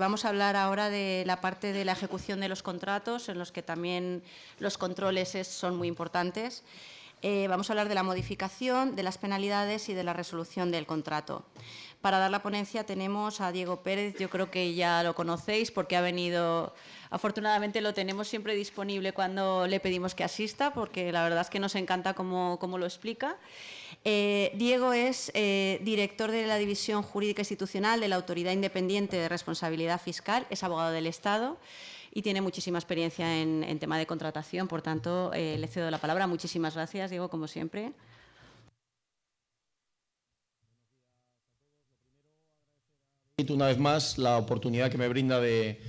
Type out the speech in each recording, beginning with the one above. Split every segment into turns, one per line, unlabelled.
Vamos a hablar ahora de la parte de la ejecución de los contratos, en los que también los controles son muy importantes. Vamos a hablar de la modificación, de las penalidades y de la resolución del contrato. Para dar la ponencia tenemos a Diego Pérez, yo creo que ya lo conocéis porque ha venido, afortunadamente lo tenemos siempre disponible cuando le pedimos que asista, porque la verdad es que nos encanta cómo lo explica. Diego es director de la División Jurídica Institucional de la Autoridad Independiente de Responsabilidad Fiscal, es abogado del Estado y tiene muchísima experiencia en tema de contratación, por tanto, le cedo la palabra. Muchísimas gracias, Diego, como siempre.
Una vez más, la oportunidad que me brinda de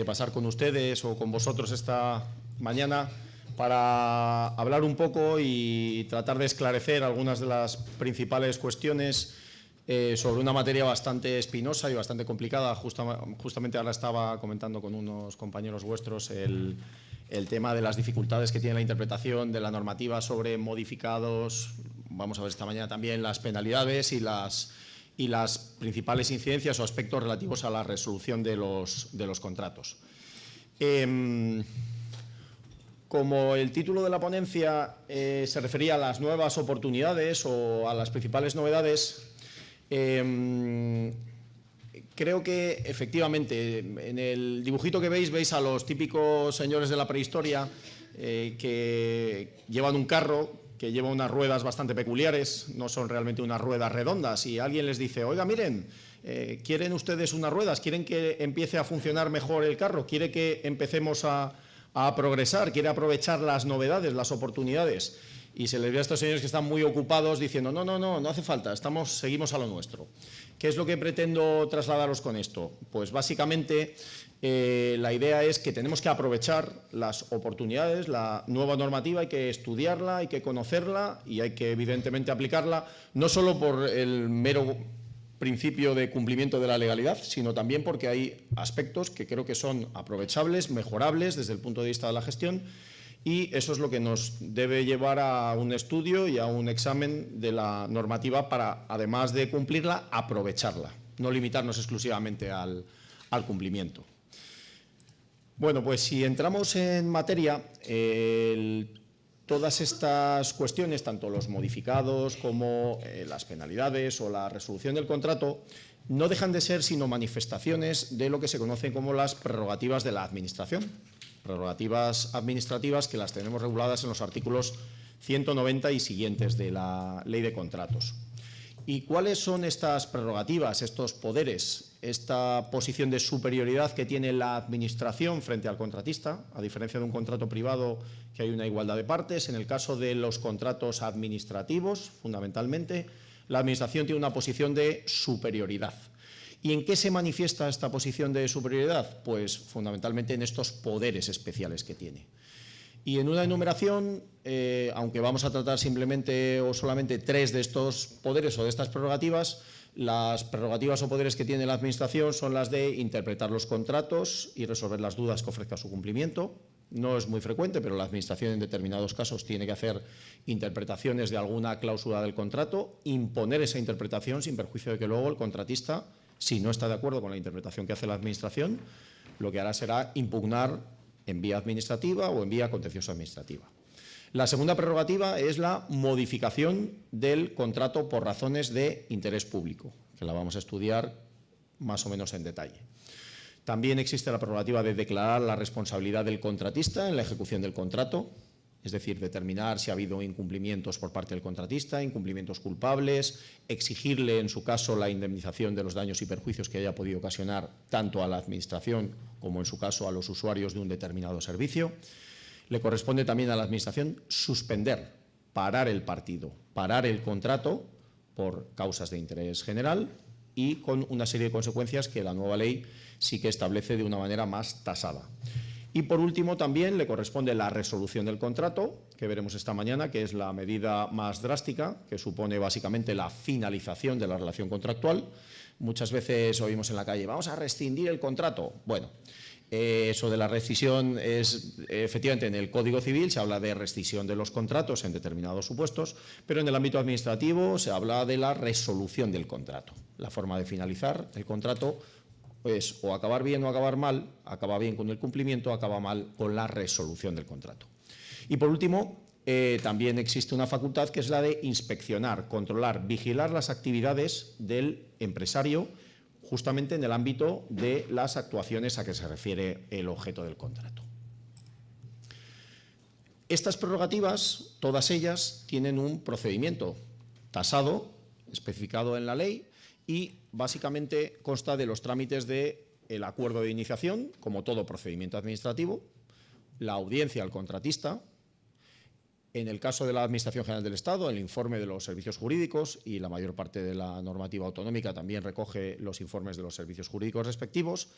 pasar con ustedes o con vosotros esta mañana para hablar un poco y tratar de esclarecer algunas de las principales cuestiones sobre una materia bastante espinosa y bastante complicada. Justamente ahora estaba comentando con unos compañeros vuestros el tema de las dificultades que tiene la interpretación de la normativa sobre modificados. Vamos a ver esta mañana también las penalidades y las principales incidencias o aspectos relativos a la resolución de los contratos. Como el título de la ponencia se refería a las nuevas oportunidades o a las principales novedades, creo que efectivamente en el dibujito que veis a los típicos señores de la prehistoria que llevan un carro que lleva unas ruedas bastante peculiares, no son realmente unas ruedas redondas, y alguien les dice: oiga, miren, ¿quieren ustedes unas ruedas? ¿Quieren que empiece a funcionar mejor el carro? ¿Quiere que empecemos a progresar? ¿Quiere aprovechar las novedades, las oportunidades? Y se les ve a estos señores que están muy ocupados diciendo: no hace falta, seguimos a lo nuestro. ¿Qué es lo que pretendo trasladaros con esto? Pues básicamente la idea es que tenemos que aprovechar las oportunidades, la nueva normativa, hay que estudiarla, hay que conocerla y hay que evidentemente aplicarla, no solo por el mero principio de cumplimiento de la legalidad, sino también porque hay aspectos que creo que son aprovechables, mejorables desde el punto de vista de la gestión, y eso es lo que nos debe llevar a un estudio y a un examen de la normativa para, además de cumplirla, aprovecharla, no limitarnos exclusivamente al cumplimiento. Bueno, pues si entramos en materia, todas estas cuestiones, tanto los modificados como las penalidades o la resolución del contrato, no dejan de ser sino manifestaciones de lo que se conocen como las prerrogativas de la Administración. Prerrogativas administrativas que las tenemos reguladas en los artículos 190 y siguientes de la Ley de Contratos. ¿Y cuáles son estas prerrogativas, estos poderes, esta posición de superioridad que tiene la Administración frente al contratista? A diferencia de un contrato privado, que hay una igualdad de partes, en el caso de los contratos administrativos, fundamentalmente, la Administración tiene una posición de superioridad. ¿Y en qué se manifiesta esta posición de superioridad? Pues fundamentalmente en estos poderes especiales que tiene. Y en una enumeración, aunque vamos a tratar simplemente o solamente 3 de estos poderes o de estas prerrogativas, las prerrogativas o poderes que tiene la Administración son las de interpretar los contratos y resolver las dudas que ofrezca su cumplimiento. No es muy frecuente, pero la Administración en determinados casos tiene que hacer interpretaciones de alguna cláusula del contrato, imponer esa interpretación sin perjuicio de que luego el contratista, si no está de acuerdo con la interpretación que hace la Administración, lo que hará será impugnar en vía administrativa o en vía contenciosa administrativa. La segunda prerrogativa es la modificación del contrato por razones de interés público, que la vamos a estudiar más o menos en detalle. También existe la prerrogativa de declarar la responsabilidad del contratista en la ejecución del contrato, es decir, determinar si ha habido incumplimientos por parte del contratista, incumplimientos culpables, exigirle en su caso la indemnización de los daños y perjuicios que haya podido ocasionar tanto a la Administración como en su caso a los usuarios de un determinado servicio. Le corresponde también a la Administración suspender, parar el partido, parar el contrato por causas de interés general y con una serie de consecuencias que la nueva ley sí que establece de una manera más tasada. Y por último también le corresponde la resolución del contrato, que veremos esta mañana, que es la medida más drástica, que supone básicamente la finalización de la relación contractual. Muchas veces oímos en la calle: vamos a rescindir el contrato. Bueno, eso de la rescisión es, efectivamente, en el Código Civil se habla de rescisión de los contratos en determinados supuestos, pero en el ámbito administrativo se habla de la resolución del contrato, la forma de finalizar el contrato es o acabar bien o acabar mal, acaba bien con el cumplimiento, acaba mal con la resolución del contrato. Y por último, también existe una facultad que es la de inspeccionar, controlar, vigilar las actividades del empresario justamente en el ámbito de las actuaciones a que se refiere el objeto del contrato. Estas prerrogativas, todas ellas, tienen un procedimiento tasado, especificado en la ley y básicamente consta de los trámites del acuerdo de iniciación, como todo procedimiento administrativo, la audiencia al contratista, en el caso de la Administración General del Estado, el informe de los servicios jurídicos, y la mayor parte de la normativa autonómica también recoge los informes de los servicios jurídicos respectivos,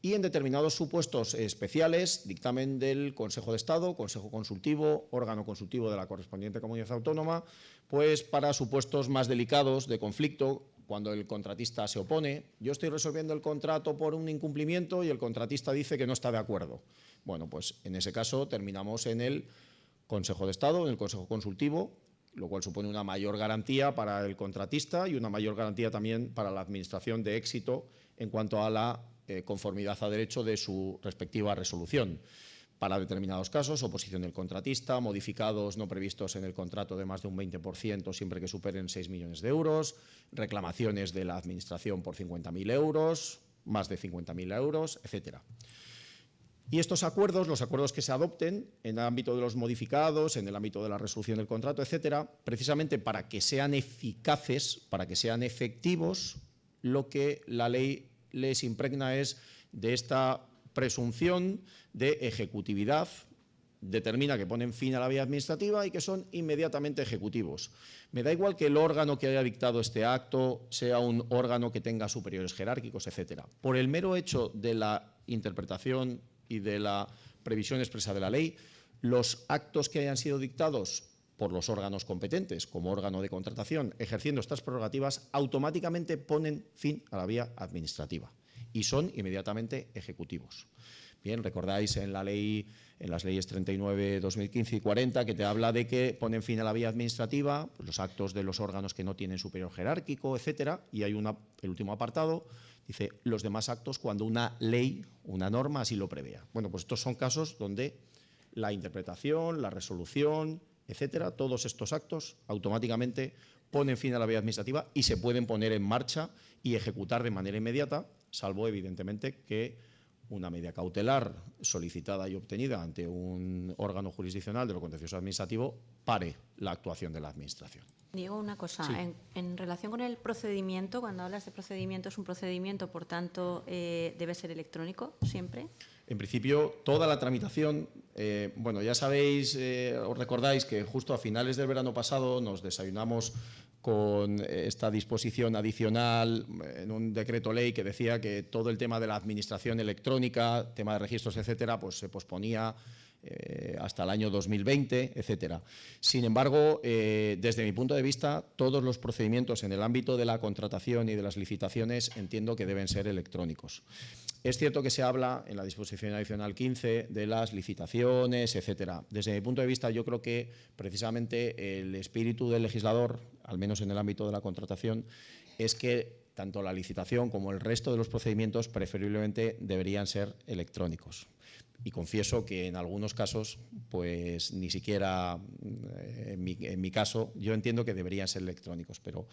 y en determinados supuestos especiales, dictamen del Consejo de Estado, Consejo Consultivo, órgano consultivo de la correspondiente comunidad autónoma, pues para supuestos más delicados de conflicto, cuando el contratista se opone. Yo estoy resolviendo el contrato por un incumplimiento y el contratista dice que no está de acuerdo. Bueno, pues en ese caso terminamos en el Consejo de Estado, en el Consejo Consultivo, lo cual supone una mayor garantía para el contratista y una mayor garantía también para la Administración de éxito en cuanto a la conformidad a derecho de su respectiva resolución. Para determinados casos, oposición del contratista, modificados no previstos en el contrato de más de un 20% siempre que superen 6 millones de euros, reclamaciones de la Administración por 50.000 euros, más de 50.000 euros, etcétera. Y estos acuerdos, los acuerdos que se adopten en el ámbito de los modificados, en el ámbito de la resolución del contrato, etcétera, precisamente para que sean eficaces, para que sean efectivos, lo que la ley les impregna es de esta presunción de ejecutividad, determina que ponen fin a la vía administrativa y que son inmediatamente ejecutivos. Me da igual que el órgano que haya dictado este acto sea un órgano que tenga superiores jerárquicos, etcétera. Por el mero hecho de la interpretación y de la previsión expresa de la ley, los actos que hayan sido dictados por los órganos competentes como órgano de contratación ejerciendo estas prerrogativas automáticamente ponen fin a la vía administrativa y son inmediatamente ejecutivos. Bien, recordáis en la ley, en las leyes 39, 2015 y 40 que te habla de que ponen fin a la vía administrativa pues los actos de los órganos que no tienen superior jerárquico, etcétera, y hay el último apartado. Dice, los demás actos cuando una ley, una norma así lo prevea. Bueno, pues estos son casos donde la interpretación, la resolución, etcétera, todos estos actos automáticamente ponen fin a la vía administrativa y se pueden poner en marcha y ejecutar de manera inmediata, salvo evidentemente que una medida cautelar solicitada y obtenida ante un órgano jurisdiccional de lo contencioso administrativo pare la actuación de la Administración.
Digo una cosa,
Sí.
en relación con el procedimiento, cuando hablas de procedimiento, es un procedimiento, por tanto, debe ser electrónico siempre.
En principio, toda la tramitación, bueno, ya sabéis, os recordáis que justo a finales del verano pasado nos desayunamos con esta disposición adicional en un decreto ley que decía que todo el tema de la administración electrónica, tema de registros, etcétera, pues se posponía hasta el año 2020, etcétera. Sin embargo, desde mi punto de vista, todos los procedimientos en el ámbito de la contratación y de las licitaciones entiendo que deben ser electrónicos. Es cierto que se habla en la disposición adicional 15 de las licitaciones, etcétera. Desde mi punto de vista, yo creo que precisamente el espíritu del legislador, al menos en el ámbito de la contratación, es que tanto la licitación como el resto de los procedimientos preferiblemente deberían ser electrónicos. Y confieso que en algunos casos, pues ni siquiera en mi caso, yo entiendo que deberían ser electrónicos, pero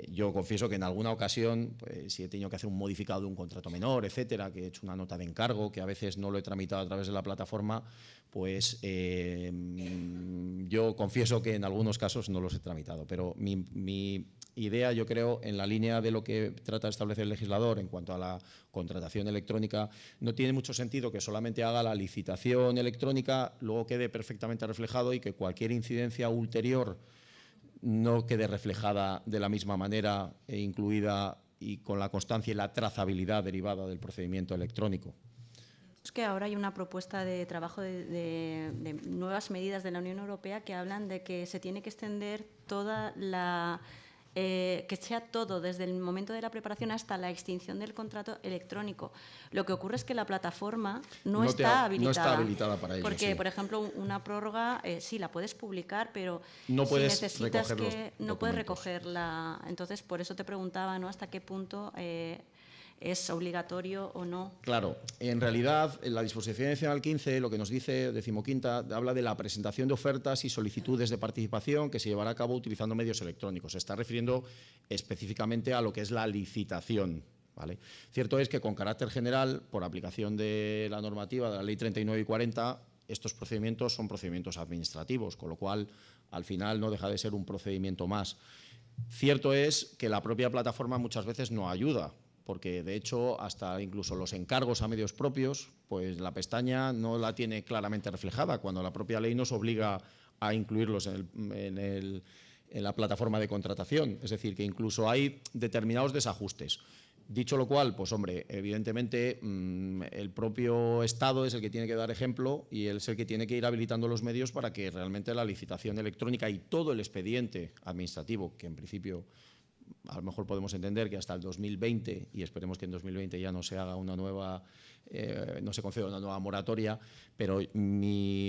yo confieso que en alguna ocasión, pues, si he tenido que hacer un modificado de un contrato menor, etcétera, que he hecho una nota de encargo, que a veces no lo he tramitado a través de la plataforma, pues yo confieso que en algunos casos no los he tramitado, pero mi idea, yo creo, en la línea de lo que trata de establecer el legislador en cuanto a la contratación electrónica, no tiene mucho sentido que solamente haga la licitación electrónica, luego quede perfectamente reflejado y que cualquier incidencia ulterior no quede reflejada de la misma manera e incluida y con la constancia y la trazabilidad derivada del procedimiento electrónico.
Es que ahora hay una propuesta de trabajo de nuevas medidas de la Unión Europea que hablan de que se tiene que extender toda la... que sea todo, desde el momento de la preparación hasta la extinción del contrato electrónico. Lo que ocurre es que la plataforma no está habilitada.
No está habilitada para ello.
Porque,
sí.
por ejemplo, una prórroga, sí, la puedes publicar, pero
no puedes
si necesitas
recoger
que no puedes recogerla. Entonces, por eso te preguntaba, ¿no?, hasta qué punto ¿Es obligatorio o no?
Claro, en realidad la disposición adicional 15 lo que nos dice, 15ª, habla de la presentación de ofertas y solicitudes de participación que se llevará a cabo utilizando medios electrónicos. Se está refiriendo específicamente a lo que es la licitación, ¿vale? Cierto es que con carácter general, por aplicación de la normativa de la Ley 39 y 40, estos procedimientos son procedimientos administrativos, con lo cual al final no deja de ser un procedimiento más. Cierto es que la propia plataforma muchas veces no ayuda, porque de hecho hasta incluso los encargos a medios propios, pues la pestaña no la tiene claramente reflejada, cuando la propia ley nos obliga a incluirlos en la plataforma de contratación. Es decir, que incluso hay determinados desajustes. Dicho lo cual, pues hombre, evidentemente el propio Estado es el que tiene que dar ejemplo y es el que tiene que ir habilitando los medios para que realmente la licitación electrónica y todo el expediente administrativo, que en principio a lo mejor podemos entender que hasta el 2020, y esperemos que en 2020 ya no se haga una nueva, no se conceda una nueva moratoria, pero mi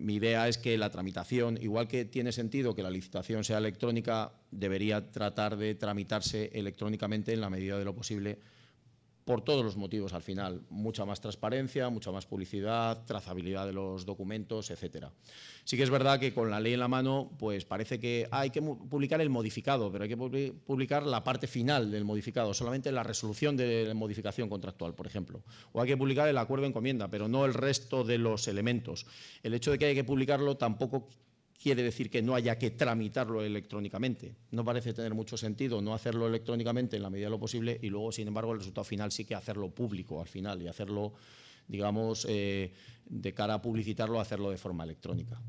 idea es que la tramitación, igual que tiene sentido que la licitación sea electrónica, debería tratar de tramitarse electrónicamente en la medida de lo posible, por todos los motivos al final. Mucha más transparencia, mucha más publicidad, trazabilidad de los documentos, etcétera. Sí que es verdad que con la ley en la mano, pues parece que hay que publicar el modificado, pero hay que publicar la parte final del modificado, solamente la resolución de la modificación contractual, por ejemplo. O hay que publicar el acuerdo de encomienda, pero no el resto de los elementos. El hecho de que haya que publicarlo tampoco quiere decir que no haya que tramitarlo electrónicamente. No parece tener mucho sentido no hacerlo electrónicamente en la medida de lo posible y luego, sin embargo, el resultado final sí que hacerlo público al final y hacerlo, digamos, de cara a publicitarlo, hacerlo de forma electrónica.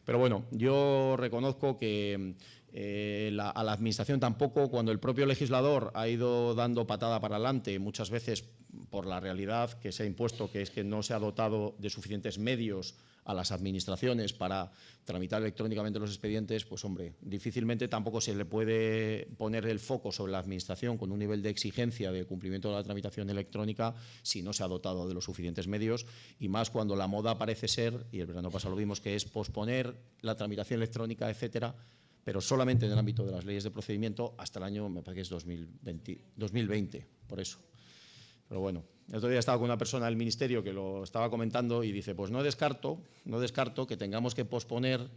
Pero bueno, yo reconozco que a la Administración tampoco, cuando el propio legislador ha ido dando patada para adelante, muchas veces por la realidad que se ha impuesto, que es que no se ha dotado de suficientes medios a las administraciones para tramitar electrónicamente los expedientes, pues hombre, difícilmente tampoco se le puede poner el foco sobre la administración con un nivel de exigencia de cumplimiento de la tramitación electrónica si no se ha dotado de los suficientes medios, y más cuando la moda parece ser, y el verano pasado lo vimos, que es posponer la tramitación electrónica, etcétera, pero solamente en el ámbito de las leyes de procedimiento hasta el año, me parece que es 2020, por eso. Pero bueno, el otro día estaba con una persona del Ministerio que lo estaba comentando y dice, pues no descarto que tengamos que posponer,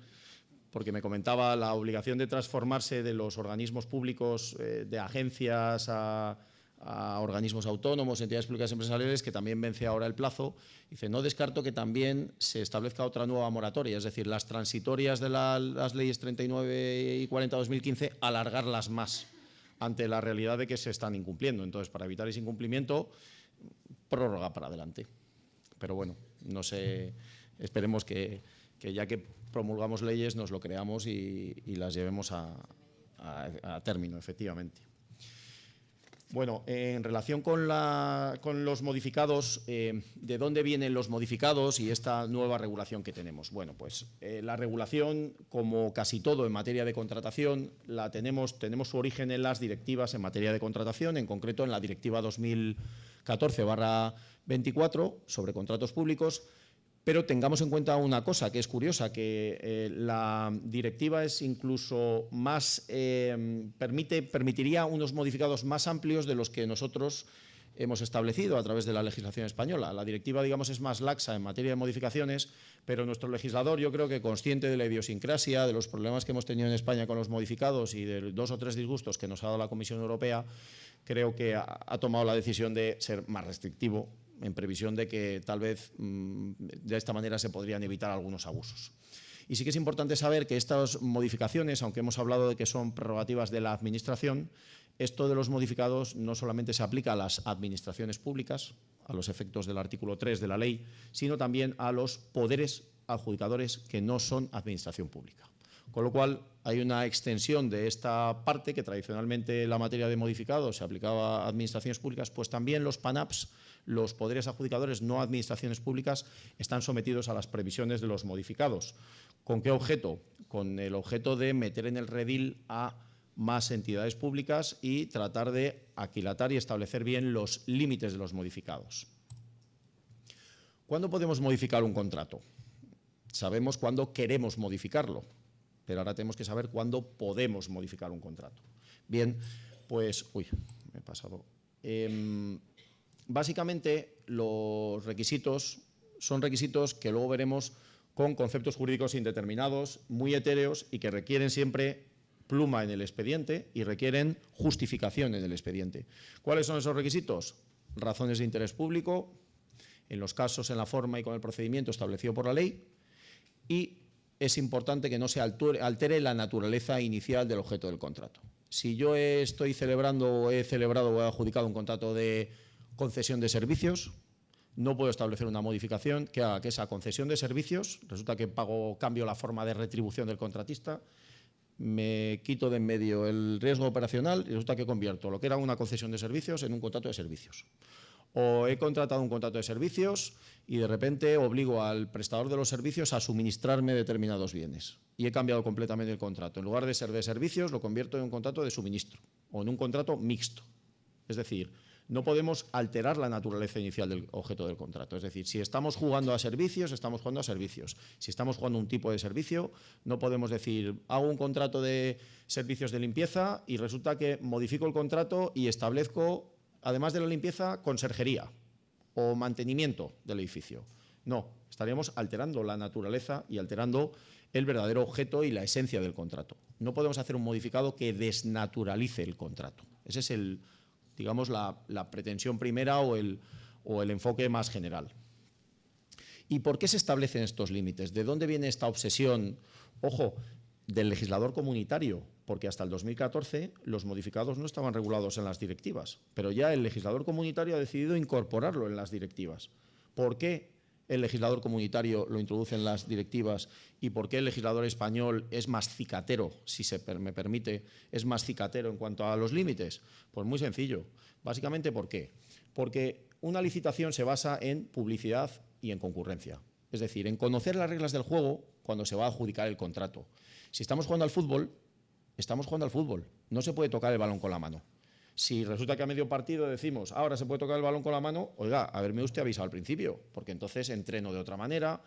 porque me comentaba la obligación de transformarse de los organismos públicos, de agencias a organismos autónomos, entidades públicas empresariales, que también vence ahora el plazo. Dice, no descarto que también se establezca otra nueva moratoria, es decir, las transitorias de las leyes 39 y 40 de 2015, alargarlas más ante la realidad de que se están incumpliendo. Entonces, para evitar ese incumplimiento, prórroga para adelante. Pero bueno, no sé, esperemos que ya que promulgamos leyes nos lo creamos y las llevemos a término, efectivamente. Bueno, en relación con los modificados, ¿de dónde vienen los modificados y esta nueva regulación que tenemos? Bueno, pues la regulación, como casi todo en materia de contratación, tenemos su origen en las directivas en materia de contratación, en concreto en la Directiva 2014/24 sobre contratos públicos. Pero tengamos en cuenta una cosa que es curiosa, que la directiva es incluso más, permitiría unos modificados más amplios de los que nosotros hemos establecido a través de la legislación española. La directiva, digamos, es más laxa en materia de modificaciones, pero nuestro legislador, yo creo que consciente de la idiosincrasia, de los problemas que hemos tenido en España con los modificados y de 2 o 3 disgustos que nos ha dado la Comisión Europea, creo que ha tomado la decisión de ser más restrictivo, en previsión de que tal vez de esta manera se podrían evitar algunos abusos. Y sí que es importante saber que estas modificaciones, aunque hemos hablado de que son prerrogativas de la Administración, esto de los modificados no solamente se aplica a las administraciones públicas, a los efectos del artículo 3 de la ley, sino también a los poderes adjudicadores que no son administración pública. Con lo cual, hay una extensión de esta parte que tradicionalmente en la materia de modificados se aplicaba a administraciones públicas, pues también los PANAPs, los poderes adjudicadores no administraciones públicas, están sometidos a las previsiones de los modificados. ¿Con qué objeto? Con el objeto de meter en el redil a más entidades públicas y tratar de aquilatar y establecer bien los límites de los modificados. ¿Cuándo podemos modificar un contrato? Sabemos cuándo queremos modificarlo, pero ahora tenemos que saber cuándo podemos modificar un contrato. Bien, pues, me he pasado. Básicamente, los requisitos son requisitos que luego veremos con conceptos jurídicos indeterminados, muy etéreos y que requieren siempre pluma en el expediente y requieren justificación en el expediente. ¿Cuáles son esos requisitos? Razones de interés público, en los casos, en la forma y con el procedimiento establecido por la ley, y es importante que no se altere la naturaleza inicial del objeto del contrato. Si yo estoy celebrando o he celebrado o he adjudicado un contrato de concesión de servicios, no puedo establecer una modificación que haga que esa concesión de servicios, resulta que cambio la forma de retribución del contratista, me quito de en medio el riesgo operacional y resulta que convierto lo que era una concesión de servicios en un contrato de servicios. O he contratado un contrato de servicios y de repente obligo al prestador de los servicios a suministrarme determinados bienes. Y he cambiado completamente el contrato. En lugar de ser de servicios, lo convierto en un contrato de suministro o en un contrato mixto. Es decir, no podemos alterar la naturaleza inicial del objeto del contrato. Es decir, si estamos jugando a servicios, estamos jugando a servicios. Si estamos jugando a un tipo de servicio, no podemos decir, hago un contrato de servicios de limpieza y resulta que modifico el contrato y establezco, además de la limpieza, conserjería o mantenimiento del edificio. No, estaríamos alterando la naturaleza y alterando el verdadero objeto y la esencia del contrato. No podemos hacer un modificado que desnaturalice el contrato. Ese es digamos, la pretensión primera o el enfoque más general. ¿Y por qué se establecen estos límites? ¿De dónde viene esta obsesión? Ojo, del legislador comunitario, porque hasta el 2014 los modificados no estaban regulados en las directivas, pero ya el legislador comunitario ha decidido incorporarlo en las directivas. ¿Por qué el legislador comunitario lo introduce en las directivas y por qué el legislador español es más cicatero, si me permite, es más cicatero en cuanto a los límites? Pues muy sencillo. Básicamente, ¿por qué? Porque una licitación se basa en publicidad y en concurrencia. Es decir, en conocer las reglas del juego cuando se va a adjudicar el contrato. Si estamos jugando al fútbol, estamos jugando al fútbol. No se puede tocar el balón con la mano. Si resulta que a medio partido decimos, ahora se puede tocar el balón con la mano, oiga, haberme usted avisado al principio, porque entonces entreno de otra manera,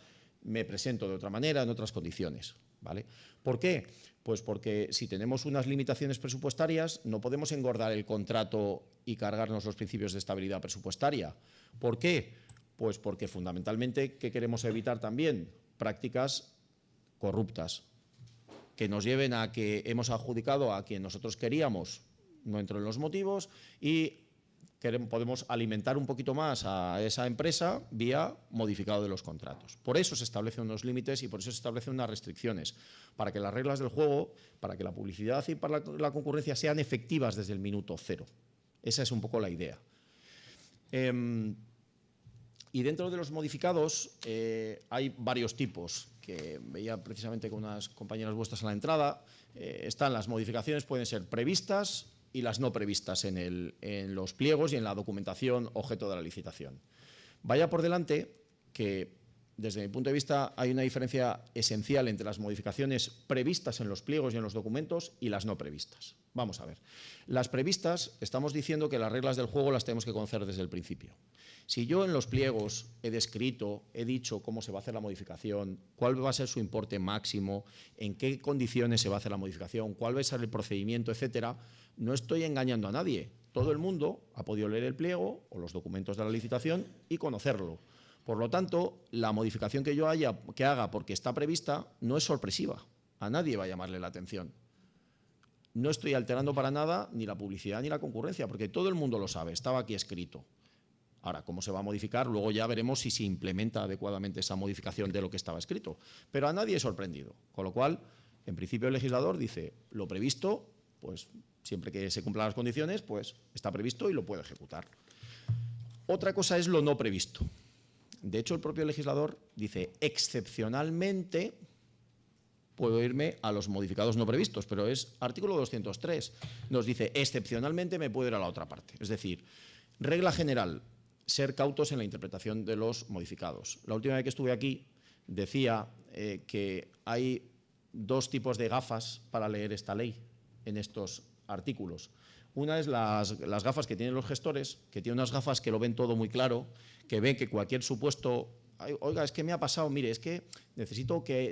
me presento de otra manera, en otras condiciones, ¿vale? ¿Por qué? Pues porque si tenemos unas limitaciones presupuestarias, no podemos engordar el contrato y cargarnos los principios de estabilidad presupuestaria. ¿Por qué? Pues porque fundamentalmente, ¿qué queremos evitar también? Prácticas corruptas, que nos lleven a que hemos adjudicado a quien nosotros queríamos, no entro en los motivos, y podemos alimentar un poquito más a esa empresa vía modificado de los contratos. Por eso se establecen unos límites y por eso se establecen unas restricciones, para que las reglas del juego, para que la publicidad y para la concurrencia sean efectivas desde el minuto cero. Esa es un poco la idea. Y dentro de los modificados hay varios tipos, que veía precisamente con unas compañeras vuestras a la entrada. Están las modificaciones, pueden ser previstas y las no previstas en los pliegos y en la documentación objeto de la licitación. Vaya por delante que, desde mi punto de vista, hay una diferencia esencial entre las modificaciones previstas en los pliegos y en los documentos y las no previstas. Vamos a ver. Las previstas, estamos diciendo que las reglas del juego las tenemos que conocer desde el principio. Si yo en los pliegos he descrito, he dicho cómo se va a hacer la modificación, cuál va a ser su importe máximo, en qué condiciones se va a hacer la modificación, cuál va a ser el procedimiento, etcétera, no estoy engañando a nadie. Todo el mundo ha podido leer el pliego o los documentos de la licitación y conocerlo. Por lo tanto, la modificación que yo haga porque está prevista no es sorpresiva. A nadie va a llamarle la atención. No estoy alterando para nada ni la publicidad ni la concurrencia, porque todo el mundo lo sabe, estaba aquí escrito. Ahora, ¿cómo se va a modificar? Luego ya veremos si se implementa adecuadamente esa modificación de lo que estaba escrito. Pero a nadie es sorprendido. Con lo cual, en principio el legislador dice, lo previsto, pues siempre que se cumplan las condiciones, pues está previsto y lo puede ejecutar. Otra cosa es lo no previsto. De hecho, el propio legislador dice, excepcionalmente puedo irme a los modificados no previstos, pero es artículo 203. Nos dice, excepcionalmente me puedo ir a la otra parte. Es decir, regla general, ser cautos en la interpretación de los modificados. La última vez que estuve aquí decía que hay dos tipos de gafas para leer esta ley en estos artículos. Una es las gafas que tienen los gestores, que tienen unas gafas que lo ven todo muy claro, que ven que cualquier supuesto oiga, es que me ha pasado, mire, es que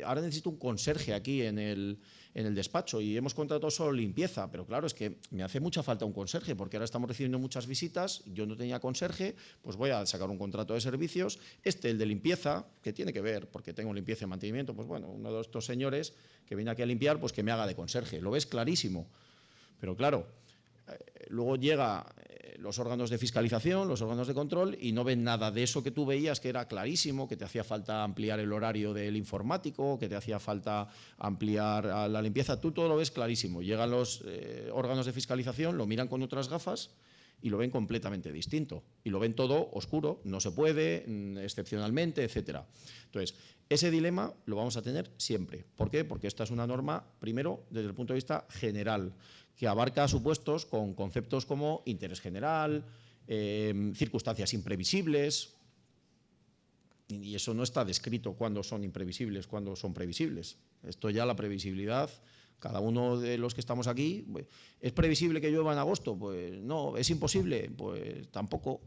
ahora necesito un conserje aquí en el despacho y hemos contratado solo limpieza, pero claro, es que me hace mucha falta un conserje porque ahora estamos recibiendo muchas visitas, yo no tenía conserje, pues voy a sacar un contrato de servicios, el de limpieza, que tiene que ver, porque tengo limpieza y mantenimiento, pues bueno, uno de estos señores que viene aquí a limpiar, pues que me haga de conserje, lo ves clarísimo, pero claro, luego llega los órganos de fiscalización, los órganos de control y no ven nada de eso que tú veías que era clarísimo, que te hacía falta ampliar el horario del informático, que te hacía falta ampliar la limpieza, tú todo lo ves clarísimo. Llegan los órganos de fiscalización, lo miran con otras gafas y lo ven completamente distinto. Y lo ven todo oscuro, no se puede, excepcionalmente, etcétera. Entonces, ese dilema lo vamos a tener siempre. ¿Por qué? Porque esta es una norma, primero, desde el punto de vista general, que abarca supuestos con conceptos como interés general, circunstancias imprevisibles, y eso no está descrito cuándo son imprevisibles, cuándo son previsibles. Esto ya la previsibilidad, cada uno de los que estamos aquí, ¿es previsible que llueva en agosto? Pues no. ¿Es imposible? Pues tampoco.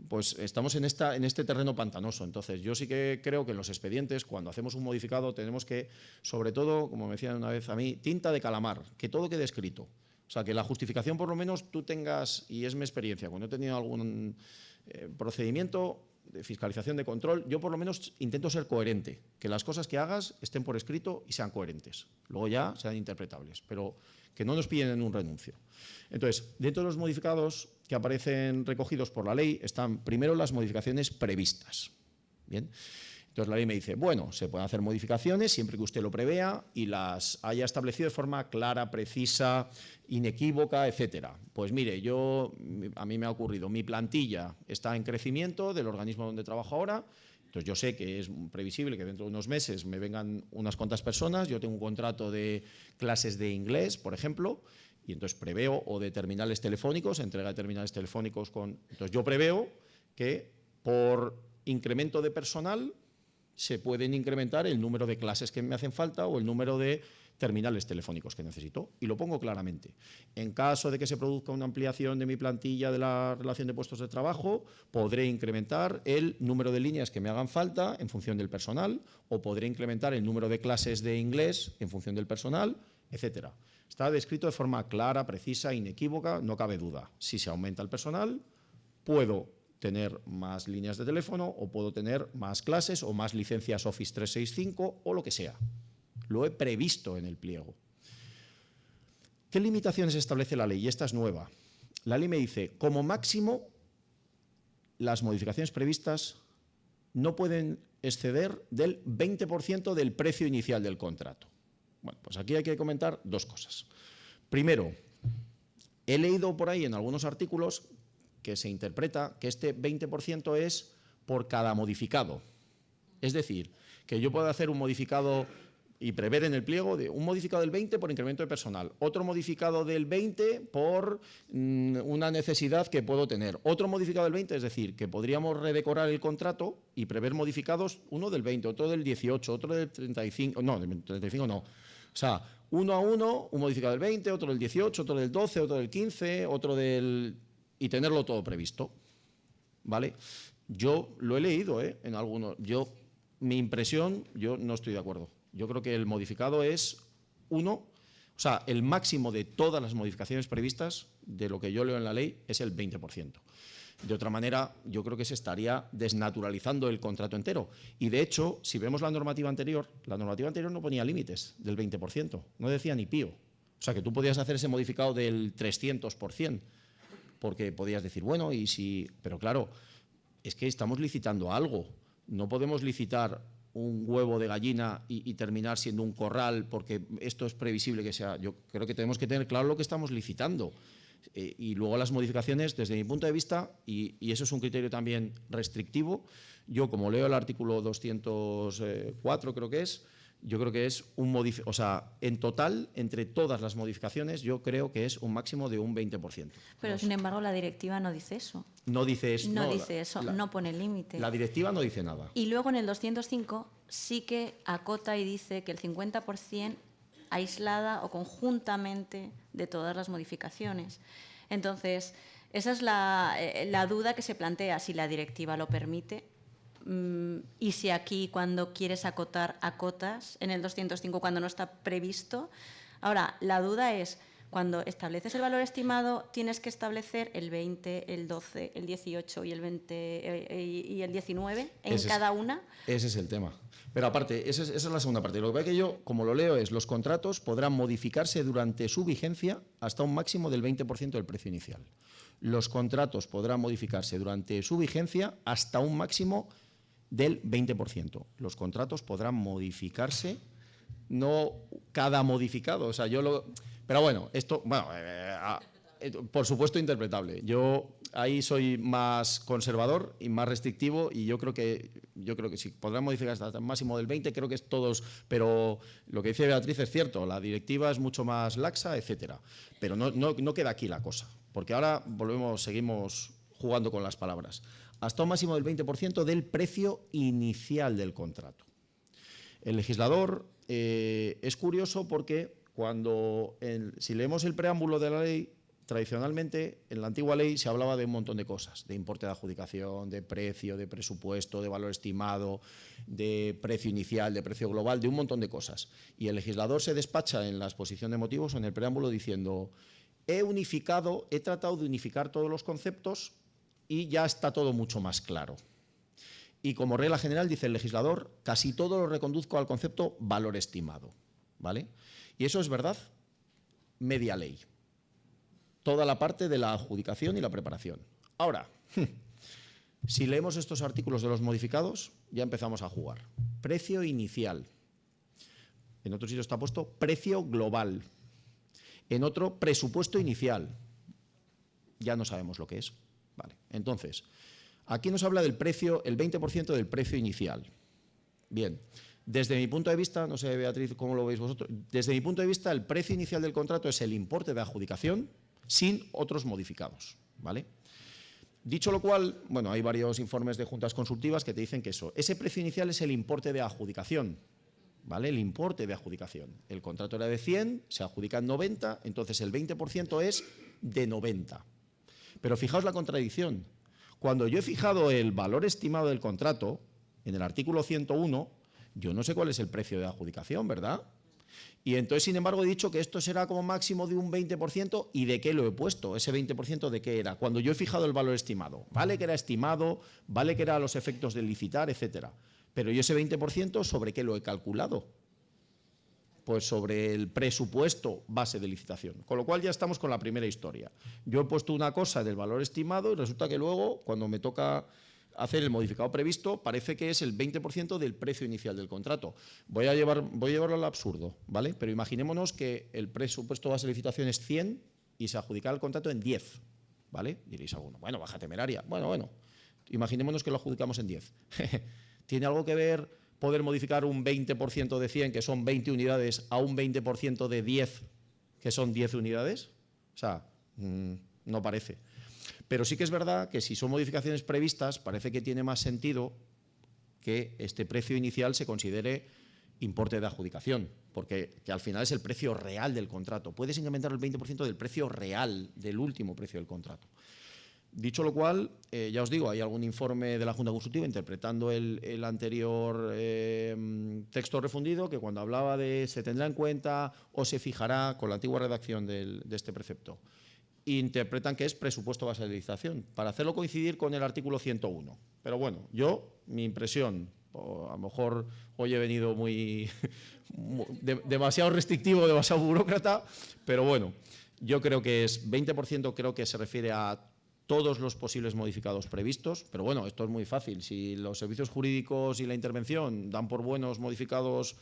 Pues estamos en este terreno pantanoso. Entonces, yo sí que creo que en los expedientes, cuando hacemos un modificado, tenemos que, sobre todo, como me decían una vez a mí, tinta de calamar, que todo quede escrito. O sea, que la justificación, por lo menos, tú tengas, y es mi experiencia, cuando he tenido algún procedimiento de fiscalización, de control, yo por lo menos intento ser coherente, que las cosas que hagas estén por escrito y sean coherentes. Luego ya sean interpretables, pero que no nos pillen en un renuncio. Entonces, dentro de los modificados que aparecen recogidos por la ley están primero las modificaciones previstas. Bien. Entonces la ley me dice, bueno, se pueden hacer modificaciones siempre que usted lo prevea y las haya establecido de forma clara, precisa, inequívoca, etcétera. Pues mire, a mí me ha ocurrido, mi plantilla está en crecimiento del organismo donde trabajo ahora, entonces yo sé que es previsible que dentro de unos meses me vengan unas cuantas personas, yo tengo un contrato de clases de inglés, por ejemplo, y entonces preveo, o de terminales telefónicos, entrega de terminales telefónicos Entonces yo preveo que por incremento de personal se pueden incrementar el número de clases que me hacen falta o el número de terminales telefónicos que necesito, y lo pongo claramente. En caso de que se produzca una ampliación de mi plantilla de la relación de puestos de trabajo, podré incrementar el número de líneas que me hagan falta en función del personal, o podré incrementar el número de clases de inglés en función del personal, etcétera. Está descrito de forma clara, precisa, inequívoca, no cabe duda. Si se aumenta el personal, puedo tener más líneas de teléfono o puedo tener más clases o más licencias Office 365 o lo que sea. Lo he previsto en el pliego. ¿Qué limitaciones establece la ley? Y esta es nueva. La ley me dice, como máximo, las modificaciones previstas no pueden exceder del 20% del precio inicial del contrato. Bueno, pues aquí hay que comentar dos cosas. Primero, he leído por ahí en algunos artículos que se interpreta que este 20% es por cada modificado. Es decir, que yo puedo hacer un modificado y prever en el pliego un modificado del 20 por incremento de personal, otro modificado del 20 por una necesidad que puedo tener, otro modificado del 20, es decir, que podríamos redecorar el contrato y prever modificados, uno del 20, otro del 18, otro del 35, no, del 35 no. O sea, uno a uno, un modificado del 20, otro del 18, otro del 12, otro del 15, otro del... y tenerlo todo previsto, ¿vale? Yo lo he leído, en algunos. Mi impresión, yo no estoy de acuerdo. Yo creo que el modificado es el máximo de todas las modificaciones previstas, de lo que yo leo en la ley, es el 20%. De otra manera, yo creo que se estaría desnaturalizando el contrato entero. Y de hecho, si vemos la normativa anterior no ponía límites del 20%, no decía ni pío. O sea, que tú podías hacer ese modificado del 300%. Porque podías decir, bueno, y si... Pero claro, es que estamos licitando algo. No podemos licitar un huevo de gallina y terminar siendo un corral porque esto es previsible que sea. Yo creo que tenemos que tener claro lo que estamos licitando. Y luego las modificaciones, desde mi punto de vista, y eso es un criterio también restrictivo, yo como leo el artículo 204, creo que es, yo creo que es en total, entre todas las modificaciones, yo creo que es un máximo de un 20%.
Pero, sin embargo, la directiva no dice eso.
No dice eso.
No dice eso, no pone límite.
La directiva no dice nada.
Y luego en el 205 sí que acota y dice que el 50% aislada o conjuntamente de todas las modificaciones. Entonces, esa es la duda que se plantea. Si la directiva lo permite, y si aquí cuando quieres acotar, acotas en el 205 cuando no está previsto. Ahora, la duda es, cuando estableces el valor estimado, tienes que establecer el 20, el 12, el 18 y el 20 y el 19 en cada una.
Ese es el tema. Pero aparte, esa es la segunda parte. Lo que pasa es que yo, como lo leo, es los contratos podrán modificarse durante su vigencia hasta un máximo del 20% del precio inicial. Los contratos podrán modificarse durante su vigencia hasta un máximo del 20%. Los contratos podrán modificarse, no cada modificado. O sea, pero bueno, esto, bueno, por supuesto interpretable. Yo ahí soy más conservador y más restrictivo y yo creo que sí, podrán modificar hasta el máximo del 20, creo que es todos, pero lo que dice Beatriz es cierto, la directiva es mucho más laxa, etcétera. Pero no queda aquí la cosa, porque ahora seguimos jugando con las palabras. Hasta un máximo del 20% del precio inicial del contrato. El legislador es curioso porque si leemos el preámbulo de la ley, tradicionalmente en la antigua ley se hablaba de un montón de cosas, de importe de adjudicación, de precio, de presupuesto, de valor estimado, de precio inicial, de precio global, de un montón de cosas. Y el legislador se despacha en la exposición de motivos o en el preámbulo diciendo: he tratado de unificar todos los conceptos y ya está todo mucho más claro. Y como regla general, dice el legislador, casi todo lo reconduzco al concepto valor estimado, ¿vale? Y eso es verdad, media ley. Toda la parte de la adjudicación y la preparación. Ahora, si leemos estos artículos de los modificados, ya empezamos a jugar. Precio inicial. En otro sitio está puesto precio global. En otro, presupuesto inicial. Ya no sabemos lo que es. Vale. Entonces, aquí nos habla del precio, el 20% del precio inicial. Bien. Desde mi punto de vista, no sé, Beatriz, cómo lo veis vosotros, desde mi punto de vista, el precio inicial del contrato es el importe de adjudicación sin otros modificados, ¿vale? Dicho lo cual, bueno, hay varios informes de juntas consultivas que te dicen que ese precio inicial es el importe de adjudicación, ¿vale? El importe de adjudicación. El contrato era de 100, se adjudican 90, entonces el 20% es de 90. Pero fijaos la contradicción. Cuando yo he fijado el valor estimado del contrato, en el artículo 101, yo no sé cuál es el precio de adjudicación, ¿verdad? Y entonces, sin embargo, he dicho que esto será como máximo de un 20%. ¿Y de qué lo he puesto? ¿Ese 20% de qué era? Cuando yo he fijado el valor estimado. Vale que era estimado, vale que era los efectos de licitar, etcétera. Pero yo ese 20%, ¿sobre qué lo he calculado? Pues sobre el presupuesto base de licitación. Con lo cual ya estamos con la primera historia. Yo he puesto una cosa del valor estimado y resulta que luego, cuando me toca hacer el modificado previsto, parece que es el 20% del precio inicial del contrato. Voy a llevarlo al absurdo, ¿vale? Pero imaginémonos que el presupuesto base de licitación es 100 y se adjudica el contrato en 10, ¿vale? Diréis alguno, bueno, baja temeraria. Bueno, imaginémonos que lo adjudicamos en 10. ¿Tiene algo que ver poder modificar un 20% de 100, que son 20 unidades, a un 20% de 10, que son 10 unidades? O sea, no parece. Pero sí que es verdad que si son modificaciones previstas, parece que tiene más sentido que este precio inicial se considere importe de adjudicación, porque que al final es el precio real del contrato. Puedes incrementar el 20% del precio real, del último precio del contrato. Dicho lo cual, ya os digo, hay algún informe de la Junta Consultiva interpretando el anterior texto refundido, que cuando hablaba de se tendrá en cuenta o se fijará con la antigua redacción de este precepto, interpretan que es presupuesto base de licitación, para hacerlo coincidir con el artículo 101. Pero bueno, mi impresión, a lo mejor hoy he venido demasiado restrictivo, demasiado burócrata, pero bueno, yo creo que es 20%, creo que se refiere a todos los posibles modificados previstos, pero bueno, esto es muy fácil. Si los servicios jurídicos y la intervención dan por buenos modificados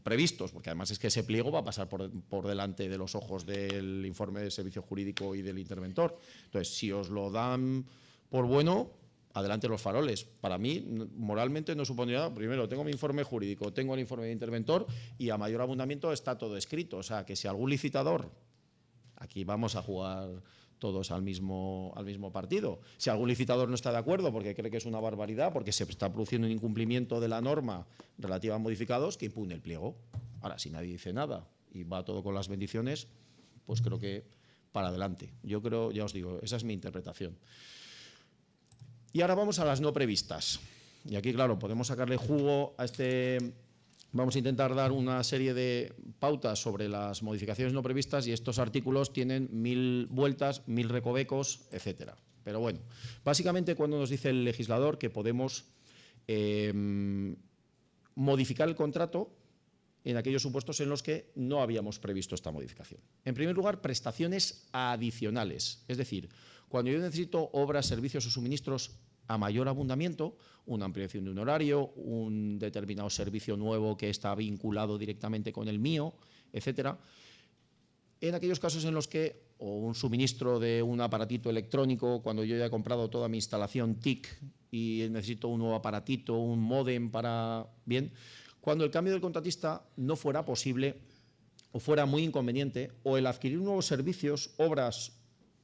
previstos, porque además es que ese pliego va a pasar por delante de los ojos del informe de servicio jurídico y del interventor. Entonces, si os lo dan por bueno, adelante los faroles. Para mí, moralmente no supondría, primero, tengo mi informe jurídico, tengo el informe de interventor y a mayor abundamiento está todo escrito. O sea, que si algún licitador, aquí vamos a jugar todos al mismo partido. Si algún licitador no está de acuerdo porque cree que es una barbaridad, porque se está produciendo un incumplimiento de la norma relativa a modificados, que impugne el pliego. Ahora, si nadie dice nada y va todo con las bendiciones, pues creo que para adelante. Yo creo, ya os digo, esa es mi interpretación. Y ahora vamos a las no previstas. Y aquí, claro, podemos sacarle jugo a este. Vamos a intentar dar una serie de pautas sobre las modificaciones no previstas y estos artículos tienen 1000 vueltas, 1000 recovecos, etcétera. Pero bueno, básicamente cuando nos dice el legislador que podemos modificar el contrato en aquellos supuestos en los que no habíamos previsto esta modificación. En primer lugar, prestaciones adicionales, es decir, cuando yo necesito obras, servicios o suministros a mayor abundamiento, una ampliación de un horario, un determinado servicio nuevo que está vinculado directamente con el mío, etcétera. En aquellos casos en los que, o un suministro de un aparatito electrónico, cuando yo ya he comprado toda mi instalación TIC y necesito un nuevo aparatito, un módem para. Bien, cuando el cambio del contratista no fuera posible o fuera muy inconveniente, o el adquirir nuevos servicios, obras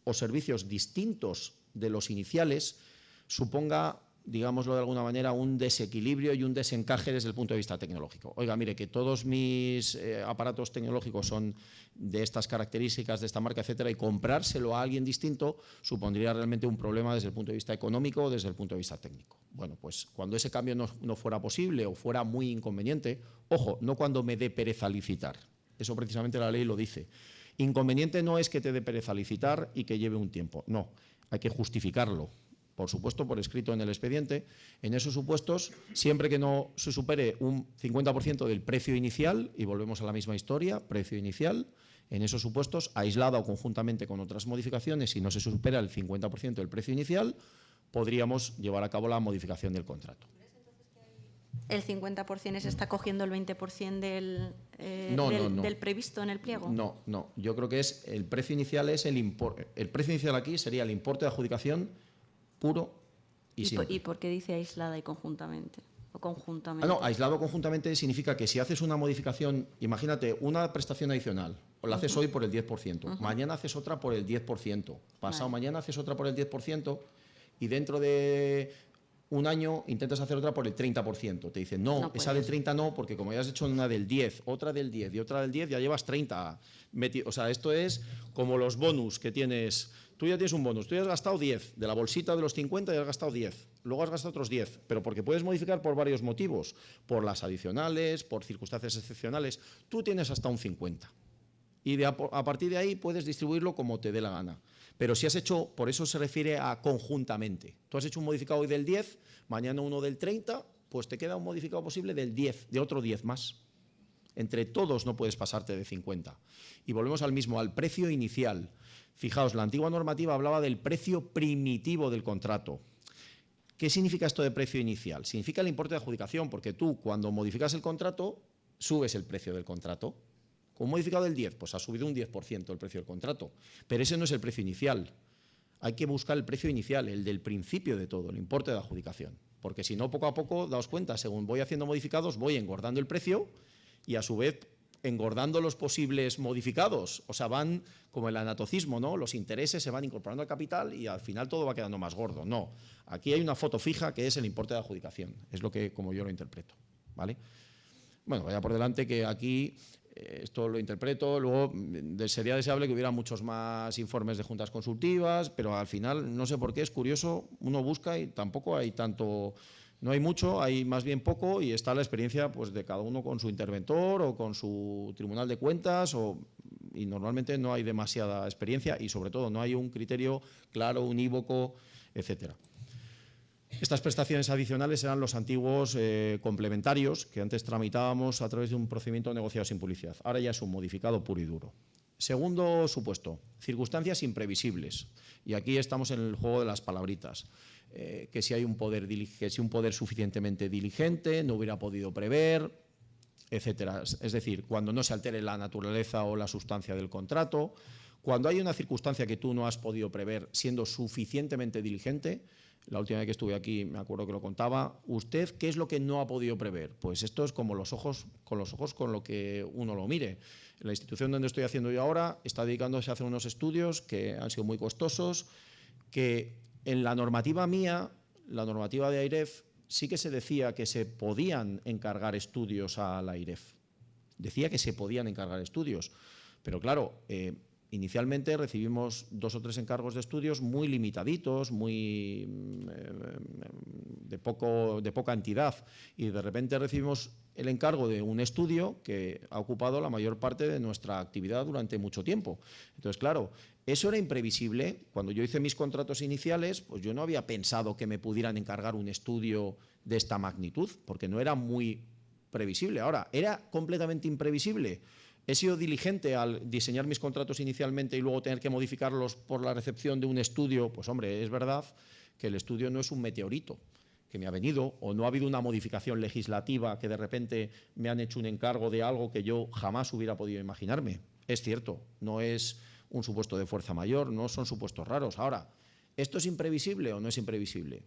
o servicios distintos de los iniciales, suponga, digámoslo de alguna manera, un desequilibrio y un desencaje desde el punto de vista tecnológico. Oiga, mire, que todos mis aparatos tecnológicos son de estas características, de esta marca, etcétera, y comprárselo a alguien distinto supondría realmente un problema desde el punto de vista económico o desde el punto de vista técnico. Bueno, pues cuando ese cambio no fuera posible o fuera muy inconveniente, ojo, no cuando me dé pereza licitar, eso precisamente la ley lo dice. Inconveniente no es que te dé pereza licitar y que lleve un tiempo, no, hay que justificarlo. Por supuesto, por escrito en el expediente. En esos supuestos, siempre que no se supere un 50% del precio inicial, y volvemos a la misma historia, precio inicial, en esos supuestos, aislada o conjuntamente con otras modificaciones, si no se supera el 50% del precio inicial, podríamos llevar a cabo la modificación del contrato.
¿El 50% se está cogiendo el 20% del previsto en el pliego?
No. Yo creo que es el precio inicial es el importe. El precio inicial aquí sería el importe de adjudicación puro y simple.
¿Y por qué dice aislada y conjuntamente? ¿O conjuntamente?
No, aislado conjuntamente significa que si haces una modificación, imagínate, una prestación adicional, o la haces hoy por el 10%, mañana haces otra por el 10%, pasado mañana haces otra por el 10%, y dentro de un año intentas hacer otra por el 30%. Te dicen, no esa del 30 no, porque como ya has hecho una del 10, otra del 10 y otra del 10, ya llevas 30. O sea, esto es como los bonus que tienes. Tú ya tienes un bonus, tú ya has gastado 10, de la bolsita de los 50 ya has gastado 10, luego has gastado otros 10, pero porque puedes modificar por varios motivos, por las adicionales, por circunstancias excepcionales, tú tienes hasta un 50. Y a partir de ahí puedes distribuirlo como te dé la gana. Pero si has hecho, por eso se refiere a conjuntamente. Tú has hecho un modificado hoy del 10, mañana uno del 30, pues te queda un modificado posible del 10, de otro 10 más. Entre todos no puedes pasarte de 50. Y volvemos al mismo, al precio inicial. Fijaos, la antigua normativa hablaba del precio primitivo del contrato. ¿Qué significa esto de precio inicial? Significa el importe de adjudicación, porque tú cuando modificas el contrato, subes el precio del contrato. Con un modificado del 10, pues ha subido un 10% el precio del contrato. Pero ese no es el precio inicial. Hay que buscar el precio inicial, el del principio de todo, el importe de adjudicación. Porque si no, poco a poco, daos cuenta, según voy haciendo modificados, voy engordando el precio y a su vez engordando los posibles modificados. O sea, van como el anatocismo, ¿no? Los intereses se van incorporando al capital y al final todo va quedando más gordo. No, aquí hay una foto fija que es el importe de adjudicación. Es lo que, como yo lo interpreto, ¿vale? Bueno, vaya por delante que aquí esto lo interpreto, luego sería deseable que hubiera muchos más informes de juntas consultivas, pero al final, no sé por qué, es curioso, uno busca y tampoco hay tanto, no hay mucho, hay más bien poco y está la experiencia pues, de cada uno con su interventor o con su tribunal de cuentas y normalmente no hay demasiada experiencia y sobre todo no hay un criterio claro, unívoco, etcétera. Estas prestaciones adicionales eran los antiguos complementarios que antes tramitábamos a través de un procedimiento negociado sin publicidad. Ahora ya es un modificado puro y duro. Segundo supuesto, circunstancias imprevisibles. Y aquí estamos en el juego de las palabritas. Que si hay un poder suficientemente diligente, no hubiera podido prever, etcétera. Es decir, cuando no se altere la naturaleza o la sustancia del contrato, cuando hay una circunstancia que tú no has podido prever siendo suficientemente diligente. La última vez que estuve aquí me acuerdo que lo contaba. ¿Usted qué es lo que no ha podido prever? Pues esto es como los ojos con lo que uno lo mire. La institución donde estoy haciendo yo ahora está dedicándose a hacer unos estudios que han sido muy costosos, que en la normativa mía, la normativa de AIREF, sí que se decía que se podían encargar estudios a la AIREF. Decía que se podían encargar estudios. Pero claro, inicialmente recibimos 2 o 3 encargos de estudios muy limitaditos, de poca entidad, y de repente recibimos el encargo de un estudio que ha ocupado la mayor parte de nuestra actividad durante mucho tiempo. Entonces, claro, eso era imprevisible. Cuando yo hice mis contratos iniciales, pues yo no había pensado que me pudieran encargar un estudio de esta magnitud, porque no era muy previsible. Ahora, ¿era completamente imprevisible? ¿He sido diligente al diseñar mis contratos inicialmente y luego tener que modificarlos por la recepción de un estudio? Pues hombre, es verdad que el estudio no es un meteorito que me ha venido, o no ha habido una modificación legislativa que de repente me han hecho un encargo de algo que yo jamás hubiera podido imaginarme. Es cierto, no es un supuesto de fuerza mayor, no son supuestos raros. Ahora, ¿esto es imprevisible o no es imprevisible?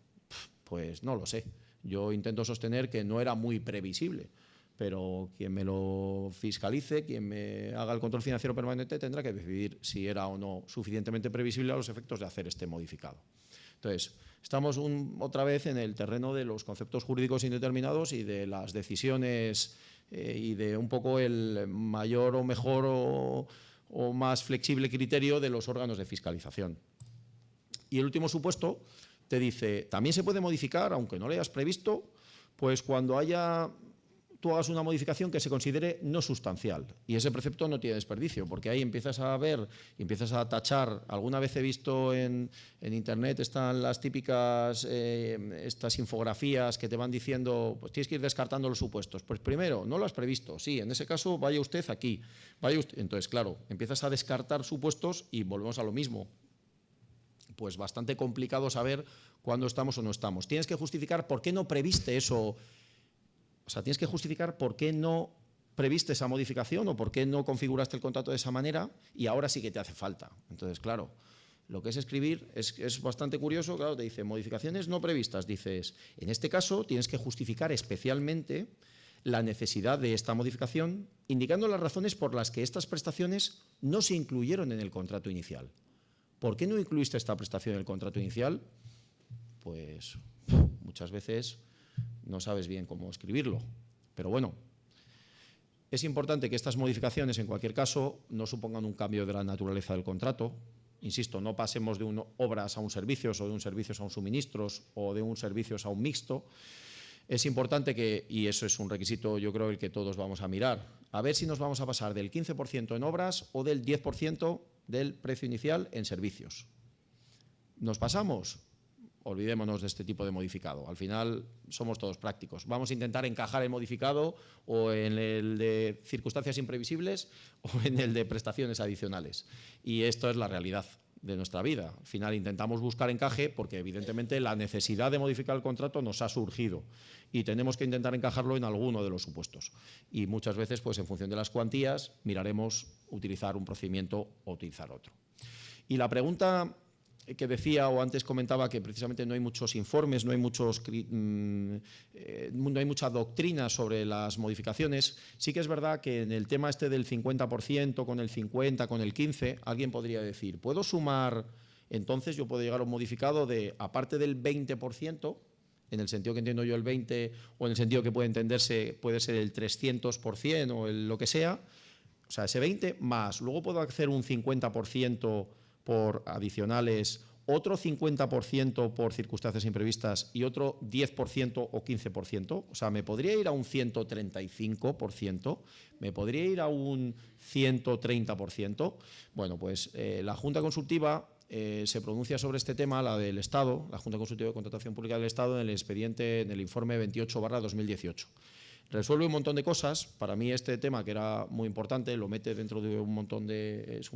Pues no lo sé. Yo intento sostener que no era muy previsible, pero quien me lo fiscalice, quien me haga el control financiero permanente, tendrá que decidir si era o no suficientemente previsible a los efectos de hacer este modificado. Entonces, estamos otra vez en el terreno de los conceptos jurídicos indeterminados y de las decisiones y de un poco el mayor o mejor o más flexible criterio de los órganos de fiscalización. Y el último supuesto te dice, también se puede modificar, aunque no lo hayas previsto, pues cuando tú hagas una modificación que se considere no sustancial. Y ese precepto no tiene desperdicio, porque ahí empiezas a ver, empiezas a tachar. Alguna vez he visto en Internet, están las típicas, estas infografías que te van diciendo, pues tienes que ir descartando los supuestos. Pues primero, no lo has previsto. Sí, en ese caso, vaya usted aquí. Entonces, claro, empiezas a descartar supuestos y volvemos a lo mismo. Pues bastante complicado saber cuándo estamos o no estamos. Tienes que justificar por qué no previste eso. O sea, tienes que justificar por qué no previste esa modificación o por qué no configuraste el contrato de esa manera y ahora sí que te hace falta. Entonces, claro, lo que es escribir es bastante curioso. Claro, te dice modificaciones no previstas. Dices, en este caso tienes que justificar especialmente la necesidad de esta modificación, indicando las razones por las que estas prestaciones no se incluyeron en el contrato inicial. ¿Por qué no incluiste esta prestación en el contrato inicial? Pues muchas veces no sabes bien cómo escribirlo. Pero bueno, es importante que estas modificaciones, en cualquier caso, no supongan un cambio de la naturaleza del contrato. Insisto, no pasemos de obras a un servicios o de un servicios a un suministros o de un servicios a un mixto. Es importante que, y eso es un requisito yo creo el que todos vamos a mirar, a ver si nos vamos a pasar del 15% en obras o del 10% del precio inicial en servicios. ¿Nos pasamos? Olvidémonos de este tipo de modificado. Al final somos todos prácticos. Vamos a intentar encajar el modificado o en el de circunstancias imprevisibles o en el de prestaciones adicionales. Y esto es la realidad de nuestra vida. Al final intentamos buscar encaje porque evidentemente la necesidad de modificar el contrato nos ha surgido y tenemos que intentar encajarlo en alguno de los supuestos. Y muchas veces, pues en función de las cuantías, miraremos utilizar un procedimiento o utilizar otro. Y la pregunta que decía o antes comentaba que precisamente no hay muchos informes, no hay mucha doctrina sobre las modificaciones. Sí que es verdad que en el tema este del 50%, con el 50%, con el 15%, alguien podría decir, ¿puedo sumar? Entonces yo puedo llegar a un modificado de, aparte del 20%, en el sentido que entiendo yo el 20%, o en el sentido que puede entenderse, puede ser el 300% o lo que sea, o sea, ese 20% más, luego puedo hacer un 50% por adicionales, otro 50% por circunstancias imprevistas y otro 10% o 15%. O sea, me podría ir a un 135%, me podría ir a un 130%. Bueno, pues la Junta Consultiva se pronuncia sobre este tema, la del Estado, la Junta Consultiva de Contratación Pública del Estado, en el expediente, en el informe 28/2018. Resuelve un montón de cosas. Para mí este tema, que era muy importante, lo mete dentro de un montón de... Es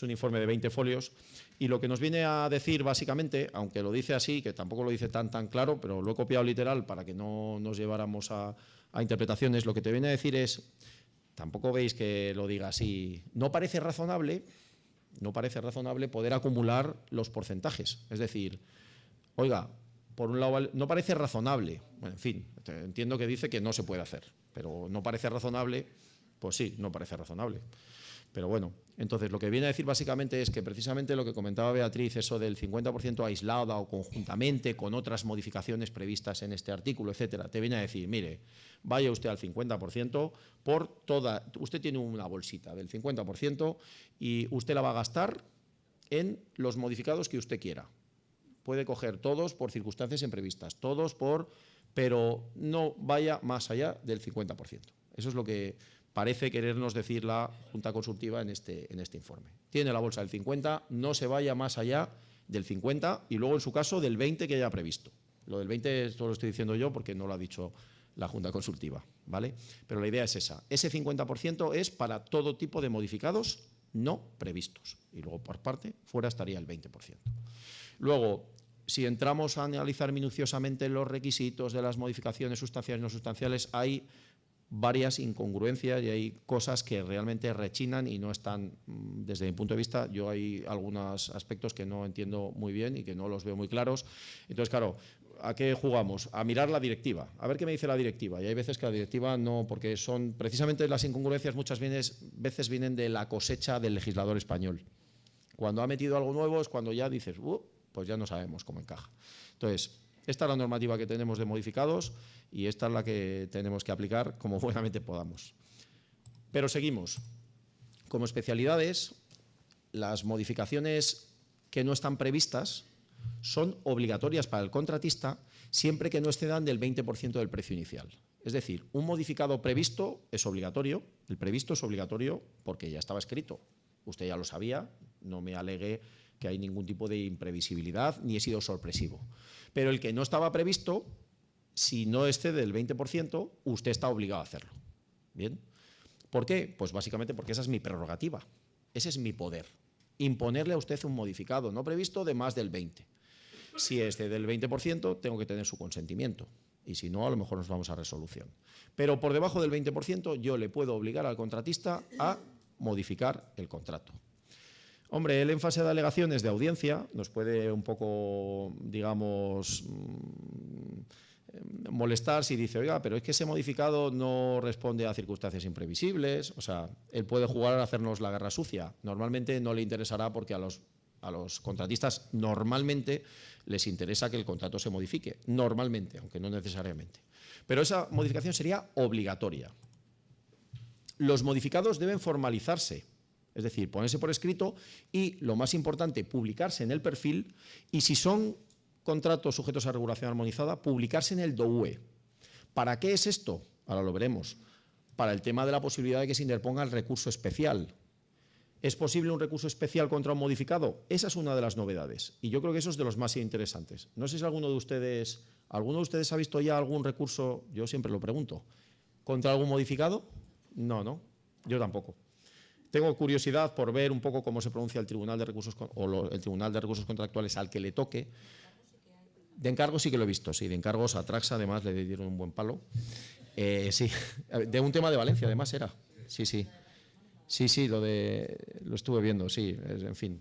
un informe de 20 folios. Y lo que nos viene a decir, básicamente, aunque lo dice así, que tampoco lo dice tan claro, pero lo he copiado literal para que no nos lleváramos a interpretaciones, lo que te viene a decir es, tampoco veis que lo diga así, no parece razonable poder acumular los porcentajes. Es decir, oiga, por un lado, no parece razonable. Bueno, en fin, entiendo que dice que no se puede hacer, pero no parece razonable Pues sí, no parece razonable. Pero bueno, entonces lo que viene a decir básicamente es que precisamente lo que comentaba Beatriz, eso del 50% aislada o conjuntamente con otras modificaciones previstas en este artículo, etcétera, te viene a decir, mire, vaya usted al 50% por toda, usted tiene una bolsita del 50% y usted la va a gastar en los modificados que usted quiera. Puede coger todos por circunstancias imprevistas, pero no vaya más allá del 50%. Eso es lo que parece querernos decir la Junta Consultiva en este informe. Tiene la bolsa del 50, no se vaya más allá del 50 y luego, en su caso, del 20 que haya previsto. Lo del 20 esto lo estoy diciendo yo porque no lo ha dicho la Junta Consultiva, ¿vale? Pero la idea es esa. Ese 50% es para todo tipo de modificados no previstos. Y luego, por parte, fuera estaría el 20%. Luego, si entramos a analizar minuciosamente los requisitos de las modificaciones sustanciales y no sustanciales, hay varias incongruencias y hay cosas que realmente rechinan y no están, desde mi punto de vista, yo hay algunos aspectos que no entiendo muy bien y que no los veo muy claros. Entonces, claro, ¿a qué jugamos? A mirar la directiva, a ver qué me dice la directiva. Y hay veces que la directiva no, porque son precisamente las incongruencias muchas veces vienen de la cosecha del legislador español. Cuando ha metido algo nuevo es cuando ya dices, pues ya no sabemos cómo encaja. Entonces, esta es la normativa que tenemos de modificados y esta es la que tenemos que aplicar como buenamente podamos. Pero seguimos. Como especialidades, las modificaciones que no están previstas son obligatorias para el contratista siempre que no excedan del 20% del precio inicial. Es decir, un modificado previsto es obligatorio, el previsto es obligatorio porque ya estaba escrito. Usted ya lo sabía, no me alegue que hay ningún tipo de imprevisibilidad ni he sido sorpresivo. Pero el que no estaba previsto, si no excede el 20%, usted está obligado a hacerlo. ¿Bien? ¿Por qué? Pues básicamente porque esa es mi prerrogativa, ese es mi poder. Imponerle a usted un modificado no previsto de más del 20%. Si excede del 20%, tengo que tener su consentimiento. Y si no, a lo mejor nos vamos a resolución. Pero por debajo del 20%, yo le puedo obligar al contratista a modificar el contrato. Hombre, él en fase de alegaciones de audiencia nos puede un poco, digamos, molestar si dice, oiga, pero es que ese modificado no responde a circunstancias imprevisibles. O sea, él puede jugar a hacernos la guerra sucia. Normalmente no le interesará porque a los contratistas normalmente les interesa que el contrato se modifique. Normalmente, aunque no necesariamente. Pero esa modificación sería obligatoria. Los modificados deben formalizarse. Es decir, ponerse por escrito y, lo más importante, publicarse en el perfil y, si son contratos sujetos a regulación armonizada, publicarse en el DOUE. ¿Para qué es esto? Ahora lo veremos. Para el tema de la posibilidad de que se interponga el recurso especial. ¿Es posible un recurso especial contra un modificado? Esa es una de las novedades y yo creo que eso es de los más interesantes. No sé si alguno de ustedes ha visto ya algún recurso, yo siempre lo pregunto, contra algún modificado. No, yo tampoco. Tengo curiosidad por ver un poco cómo se pronuncia el Tribunal de Recursos el Tribunal de Recursos Contractuales al que le toque. De encargos sí que lo he visto, sí, de encargos a Traxa además le dieron un buen palo. Sí, de un tema de Valencia además era. Sí, lo estuve viendo, sí, en fin.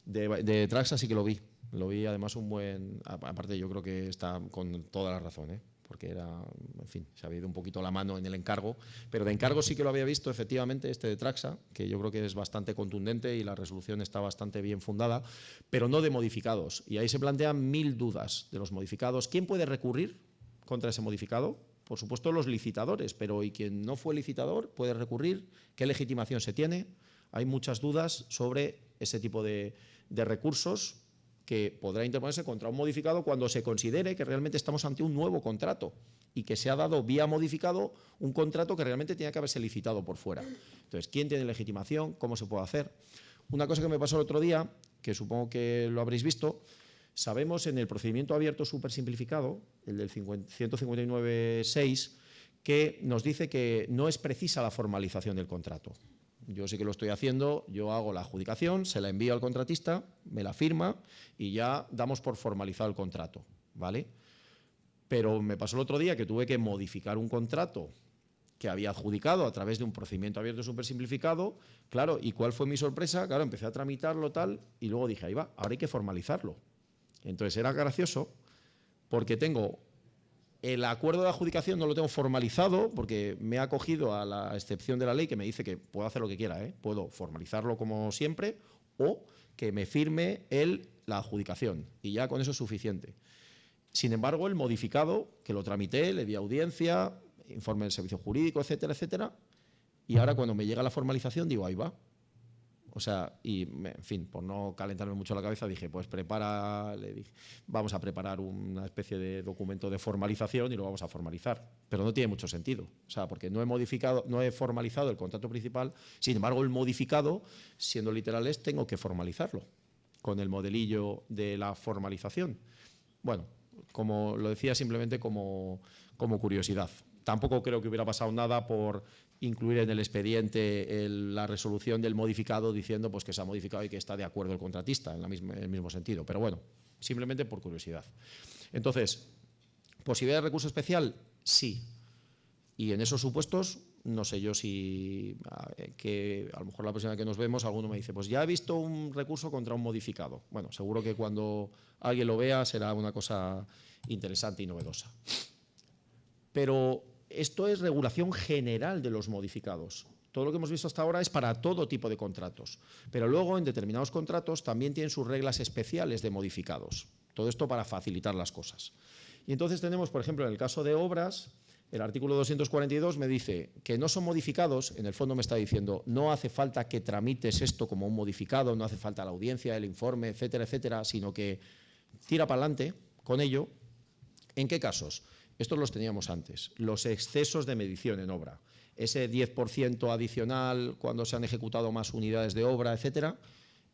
De Traxa sí que lo vi además un buen, aparte yo creo que está con toda la razón, porque era, en fin, se había ido un poquito la mano en el encargo, pero de encargo sí que lo había visto efectivamente este de Traxa, que yo creo que es bastante contundente y la resolución está bastante bien fundada, pero no de modificados. Y ahí se plantean 1000 dudas de los modificados. ¿Quién puede recurrir contra ese modificado? Por supuesto los licitadores, pero ¿y quien no fue licitador puede recurrir? ¿Qué legitimación se tiene? Hay muchas dudas sobre ese tipo de recursos que podrá interponerse contra un modificado cuando se considere que realmente estamos ante un nuevo contrato y que se ha dado vía modificado un contrato que realmente tenía que haberse licitado por fuera. Entonces, ¿quién tiene legitimación? ¿Cómo se puede hacer? Una cosa que me pasó el otro día, que supongo que lo habréis visto, sabemos en el procedimiento abierto súper simplificado, el del 159.6, que nos dice que no es precisa la formalización del contrato. Yo sí que lo estoy haciendo, yo hago la adjudicación, se la envío al contratista, me la firma y ya damos por formalizado el contrato, ¿vale? Pero me pasó el otro día que tuve que modificar un contrato que había adjudicado a través de un procedimiento abierto súper simplificado, claro, ¿y cuál fue mi sorpresa? Claro, empecé a tramitarlo tal y luego dije, ahí va, ahora hay que formalizarlo. Entonces era gracioso porque tengo El acuerdo de adjudicación no lo tengo formalizado porque me he acogido a la excepción de la ley que me dice que puedo hacer lo que quiera, ¿eh? Puedo formalizarlo como siempre o que me firme la adjudicación y ya con eso es suficiente. Sin embargo, el modificado, que lo tramité, le di audiencia, informe del servicio jurídico, etcétera, etcétera, y ahora cuando me llega la formalización digo, ahí va. O sea, en fin, por no calentarme mucho la cabeza, dije, pues le dije, vamos a preparar una especie de documento de formalización y lo vamos a formalizar. Pero no tiene mucho sentido, o sea, porque no he formalizado el contrato principal, sin embargo, el modificado, siendo literales, tengo que formalizarlo con el modelillo de la formalización. Bueno, como lo decía simplemente como curiosidad. Tampoco creo que hubiera pasado nada por incluir en el expediente la resolución del modificado diciendo pues, que se ha modificado y que está de acuerdo el contratista en el mismo sentido. Pero bueno, simplemente por curiosidad. Entonces, ¿posibilidad de recurso especial? Sí. Y en esos supuestos, no sé yo si que a lo mejor la próxima vez que nos vemos alguno me dice, pues ya he visto un recurso contra un modificado. Bueno, seguro que cuando alguien lo vea será una cosa interesante y novedosa. Pero esto es regulación general de los modificados. Todo lo que hemos visto hasta ahora es para todo tipo de contratos. Pero luego, en determinados contratos, también tienen sus reglas especiales de modificados. Todo esto para facilitar las cosas. Y entonces tenemos, por ejemplo, en el caso de obras, el artículo 242 me dice que no son modificados, en el fondo me está diciendo, no hace falta que tramites esto como un modificado, no hace falta la audiencia, el informe, etcétera, etcétera, sino que tira para adelante con ello. ¿En qué casos? Estos los teníamos antes, los excesos de medición en obra. Ese 10% adicional cuando se han ejecutado más unidades de obra, etcétera,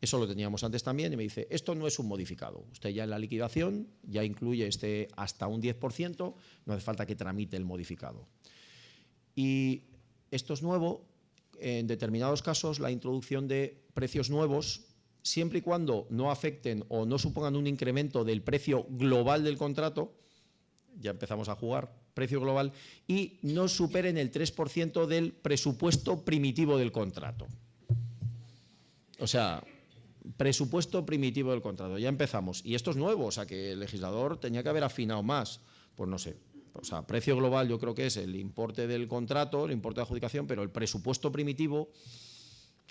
eso lo teníamos antes también y me dice, esto no es un modificado. Usted ya en la liquidación ya incluye hasta un 10%, no hace falta que tramite el modificado. Y esto es nuevo, en determinados casos, la introducción de precios nuevos, siempre y cuando no afecten o no supongan un incremento del precio global del contrato, ya empezamos a jugar, precio global, y no superen el 3% del presupuesto primitivo del contrato. O sea, presupuesto primitivo del contrato, ya empezamos. Y esto es nuevo, o sea, que el legislador tenía que haber afinado más. Pues no sé, o sea, precio global yo creo que es el importe del contrato, el importe de adjudicación, pero el presupuesto primitivo,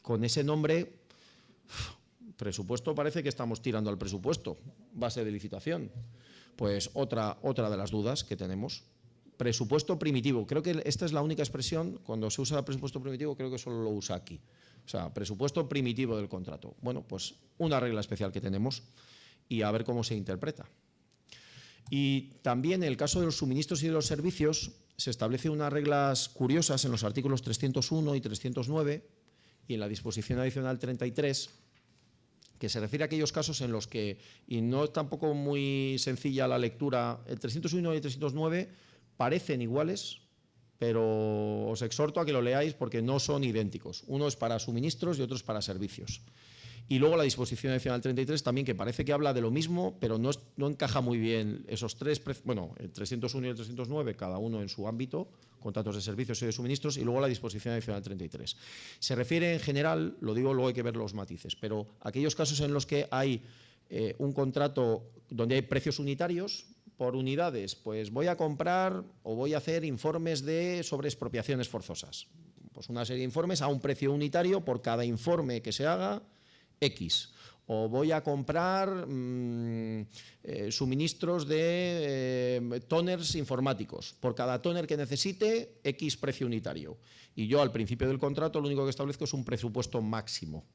con ese nombre, presupuesto parece que estamos tirando al presupuesto, base de licitación. Pues otra de las dudas que tenemos. Presupuesto primitivo. Creo que esta es la única expresión, cuando se usa presupuesto primitivo, creo que solo lo usa aquí. O sea, presupuesto primitivo del contrato. Bueno, pues una regla especial que tenemos y a ver cómo se interpreta. Y también en el caso de los suministros y de los servicios se establecen unas reglas curiosas en los artículos 301 y 309 y en la disposición adicional 33, que se refiere a aquellos casos en los que, y no es tampoco muy sencilla la lectura, el 301 y el 309 parecen iguales, pero os exhorto a que lo leáis porque no son idénticos. Uno es para suministros y otro es para servicios. Y luego la disposición adicional 33 también, que parece que habla de lo mismo, pero no encaja muy bien esos tres, bueno, el 301 y el 309, cada uno en su ámbito, contratos de servicios y de suministros, y luego la disposición adicional 33. Se refiere en general, lo digo, luego hay que ver los matices, pero aquellos casos en los que hay un contrato donde hay precios unitarios por unidades, pues voy a comprar o voy a hacer informes sobre expropiaciones forzosas. Pues una serie de informes a un precio unitario por cada informe que se haga, X. O voy a comprar suministros de toners informáticos. Por cada tóner que necesite, X precio unitario. Y yo al principio del contrato lo único que establezco es un presupuesto máximo.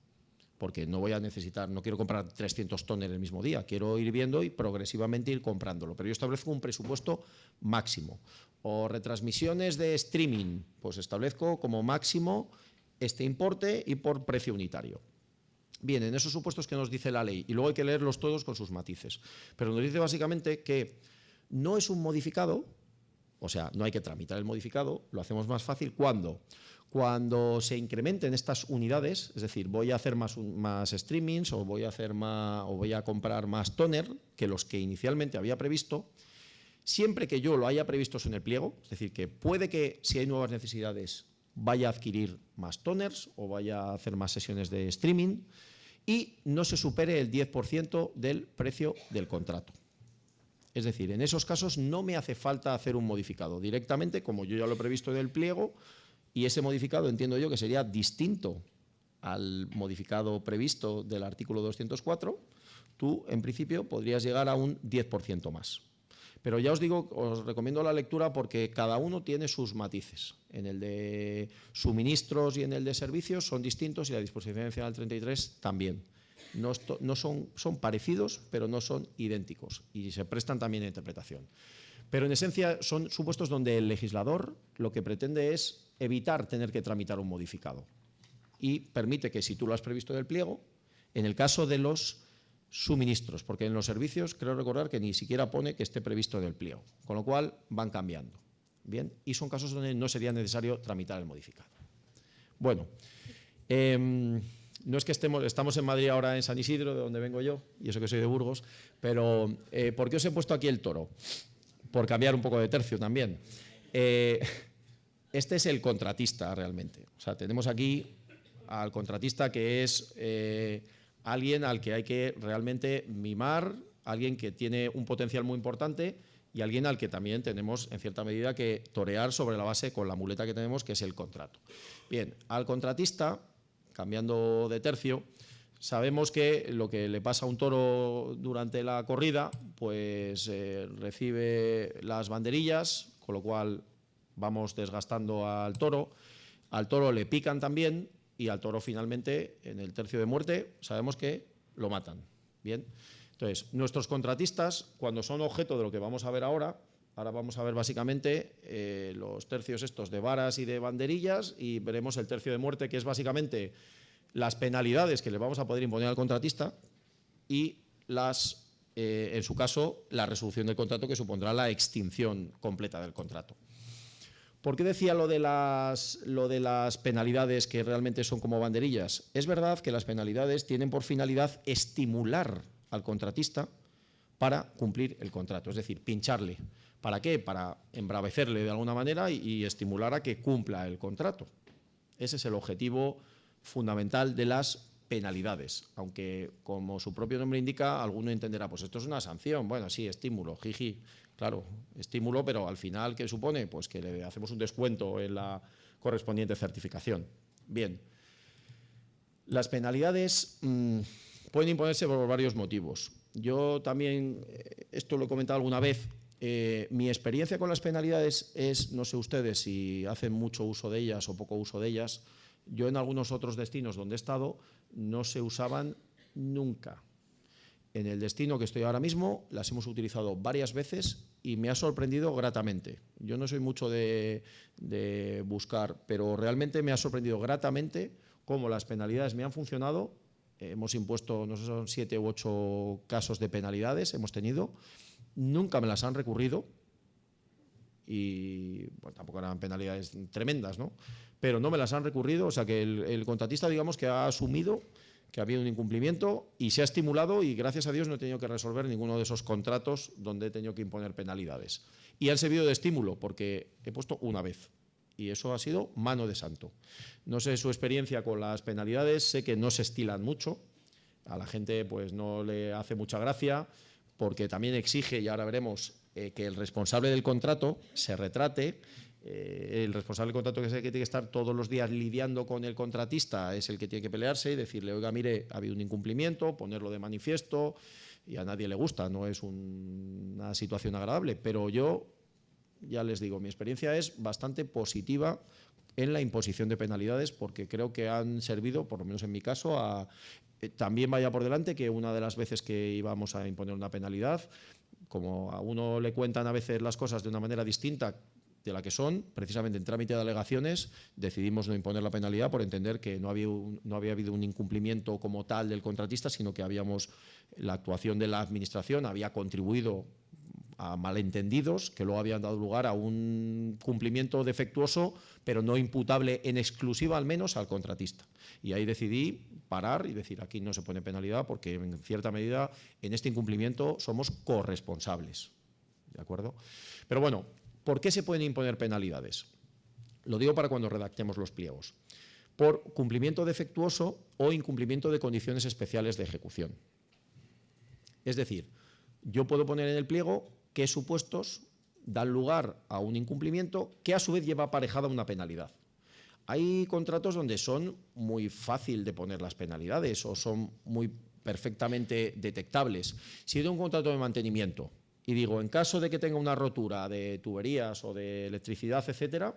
Porque no voy a necesitar, no quiero comprar 300 toners el mismo día. Quiero ir viendo y progresivamente ir comprándolo. Pero yo establezco un presupuesto máximo. O retransmisiones de streaming, pues establezco como máximo este importe y por precio unitario. Bien, en esos supuestos que nos dice la ley, y luego hay que leerlos todos con sus matices, pero nos dice básicamente que no es un modificado, o sea, no hay que tramitar el modificado, lo hacemos más fácil cuando se incrementen estas unidades, es decir, voy a hacer más streamings o voy a comprar más toner que los que inicialmente había previsto, siempre que yo lo haya previsto en el pliego, es decir, que puede que si hay nuevas necesidades vaya a adquirir más toners o vaya a hacer más sesiones de streaming y no se supere el 10% del precio del contrato. Es decir, en esos casos no me hace falta hacer un modificado. Directamente, como yo ya lo he previsto en el pliego, y ese modificado entiendo yo que sería distinto al modificado previsto del artículo 204, tú en principio podrías llegar a un 10% más. Pero ya os digo, os recomiendo la lectura porque cada uno tiene sus matices. En el de suministros y en el de servicios son distintos y la disposición adicional 33 también. No son parecidos, pero no son idénticos y se prestan también a interpretación. Pero en esencia son supuestos donde el legislador lo que pretende es evitar tener que tramitar un modificado y permite que si tú lo has previsto en el pliego, en el caso de los suministros, porque en los servicios creo recordar que ni siquiera pone que esté previsto en el pliego, con lo cual van cambiando. Bien, y son casos donde no sería necesario tramitar el modificado. Bueno, no es que estamos en Madrid ahora en San Isidro, de donde vengo yo, y eso que soy de Burgos, pero ¿por qué os he puesto aquí el toro? Por cambiar un poco de tercio también. Este es el contratista realmente. O sea, tenemos aquí al contratista que es alguien al que hay que realmente mimar, alguien que tiene un potencial muy importante y alguien al que también tenemos en cierta medida que torear sobre la base con la muleta que tenemos, que es el contrato. Bien, al contratista, cambiando de tercio, sabemos que lo que le pasa a un toro durante la corrida, pues recibe las banderillas, con lo cual vamos desgastando al toro le pican también y al toro finalmente en el tercio de muerte sabemos que lo matan. Bien, entonces nuestros contratistas cuando son objeto de lo que vamos a ver ahora vamos a ver básicamente los tercios estos de varas y de banderillas y veremos el tercio de muerte que es básicamente las penalidades que le vamos a poder imponer al contratista y en su caso la resolución del contrato que supondrá la extinción completa del contrato. ¿Por qué decía lo de las penalidades que realmente son como banderillas? Es verdad que las penalidades tienen por finalidad estimular al contratista para cumplir el contrato, es decir, pincharle. ¿Para qué? Para embravecerle de alguna manera y estimular a que cumpla el contrato. Ese es el objetivo fundamental de las penalidades, aunque como su propio nombre indica, alguno entenderá, pues esto es una sanción, bueno, sí, estímulo, jiji. Claro, estímulo, pero al final, ¿qué supone? Pues que le hacemos un descuento en la correspondiente certificación. Bien, las penalidades pueden imponerse por varios motivos. Yo también, esto lo he comentado alguna vez, mi experiencia con las penalidades es, no sé ustedes si hacen mucho uso de ellas o poco uso de ellas, yo en algunos otros destinos donde he estado no se usaban nunca. En el destino que estoy ahora mismo las hemos utilizado varias veces y me ha sorprendido gratamente. Yo no soy mucho de buscar, pero realmente me ha sorprendido gratamente cómo las penalidades me han funcionado. Hemos impuesto, no sé, son 7 u 8 casos de penalidades, hemos tenido. Nunca me las han recurrido y bueno, tampoco eran penalidades tremendas, ¿no? Pero no me las han recurrido, o sea que el contratista, digamos, que ha asumido que ha habido un incumplimiento y se ha estimulado y gracias a Dios no he tenido que resolver ninguno de esos contratos donde he tenido que imponer penalidades. Y han servido de estímulo porque he puesto una vez y eso ha sido mano de santo. No sé su experiencia con las penalidades, sé que no se estilan mucho, a la gente pues no le hace mucha gracia porque también exige, y ahora veremos, que el responsable del contrato se retrate. El responsable del contrato, que es el que tiene que estar todos los días lidiando con el contratista, es el que tiene que pelearse y decirle, oiga, mire, ha habido un incumplimiento, ponerlo de manifiesto, y a nadie le gusta, no es una situación agradable, pero yo ya les digo, mi experiencia es bastante positiva en la imposición de penalidades porque creo que han servido, por lo menos en mi caso, también vaya por delante que una de las veces que íbamos a imponer una penalidad, como a uno le cuentan a veces las cosas de una manera distinta de la que son, precisamente en trámite de alegaciones decidimos no imponer la penalidad por entender que no había habido un incumplimiento como tal del contratista, sino que la actuación de la administración había contribuido a malentendidos que luego habían dado lugar a un cumplimiento defectuoso, pero no imputable en exclusiva al menos al contratista. Y ahí decidí parar y decir, aquí no se pone penalidad porque en cierta medida en este incumplimiento somos corresponsables. ¿De acuerdo? Pero bueno, ¿por qué se pueden imponer penalidades? Lo digo para cuando redactemos los pliegos. Por cumplimiento defectuoso o incumplimiento de condiciones especiales de ejecución. Es decir, yo puedo poner en el pliego qué supuestos dan lugar a un incumplimiento que a su vez lleva aparejada una penalidad. Hay contratos donde son muy fácil de poner las penalidades o son muy perfectamente detectables. Si yo tengo un contrato de mantenimiento y digo, en caso de que tenga una rotura de tuberías o de electricidad, etcétera,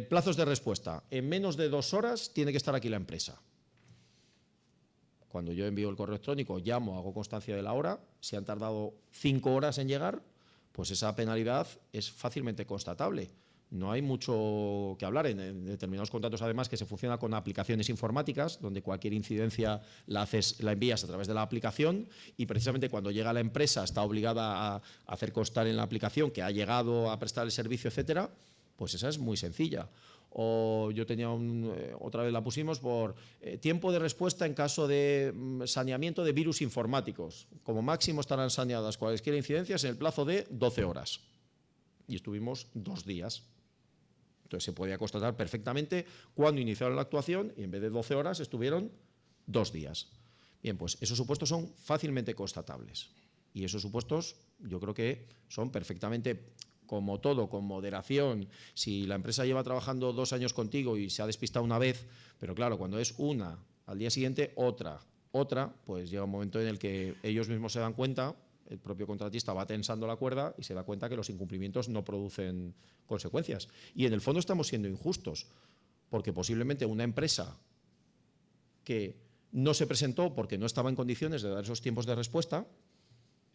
plazos de respuesta. En menos de 2 horas tiene que estar aquí la empresa. Cuando yo envío el correo electrónico, llamo, hago constancia de la hora. Si han tardado 5 horas en llegar, pues esa penalidad es fácilmente constatable. No hay mucho que hablar. En determinados contratos, además, que se funciona con aplicaciones informáticas, donde cualquier incidencia la envías a través de la aplicación y precisamente cuando llega la empresa está obligada a hacer constar en la aplicación que ha llegado a prestar el servicio, etcétera, pues esa es muy sencilla. O yo tenía otra vez la pusimos por tiempo de respuesta en caso de saneamiento de virus informáticos. Como máximo estarán saneadas cualquier incidencias en el plazo de 12 horas. Y estuvimos 2 días. Entonces se podía constatar perfectamente cuándo iniciaron la actuación y en vez de 12 horas estuvieron 2 días. Bien, pues esos supuestos son fácilmente constatables. Y esos supuestos yo creo que son perfectamente, como todo, con moderación. Si la empresa lleva trabajando 2 años contigo y se ha despistado una vez, pero claro, cuando es una, al día siguiente otra, pues llega un momento en el que ellos mismos se dan cuenta, el propio contratista va tensando la cuerda y se da cuenta que los incumplimientos no producen consecuencias. Y en el fondo estamos siendo injustos, porque posiblemente una empresa que no se presentó porque no estaba en condiciones de dar esos tiempos de respuesta,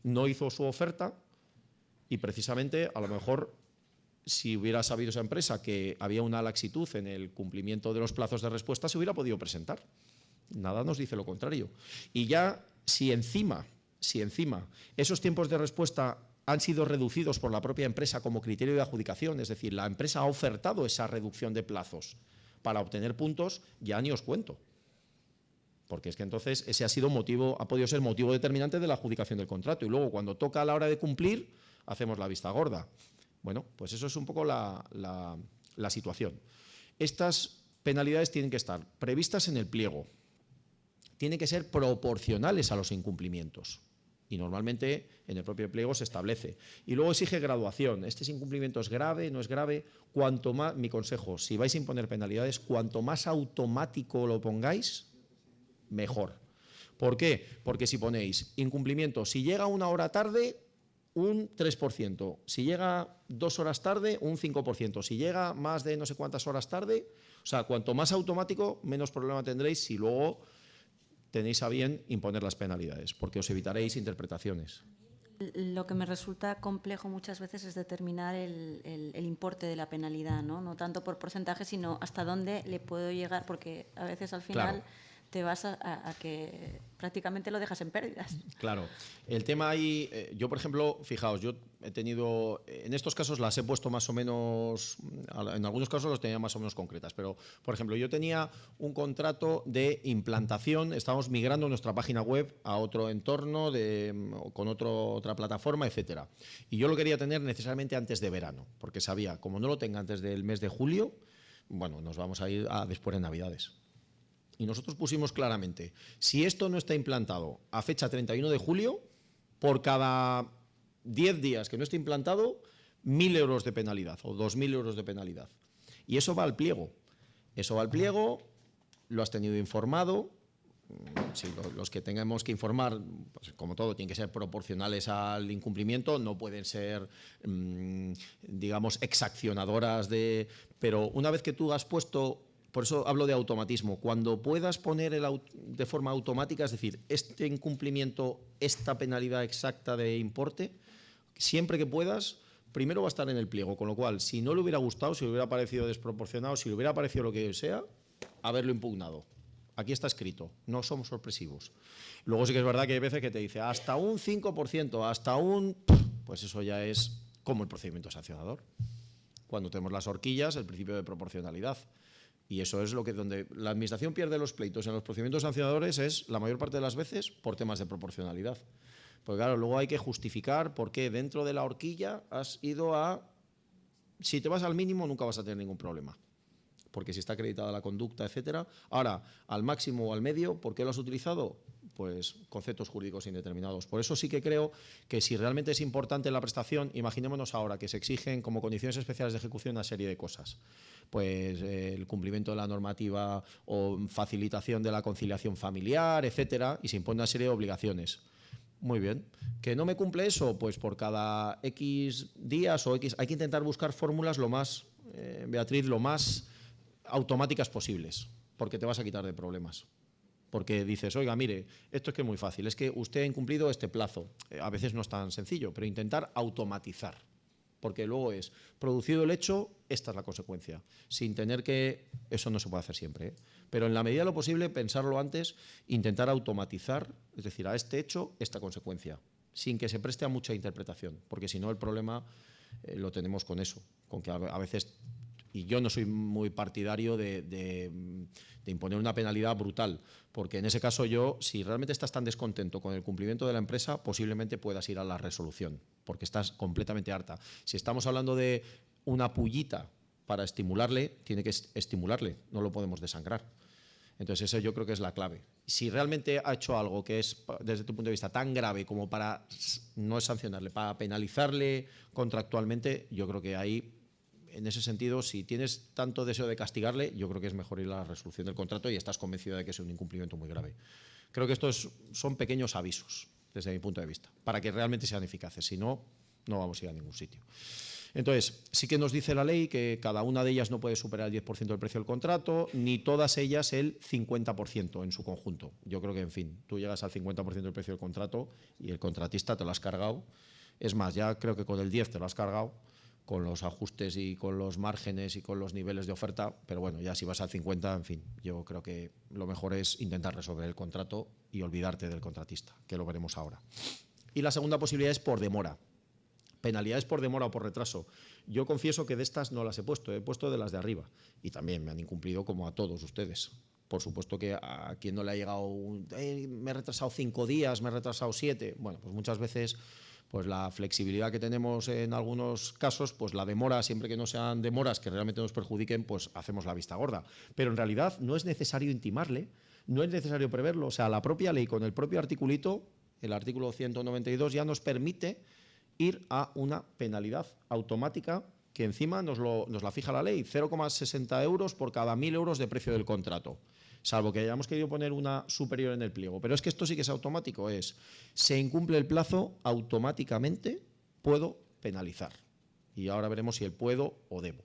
no hizo su oferta y precisamente a lo mejor si hubiera sabido esa empresa que había una laxitud en el cumplimiento de los plazos de respuesta, se hubiera podido presentar. Nada nos dice lo contrario. Y ya si encima esos tiempos de respuesta han sido reducidos por la propia empresa como criterio de adjudicación, es decir, la empresa ha ofertado esa reducción de plazos para obtener puntos, ya ni os cuento. Porque es que entonces ese ha podido ser motivo determinante de la adjudicación del contrato. Y luego, cuando toca a la hora de cumplir, hacemos la vista gorda. Bueno, pues eso es un poco la situación. Estas penalidades tienen que estar previstas en el pliego. Tienen que ser proporcionales a los incumplimientos. Y normalmente en el propio pliego se establece. Y luego exige graduación. ¿Este incumplimiento es grave, no es grave? Cuanto más, mi consejo, si vais a imponer penalidades, cuanto más automático lo pongáis, mejor. ¿Por qué? Porque si ponéis incumplimiento, si llega 1 hora tarde, un 3%. Si llega 2 horas tarde, un 5%. Si llega más de no sé cuántas horas tarde, o sea, cuanto más automático, menos problema tendréis si luego tenéis a bien imponer las penalidades, porque os evitaréis interpretaciones.
Lo que me resulta complejo muchas veces es determinar el importe de la penalidad, ¿no? No tanto por porcentaje, sino hasta dónde le puedo llegar, porque a veces al final te vas a que prácticamente lo dejas en pérdidas.
Claro. El tema ahí, yo por ejemplo, fijaos, yo he tenido, en estos casos las he puesto más o menos, en algunos casos los tenía más o menos concretas, pero por ejemplo yo tenía un contrato de implantación, estábamos migrando nuestra página web a otro entorno, con otra plataforma, etcétera. Y yo lo quería tener necesariamente antes de verano, porque sabía, como no lo tenga antes del mes de julio, bueno, nos vamos a ir después de Navidades. Y nosotros pusimos claramente, si esto no está implantado a fecha 31 de julio, por cada 10 días que no esté implantado, 1.000 euros de penalidad o 2.000 euros de penalidad. Y eso va al pliego. Eso va al pliego, lo has tenido informado. Si los que tengamos que informar, pues como todo, tienen que ser proporcionales al incumplimiento, no pueden ser, digamos, exaccionadoras de... Pero una vez que tú has puesto... Por eso hablo de automatismo. Cuando puedas poner de forma automática, es decir, este incumplimiento, esta penalidad exacta de importe, siempre que puedas, primero va a estar en el pliego. Con lo cual, si no le hubiera gustado, si le hubiera parecido desproporcionado, si le hubiera parecido lo que sea, haberlo impugnado. Aquí está escrito, no somos sorpresivos. Luego sí que es verdad que hay veces que te dice hasta un 5%, hasta un... Pues eso ya es como el procedimiento sancionador. Cuando tenemos las horquillas, el principio de proporcionalidad. Y eso es lo que donde la administración pierde los pleitos en los procedimientos sancionadores es la mayor parte de las veces por temas de proporcionalidad. Porque claro, luego hay que justificar por qué dentro de la horquilla has ido a... Si te vas al mínimo nunca vas a tener ningún problema. porque si está acreditada la conducta, etcétera. Ahora, al máximo o al medio, ¿por qué lo has utilizado? Pues conceptos jurídicos indeterminados. Por eso sí que creo que si realmente es importante la prestación, imaginémonos ahora que se exigen como condiciones especiales de ejecución una serie de cosas. Pues el cumplimiento de la normativa o facilitación de la conciliación familiar, etcétera, y se impone una serie de obligaciones. Muy bien. ¿Que no me cumple eso? Pues por cada X días o X... Hay que intentar buscar fórmulas lo más, Beatriz, lo más automáticas posibles, porque te vas a quitar de problemas. Porque dices, oiga, mire, esto es que es muy fácil, es que usted ha incumplido este plazo. A veces no es tan sencillo, pero intentar automatizar. Porque luego es, producido el hecho, esta es la consecuencia. Sin tener que... Eso no se puede hacer siempre, ¿eh? Pero en la medida de lo posible, pensarlo antes, intentar automatizar, es decir, a este hecho, esta consecuencia, sin que se preste a mucha interpretación. Porque si no, el problema lo tenemos con eso, con que a veces... Y yo no soy muy partidario de imponer una penalidad brutal, porque en ese caso yo, si realmente estás tan descontento con el cumplimiento de la empresa, posiblemente puedas ir a la resolución, porque estás completamente harta. Si estamos hablando de una pullita para estimularle, tiene que estimularle, no lo podemos desangrar. Entonces eso yo creo que es la clave. Si realmente ha hecho algo que es, desde tu punto de vista, tan grave como para no sancionarle, para penalizarle contractualmente, yo creo que ahí... En ese sentido, si tienes tanto deseo de castigarle, yo creo que es mejor ir a la resolución del contrato y estás convencido de que es un incumplimiento muy grave. Creo que estos son pequeños avisos, desde mi punto de vista, para que realmente sean eficaces. Si no, no vamos a ir a ningún sitio. Entonces, sí que nos dice la ley que cada una de ellas no puede superar el 10% del precio del contrato, ni todas ellas el 50% en su conjunto. Yo creo que, en fin, tú llegas al 50% del precio del contrato y el contratista te lo has cargado. Es más, ya creo que con el 10% te lo has cargado, con los ajustes y con los márgenes y con los niveles de oferta, pero bueno, ya si vas al 50, en fin, yo creo que lo mejor es intentar resolver el contrato y olvidarte del contratista, que lo veremos ahora. Y la segunda posibilidad es por demora. Penalidades por demora o por retraso. Yo confieso que de estas no las he puesto de las de arriba, y también me han incumplido como a todos ustedes. Por supuesto que a quien no le ha llegado me he retrasado 5 días, me he retrasado 7, bueno, pues muchas veces... pues la flexibilidad que tenemos en algunos casos, pues la demora, siempre que no sean demoras que realmente nos perjudiquen, pues hacemos la vista gorda. Pero en realidad no es necesario intimarle, no es necesario preverlo. O sea, la propia ley, con el propio articulito, el artículo 192, ya nos permite ir a una penalidad automática que encima nos la fija la ley, 0,60 euros por cada 1.000 euros de precio del contrato. Salvo que hayamos querido poner una superior en el pliego. Pero es que esto sí que es automático, se incumple el plazo, automáticamente puedo penalizar. Y ahora veremos si el puedo o debo.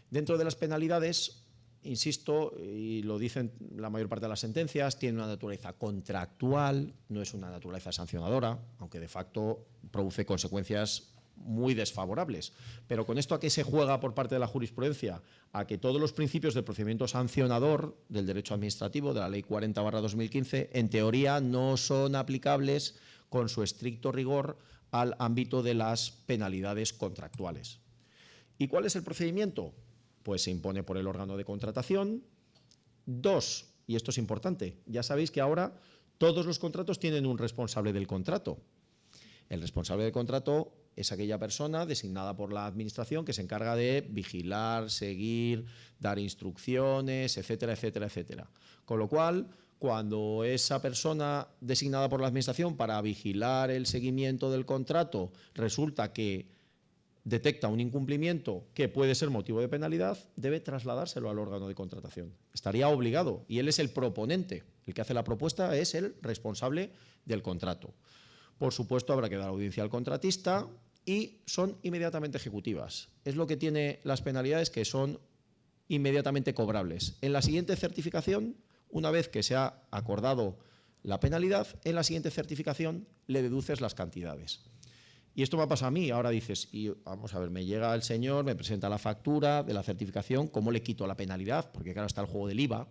Dentro de las penalidades, insisto, y lo dicen la mayor parte de las sentencias, tiene una naturaleza contractual, no es una naturaleza sancionadora, aunque de facto produce consecuencias muy desfavorables. Pero con esto, ¿a qué se juega por parte de la jurisprudencia? A que todos los principios del procedimiento sancionador del derecho administrativo, de la Ley 40/2015, en teoría no son aplicables con su estricto rigor al ámbito de las penalidades contractuales. ¿Y cuál es el procedimiento? Pues se impone por el órgano de contratación. 2, y esto es importante, ya sabéis que ahora todos los contratos tienen un responsable del contrato. El responsable del contrato es aquella persona designada por la Administración que se encarga de vigilar, seguir, dar instrucciones, etcétera, etcétera, etcétera. Con lo cual, cuando esa persona designada por la Administración para vigilar el seguimiento del contrato resulta que detecta un incumplimiento que puede ser motivo de penalidad, debe trasladárselo al órgano de contratación. Estaría obligado, y él es el proponente. El que hace la propuesta es el responsable del contrato. Por supuesto, habrá que dar audiencia al contratista y son inmediatamente ejecutivas. Es lo que tiene las penalidades, que son inmediatamente cobrables. En la siguiente certificación, una vez que se ha acordado la penalidad, en la siguiente certificación le deduces las cantidades. Y esto me ha pasado a mí. Ahora dices, y vamos a ver, me llega el señor, me presenta la factura de la certificación, ¿cómo le quito la penalidad? Porque claro, está el juego del IVA,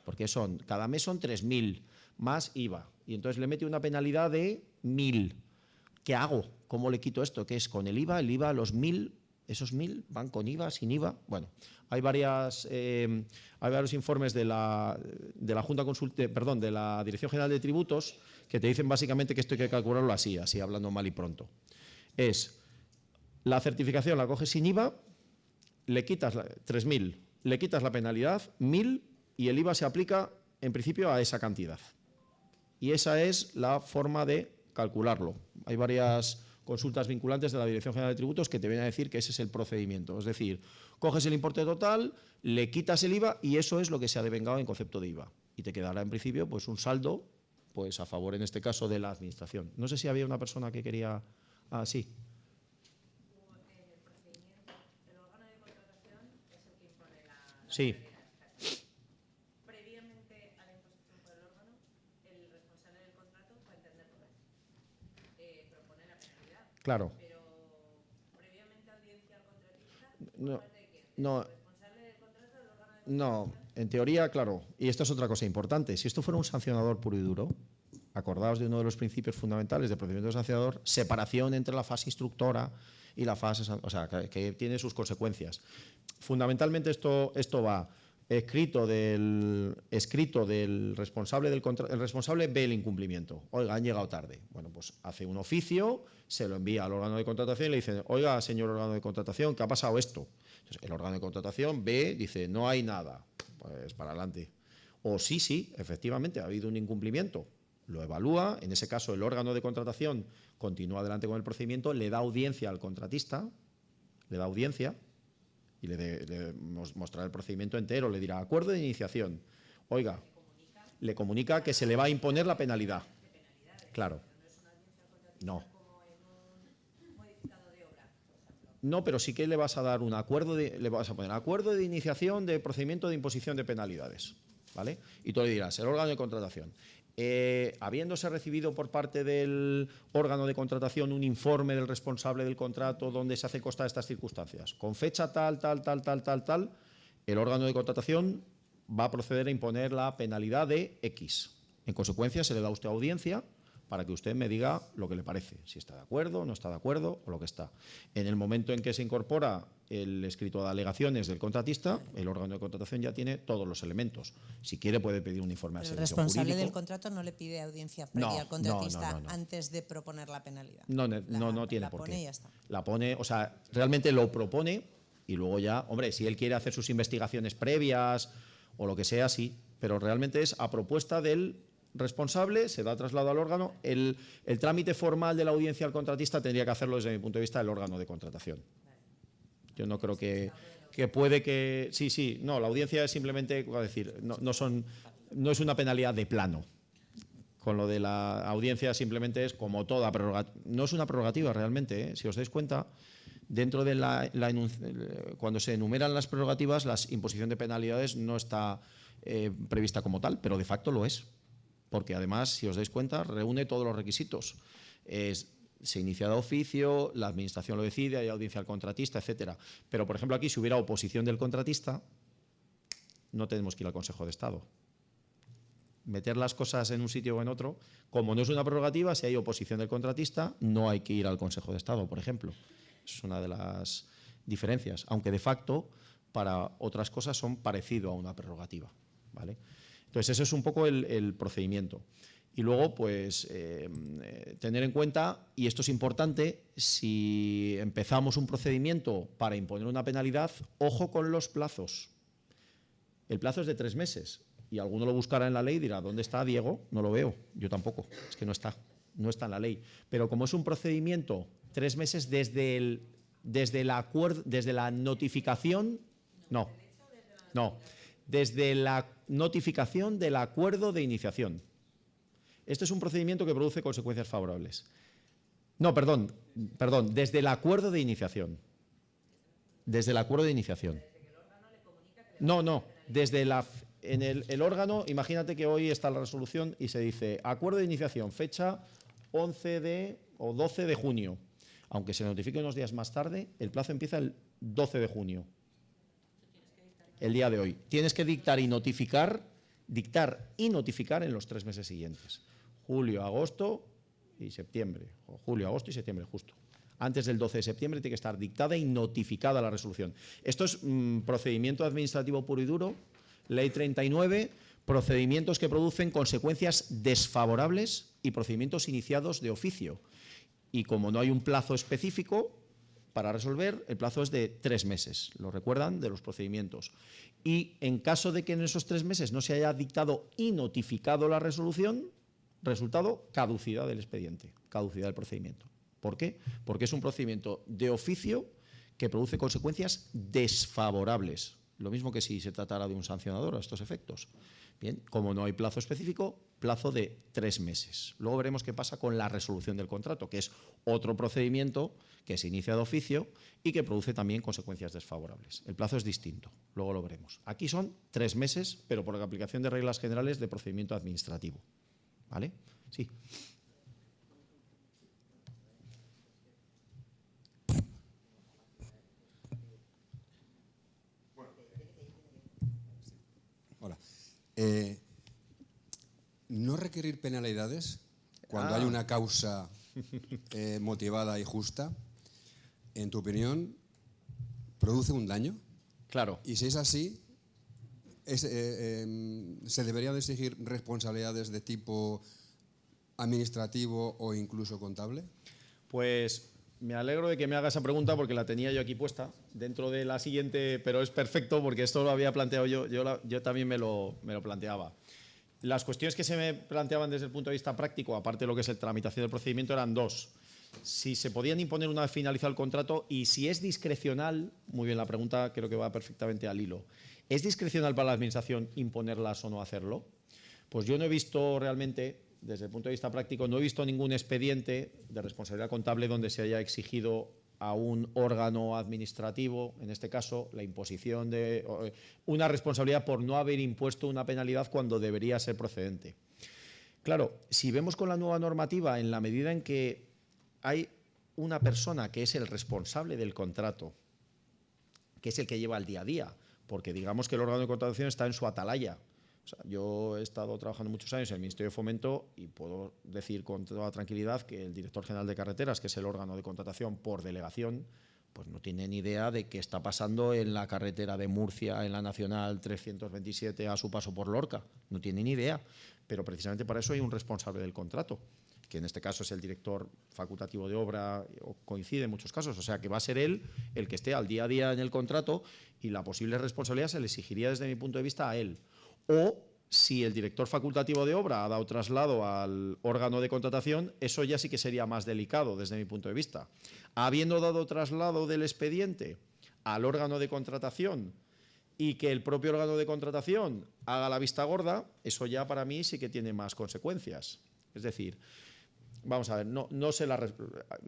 porque cada mes son 3.000 más IVA. Y entonces le mete una penalidad de 1.000. ¿Qué hago? ¿Cómo le quito esto? ¿Qué es con el IVA? El IVA, los 1.000, esos 1.000 van con IVA, sin IVA. Bueno, hay varios informes de la Junta de la Dirección General de Tributos que te dicen básicamente que esto hay que calcularlo así hablando mal y pronto. Es la certificación la coges sin IVA, le quitas 3.000 le quitas la penalidad, 1.000, y el IVA se aplica en principio a esa cantidad. Y esa es la forma de calcularlo. Hay varias consultas vinculantes de la Dirección General de Tributos que te vienen a decir que ese es el procedimiento. Es decir, coges el importe total, le quitas el IVA y eso es lo que se ha devengado en concepto de IVA. Y te quedará en principio pues un saldo pues a favor, en este caso, de la Administración. No sé si había una persona que quería... Ah, sí. Sí.
Previamente a la imposición por el órgano, el responsable del contrato, para entenderlo, propone la penalidad.
Claro.
Pero previamente audiencia al contratista,
No,
¿parte de quién?
no,
¿El responsable del contrato del órgano de
no, en teoría, claro. Y esto es otra cosa importante. Si esto fuera un sancionador puro y duro, acordaos de uno de los principios fundamentales del procedimiento sancionador, separación entre la fase instructora y la fase, o sea, que tiene sus consecuencias. Fundamentalmente esto va escrito del responsable del contrato. El responsable ve el incumplimiento. Oiga, han llegado tarde. Bueno, pues hace un oficio, se lo envía al órgano de contratación y le dice, oiga, señor órgano de contratación, ¿qué ha pasado esto? Entonces, el órgano de contratación ve, dice, no hay nada. Pues para adelante. O sí, efectivamente, ha habido un incumplimiento. Lo evalúa, en ese caso el órgano de contratación continúa adelante con el procedimiento, le da audiencia al contratista, le da audiencia y le mostrará el procedimiento entero, le dirá acuerdo de iniciación. Oiga, le comunica que se le va a imponer la penalidad. Claro. No. No, pero sí que le vas a dar un acuerdo, le vas a poner acuerdo de iniciación de procedimiento de imposición de penalidades, ¿vale? Y tú le dirás, el órgano de contratación. Habiéndose recibido por parte del órgano de contratación un informe del responsable del contrato donde se hace constar estas circunstancias, con fecha tal, el órgano de contratación va a proceder a imponer la penalidad de X. En consecuencia, se le da a usted audiencia para que usted me diga lo que le parece, si está de acuerdo, no está de acuerdo o lo que está. En el momento en que se incorpora el escrito de alegaciones del contratista, el órgano de contratación ya tiene todos los elementos. Si quiere puede pedir un informe al servicio jurídico.
El responsable del contrato no le pide audiencia previa al contratista antes de proponer la penalidad.
No tiene por qué.
La pone y ya está.
La pone, o sea, realmente lo propone y luego ya, hombre, si él quiere hacer sus investigaciones previas o lo que sea, sí, pero realmente es a propuesta del responsable, se da traslado al órgano. El trámite formal de la audiencia al contratista tendría que hacerlo desde mi punto de vista el órgano de contratación. Yo no creo que puede que... Sí, no, la audiencia es simplemente, es decir, no es una penalidad de plano. Con lo de la audiencia simplemente es como toda prerrogativa. No es una prerrogativa realmente, ¿eh? Si os dais cuenta, dentro de cuando se enumeran las prerrogativas, la imposición de penalidades no está prevista como tal, pero de facto lo es. Porque además, si os dais cuenta, reúne todos los requisitos. Se inicia de oficio, la Administración lo decide, hay audiencia al contratista, etcétera. Pero, por ejemplo, aquí si hubiera oposición del contratista, no tenemos que ir al Consejo de Estado. Meter las cosas en un sitio o en otro, como no es una prerrogativa, si hay oposición del contratista, no hay que ir al Consejo de Estado, por ejemplo. Es una de las diferencias, aunque de facto para otras cosas son parecido a una prerrogativa, ¿vale? Entonces, ese es un poco el procedimiento. Y luego, pues, tener en cuenta, y esto es importante, si empezamos un procedimiento para imponer una penalidad, ojo con los plazos. El plazo es de 3 meses y alguno lo buscará en la ley y dirá, ¿dónde está Diego? No lo veo, yo tampoco, es que no está en la ley. Pero como es un procedimiento, 3 meses desde la notificación, desde la notificación del acuerdo de iniciación. Este es un procedimiento que produce consecuencias favorables. No, perdón, desde el acuerdo de iniciación. Desde el acuerdo de iniciación. No, desde el órgano, imagínate que hoy está la resolución y se dice acuerdo de iniciación, fecha 11 o 12 de junio. Aunque se notifique unos días más tarde, el plazo empieza el 12 de junio. El día de hoy. Tienes que dictar y notificar en los 3 meses siguientes. Julio, agosto y septiembre. O julio, agosto y septiembre, justo. Antes del 12 de septiembre tiene que estar dictada y notificada la resolución. Esto es procedimiento administrativo puro y duro, Ley 39, procedimientos que producen consecuencias desfavorables y procedimientos iniciados de oficio. Y como no hay un plazo específico, Para resolver, el plazo es de 3 meses, lo recuerdan, de los procedimientos. Y en caso de que en esos 3 meses no se haya dictado y notificado la resolución, resultado, caducidad del expediente, caducidad del procedimiento. ¿Por qué? Porque es un procedimiento de oficio que produce consecuencias desfavorables, lo mismo que si se tratara de un sancionador a estos efectos. Bien, como no hay plazo específico, plazo de 3 meses. Luego veremos qué pasa con la resolución del contrato, que es otro procedimiento que se inicia de oficio y que produce también consecuencias desfavorables. El plazo es distinto, luego lo veremos. Aquí son 3 meses, pero por la aplicación de reglas generales de procedimiento administrativo. ¿Vale? Sí.
Hola. No requerir penalidades cuando hay una causa motivada y justa, en tu opinión, ¿produce un daño?
Claro.
Y si es así, ¿se deberían de exigir responsabilidades de tipo administrativo o incluso contable?
Pues me alegro de que me haga esa pregunta porque la tenía yo aquí puesta dentro de la siguiente, pero es perfecto porque esto lo había planteado yo también me lo planteaba. Las cuestiones que se me planteaban desde el punto de vista práctico, aparte de lo que es la tramitación del procedimiento, eran 2. Si se podían imponer una vez finalizado el contrato y si es discrecional, muy bien, la pregunta creo que va perfectamente al hilo. ¿Es discrecional para la Administración imponerlas o no hacerlo? Pues yo no he visto realmente, desde el punto de vista práctico, no he visto ningún expediente de responsabilidad contable donde se haya exigido a un órgano administrativo, en este caso, la imposición de una responsabilidad por no haber impuesto una penalidad cuando debería ser procedente. Claro, si vemos con la nueva normativa, en la medida en que hay una persona que es el responsable del contrato, que es el que lleva el día a día, porque digamos que el órgano de contratación está en su atalaya. O sea, yo he estado trabajando muchos años en el Ministerio de Fomento y puedo decir con toda tranquilidad que el director general de carreteras, que es el órgano de contratación por delegación, pues no tiene ni idea de qué está pasando en la carretera de Murcia, en la Nacional 327 a su paso por Lorca. No tiene ni idea, pero precisamente para eso hay un responsable del contrato, que en este caso es el director facultativo de obra, o coincide en muchos casos, o sea que va a ser él el que esté al día a día en el contrato y la posible responsabilidad se le exigiría desde mi punto de vista a él. O si el director facultativo de obra ha dado traslado al órgano de contratación, eso ya sí que sería más delicado desde mi punto de vista. Habiendo dado traslado del expediente al órgano de contratación y que el propio órgano de contratación haga la vista gorda, eso ya para mí sí que tiene más consecuencias. Es decir, vamos a ver, no sé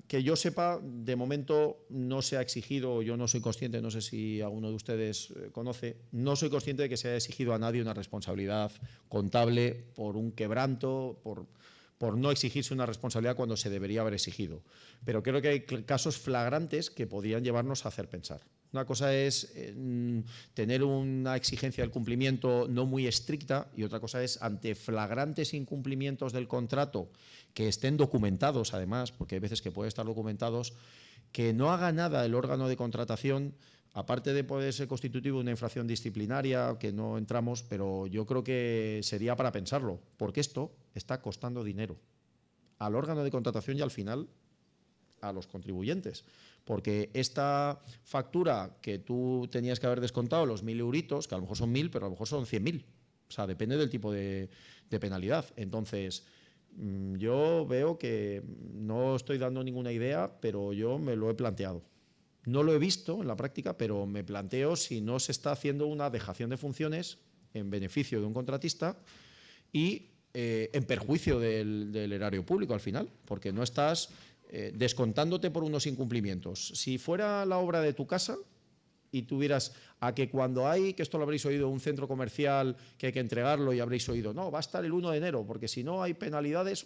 que yo sepa, de momento no se ha exigido, yo no soy consciente, no sé si alguno de ustedes conoce, no soy consciente de que se haya exigido a nadie una responsabilidad contable por un quebranto, por no exigirse una responsabilidad cuando se debería haber exigido. Pero creo que hay casos flagrantes que podrían llevarnos a hacer pensar. Una cosa es tener una exigencia del cumplimiento no muy estricta y otra cosa es ante flagrantes incumplimientos del contrato que estén documentados además, porque hay veces que pueden estar documentados, que no haga nada el órgano de contratación, aparte de poder ser constitutivo de una infracción disciplinaria, que no entramos, pero yo creo que sería para pensarlo, porque esto está costando dinero al órgano de contratación y al final a los contribuyentes. Porque esta factura que tú tenías que haber descontado, los 1.000 euritos, que a lo mejor son 1.000, pero a lo mejor son 100.000. O sea, depende del tipo de penalidad. Entonces, yo veo que no estoy dando ninguna idea, pero yo me lo he planteado. No lo he visto en la práctica, pero me planteo si no se está haciendo una dejación de funciones en beneficio de un contratista y en perjuicio del erario público al final, porque no estás descontándote por unos incumplimientos. Si fuera la obra de tu casa y tuvieras a que cuando hay, que esto lo habréis oído, un centro comercial que hay que entregarlo y habréis oído, no, va a estar el 1 de enero, porque si no hay penalidades,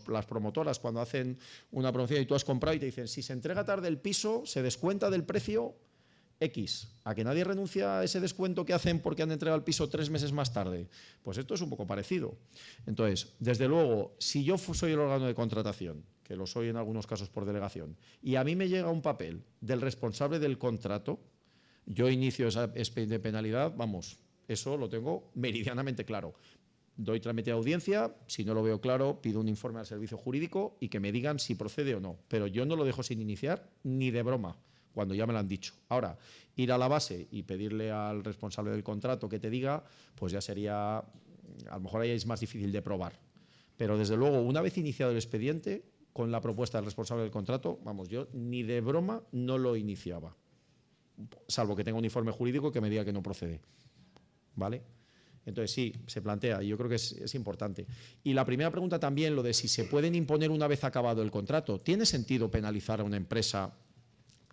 las promotoras cuando hacen una promoción y tú has comprado y te dicen, si se entrega tarde el piso, se descuenta del precio X, a que nadie renuncia a ese descuento que hacen porque han entregado el piso 3 meses más tarde. Pues esto es un poco parecido. Entonces, desde luego, si yo soy el órgano de contratación, que lo soy en algunos casos por delegación, y a mí me llega un papel del responsable del contrato, yo inicio esa expediente de penalidad, vamos, eso lo tengo meridianamente claro. doy trámite de audiencia, si no lo veo claro, pido un informe al servicio jurídico y que me digan si procede o no. Pero yo no lo dejo sin iniciar ni de broma, cuando ya me lo han dicho. Ahora, ir a la base y pedirle al responsable del contrato que te diga, pues ya sería, a lo mejor ahí es más difícil de probar. Pero desde luego, una vez iniciado el expediente, con la propuesta del responsable del contrato, vamos, yo ni de broma no lo iniciaba, salvo que tenga un informe jurídico que me diga que no procede. ¿Vale? Entonces sí, se plantea y yo creo que es importante. Y la primera pregunta también, lo de si se pueden imponer una vez acabado el contrato. ¿Tiene sentido penalizar a una empresa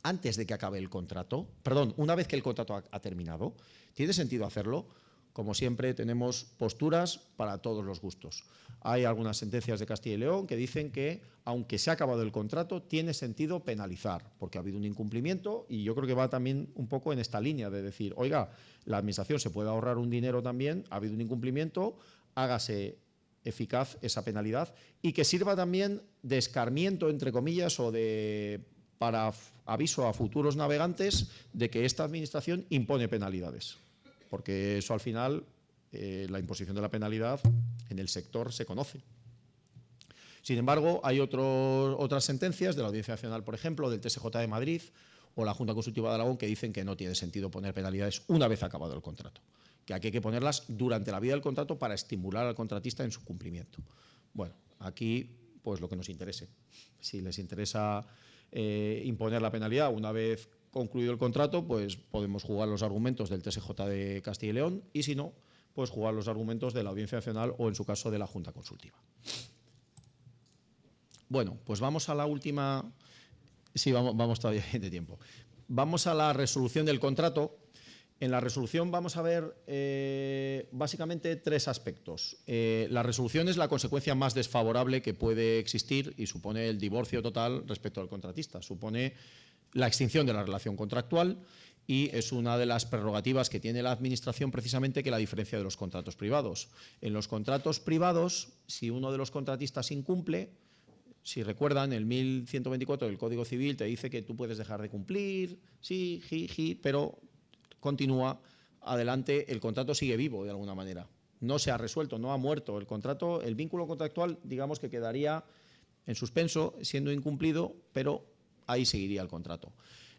antes de que acabe el contrato? Perdón, una vez que el contrato ha terminado. ¿Tiene sentido hacerlo? Como siempre, tenemos posturas para todos los gustos. Hay algunas sentencias de Castilla y León que dicen que, aunque se ha acabado el contrato, tiene sentido penalizar, porque ha habido un incumplimiento, y yo creo que va también un poco en esta línea de decir, oiga, la Administración se puede ahorrar un dinero también, ha habido un incumplimiento, hágase eficaz esa penalidad, y que sirva también de escarmiento, entre comillas, o para aviso a futuros navegantes de que esta Administración impone penalidades. Porque eso al final, la imposición de la penalidad en el sector se conoce. Sin embargo, hay otras sentencias de la Audiencia Nacional, por ejemplo, del TSJ de Madrid o la Junta Consultiva de Aragón que dicen que no tiene sentido poner penalidades una vez acabado el contrato, que aquí hay que ponerlas durante la vida del contrato para estimular al contratista en su cumplimiento. Bueno, aquí pues lo que nos interese. Si les interesa imponer la penalidad una vez concluido el contrato, pues podemos jugar los argumentos del TSJ de Castilla y León y si no, pues jugar los argumentos de la Audiencia Nacional o en su caso de la Junta Consultiva. Bueno, pues vamos a la última. Sí, vamos todavía de tiempo. Vamos a la resolución del contrato. En la resolución vamos a ver básicamente tres aspectos. La resolución es la consecuencia más desfavorable que puede existir y supone el divorcio total respecto al contratista. Supone la extinción de la relación contractual y es una de las prerrogativas que tiene la Administración precisamente que la diferencia de los contratos privados. En los contratos privados, si uno de los contratistas incumple, si recuerdan, el 1124 del Código Civil te dice que tú puedes dejar de cumplir, sí, pero continúa adelante, el contrato sigue vivo de alguna manera. No se ha resuelto, no ha muerto. El contrato, el vínculo contractual, digamos que quedaría en suspenso, siendo incumplido, pero ahí seguiría el contrato.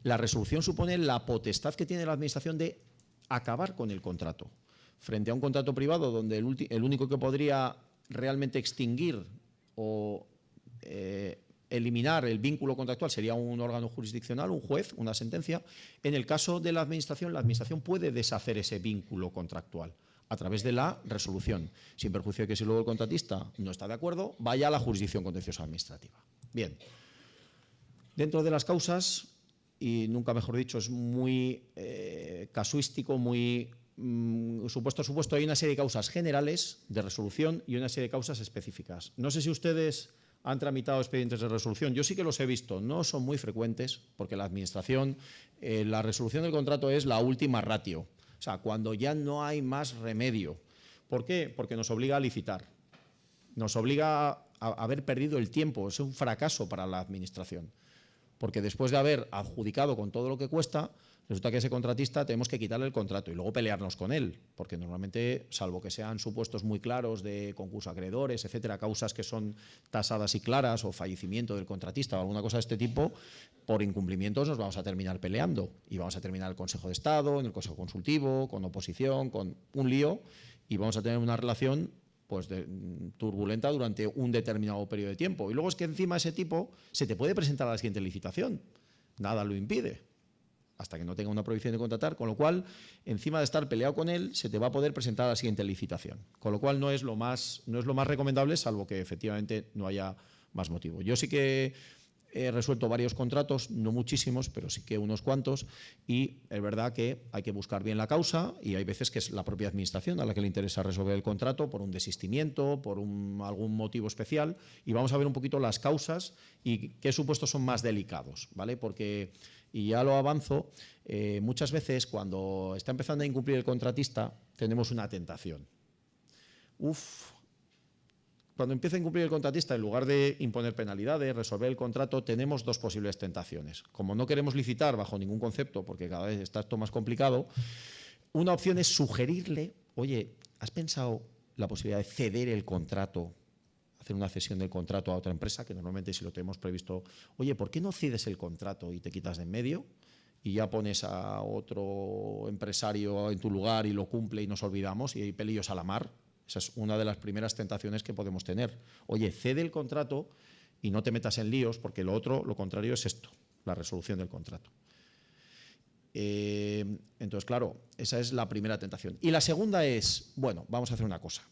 La resolución supone la potestad que tiene la Administración de acabar con el contrato. Frente a un contrato privado donde el único que podría realmente extinguir o eliminar el vínculo contractual sería un órgano jurisdiccional, un juez, una sentencia. En el caso de la Administración puede deshacer ese vínculo contractual a través de la resolución, sin perjuicio de que si luego el contratista no está de acuerdo, vaya a la jurisdicción contenciosa administrativa. Bien. Dentro de las causas, y nunca mejor dicho, es muy casuístico, muy supuesto a supuesto, hay una serie de causas generales de resolución y una serie de causas específicas. No sé si ustedes han tramitado expedientes de resolución. Yo sí que los he visto, no son muy frecuentes, porque la Administración, la resolución del contrato es la última ratio, o sea, cuando ya no hay más remedio. ¿Por qué? Porque nos obliga a licitar, nos obliga a haber perdido el tiempo, es un fracaso para la Administración. Porque después de haber adjudicado con todo lo que cuesta, resulta que ese contratista tenemos que quitarle el contrato y luego pelearnos con él, porque normalmente, salvo que sean supuestos muy claros de concurso a acreedores, etcétera, causas que son tasadas y claras o fallecimiento del contratista o alguna cosa de este tipo, por incumplimientos nos vamos a terminar peleando y vamos a terminar en el Consejo de Estado, en el Consejo Consultivo, con oposición, con un lío y vamos a tener una relación pues turbulenta durante un determinado periodo de tiempo. Y luego es que encima ese tipo se te puede presentar a la siguiente licitación. Nada lo impide, hasta que no tenga una prohibición de contratar, con lo cual, encima de estar peleado con él, se te va a poder presentar a la siguiente licitación. Con lo cual no es lo más recomendable, salvo que efectivamente no haya más motivo. Yo sí que he resuelto varios contratos, no muchísimos, pero sí que unos cuantos, y es verdad que hay que buscar bien la causa y hay veces que es la propia Administración a la que le interesa resolver el contrato por un desistimiento, por algún motivo especial, y vamos a ver un poquito las causas y qué supuestos son más delicados, ¿vale? Porque, y ya lo avanzo, muchas veces cuando está empezando a incumplir el contratista tenemos una tentación. Cuando empieza a incumplir el contratista, en lugar de imponer penalidades, resolver el contrato, tenemos dos posibles tentaciones. Como no queremos licitar bajo ningún concepto, porque cada vez está esto más complicado, una opción es sugerirle, oye, ¿has pensado la posibilidad de ceder el contrato, hacer una cesión del contrato a otra empresa, que normalmente si lo tenemos previsto, oye, ¿por qué no cedes el contrato y te quitas de en medio y ya pones a otro empresario en tu lugar y lo cumple y nos olvidamos y hay pelillos a la mar? Esa es una de las primeras tentaciones que podemos tener. Oye, cede el contrato y no te metas en líos, porque lo otro, lo contrario es esto, la resolución del contrato. Entonces, claro, esa es la primera tentación. Y la segunda es, bueno, vamos a hacer una cosa,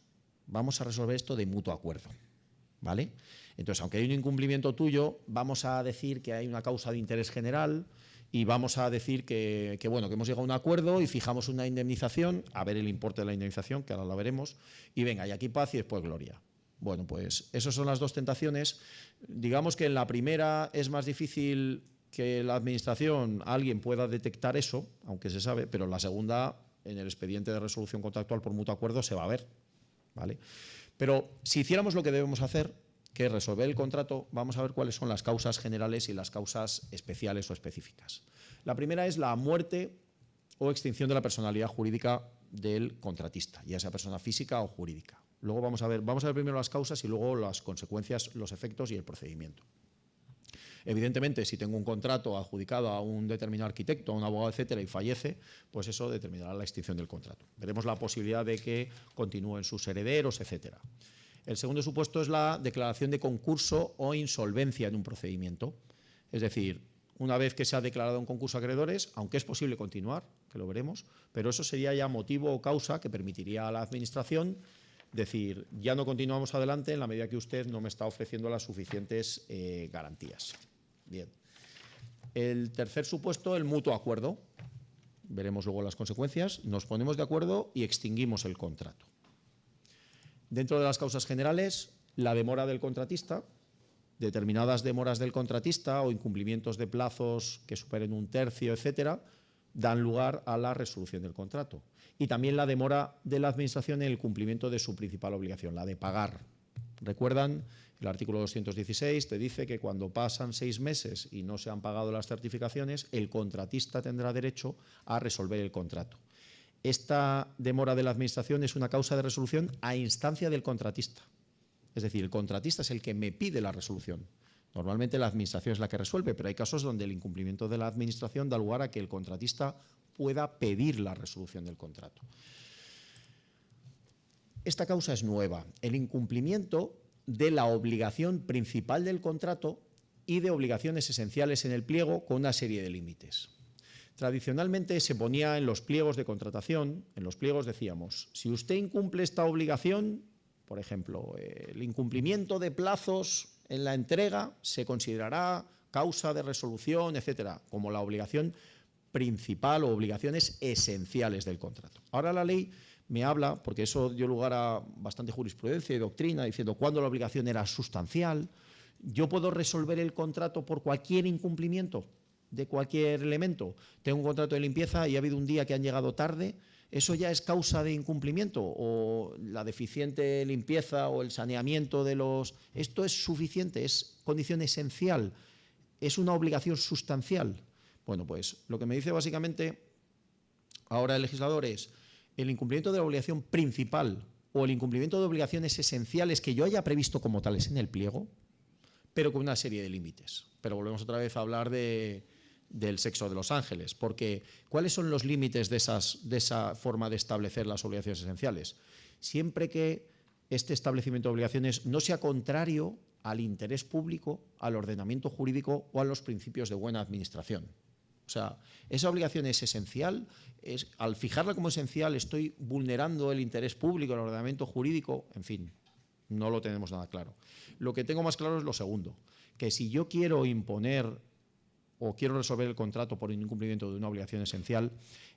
vamos a resolver esto de mutuo acuerdo, ¿vale? Entonces, aunque hay un incumplimiento tuyo, vamos a decir que hay una causa de interés general y vamos a decir que hemos llegado a un acuerdo y fijamos una indemnización, a ver el importe de la indemnización, que ahora la veremos, y venga, y aquí paz y después gloria. Bueno, pues esas son las dos tentaciones. Digamos que en la primera es más difícil que la administración, alguien pueda detectar eso, aunque se sabe, pero en la segunda, en el expediente de resolución contractual por mutuo acuerdo, se va a ver, ¿vale? Pero si hiciéramos lo que debemos hacer, que es resolver el contrato, vamos a ver cuáles son las causas generales y las causas especiales o específicas. La primera es la muerte o extinción de la personalidad jurídica del contratista, ya sea persona física o jurídica. Luego vamos a ver primero las causas y luego las consecuencias, los efectos y el procedimiento. Evidentemente, si tengo un contrato adjudicado a un determinado arquitecto, a un abogado, etcétera, y fallece, pues eso determinará la extinción del contrato. Veremos la posibilidad de que continúen sus herederos, etcétera. El segundo supuesto es la declaración de concurso o insolvencia en un procedimiento. Es decir, una vez que se ha declarado un concurso a acreedores, aunque es posible continuar, que lo veremos, pero eso sería ya motivo o causa que permitiría a la Administración decir, ya no continuamos adelante en la medida que usted no me está ofreciendo las suficientes garantías. Bien. El tercer supuesto, el mutuo acuerdo. Veremos luego las consecuencias. Nos ponemos de acuerdo y extinguimos el contrato. Dentro de las causas generales, la demora del contratista, determinadas demoras del contratista o incumplimientos de plazos que superen un tercio, etcétera, dan lugar a la resolución del contrato. Y también la demora de la Administración en el cumplimiento de su principal obligación, la de pagar. ¿Recuerdan? El artículo 216 te dice que cuando pasan 6 meses y no se han pagado las certificaciones, el contratista tendrá derecho a resolver el contrato. Esta demora de la Administración es una causa de resolución a instancia del contratista. Es decir, el contratista es el que me pide la resolución. Normalmente la Administración es la que resuelve, pero hay casos donde el incumplimiento de la Administración da lugar a que el contratista pueda pedir la resolución del contrato. Esta causa es nueva, el incumplimiento de la obligación principal del contrato y de obligaciones esenciales en el pliego con una serie de límites. Tradicionalmente se ponía en los pliegos de contratación, en los pliegos decíamos, si usted incumple esta obligación, por ejemplo, el incumplimiento de plazos en la entrega se considerará causa de resolución, etcétera, como la obligación principal o obligaciones esenciales del contrato. Ahora la ley me habla, porque eso dio lugar a bastante jurisprudencia y doctrina, diciendo cuándo la obligación era sustancial. Yo puedo resolver el contrato por cualquier incumplimiento de cualquier elemento. Tengo un contrato de limpieza y ha habido un día que han llegado tarde, ¿eso ya es causa de incumplimiento? ¿O la deficiente limpieza o el saneamiento de los...? Esto es suficiente, es condición esencial, es una obligación sustancial. Bueno, pues lo que me dice básicamente ahora el legislador es el incumplimiento de la obligación principal o el incumplimiento de obligaciones esenciales que yo haya previsto como tales en el pliego, pero con una serie de límites. Pero volvemos otra vez a hablar del sexo de los ángeles, porque ¿cuáles son los límites de esa forma de establecer las obligaciones esenciales? Siempre que este establecimiento de obligaciones no sea contrario al interés público, al ordenamiento jurídico o a los principios de buena administración. O sea, esa obligación es esencial, al fijarla como esencial estoy vulnerando el interés público, el ordenamiento jurídico, en fin, no lo tenemos nada claro. Lo que tengo más claro es lo segundo, que si yo quiero imponer o quiero resolver el contrato por incumplimiento de una obligación esencial,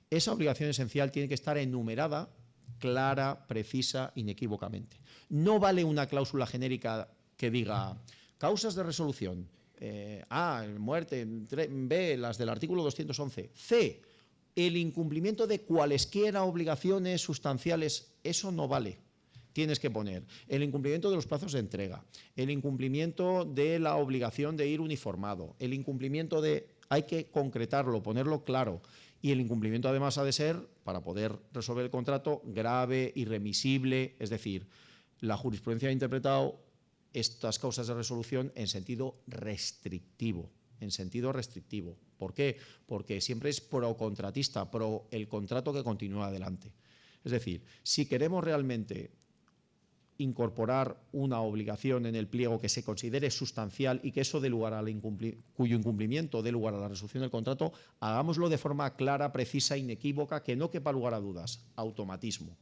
esa obligación esencial tiene que estar enumerada, clara, precisa, inequívocamente. No vale una cláusula genérica que diga causas de resolución, A, muerte, B, las del artículo 211, C, el incumplimiento de cualesquiera obligaciones sustanciales, eso no vale. Tienes que poner el incumplimiento de los plazos de entrega, el incumplimiento de la obligación de ir uniformado, el incumplimiento de... Hay que concretarlo, ponerlo claro Y el incumplimiento además ha de ser, para poder resolver el contrato, grave, irremisible, es decir, la jurisprudencia ha interpretado estas causas de resolución en sentido restrictivo. ¿Por qué? Porque siempre es pro contratista, pro el contrato que continúa adelante. Es decir, si queremos realmente incorporar una obligación en el pliego que se considere sustancial y que eso dé lugar cuyo incumplimiento dé lugar a la resolución del contrato, hagámoslo de forma clara, precisa, inequívoca, que no quepa lugar a dudas. Automatismo.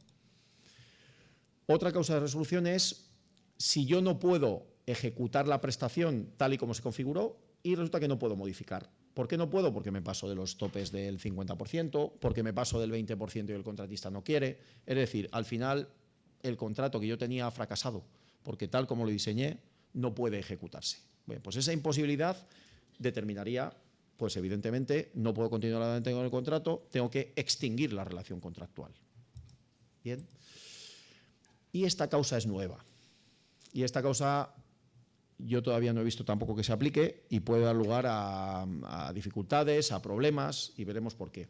Otra causa de resolución es si yo no puedo ejecutar la prestación tal y como se configuró y resulta que no puedo modificar. ¿Por qué no puedo? Porque me paso de los topes del 50%, porque me paso del 20% y el contratista no quiere. Es decir, al final el contrato que yo tenía ha fracasado, porque tal como lo diseñé no puede ejecutarse. Bien, pues esa imposibilidad determinaría, pues evidentemente no puedo continuar adelante con el contrato, tengo que extinguir la relación contractual. Bien. Y esta causa es nueva. Y esta causa yo todavía no he visto tampoco que se aplique y puede dar lugar a dificultades, a problemas, y veremos por qué.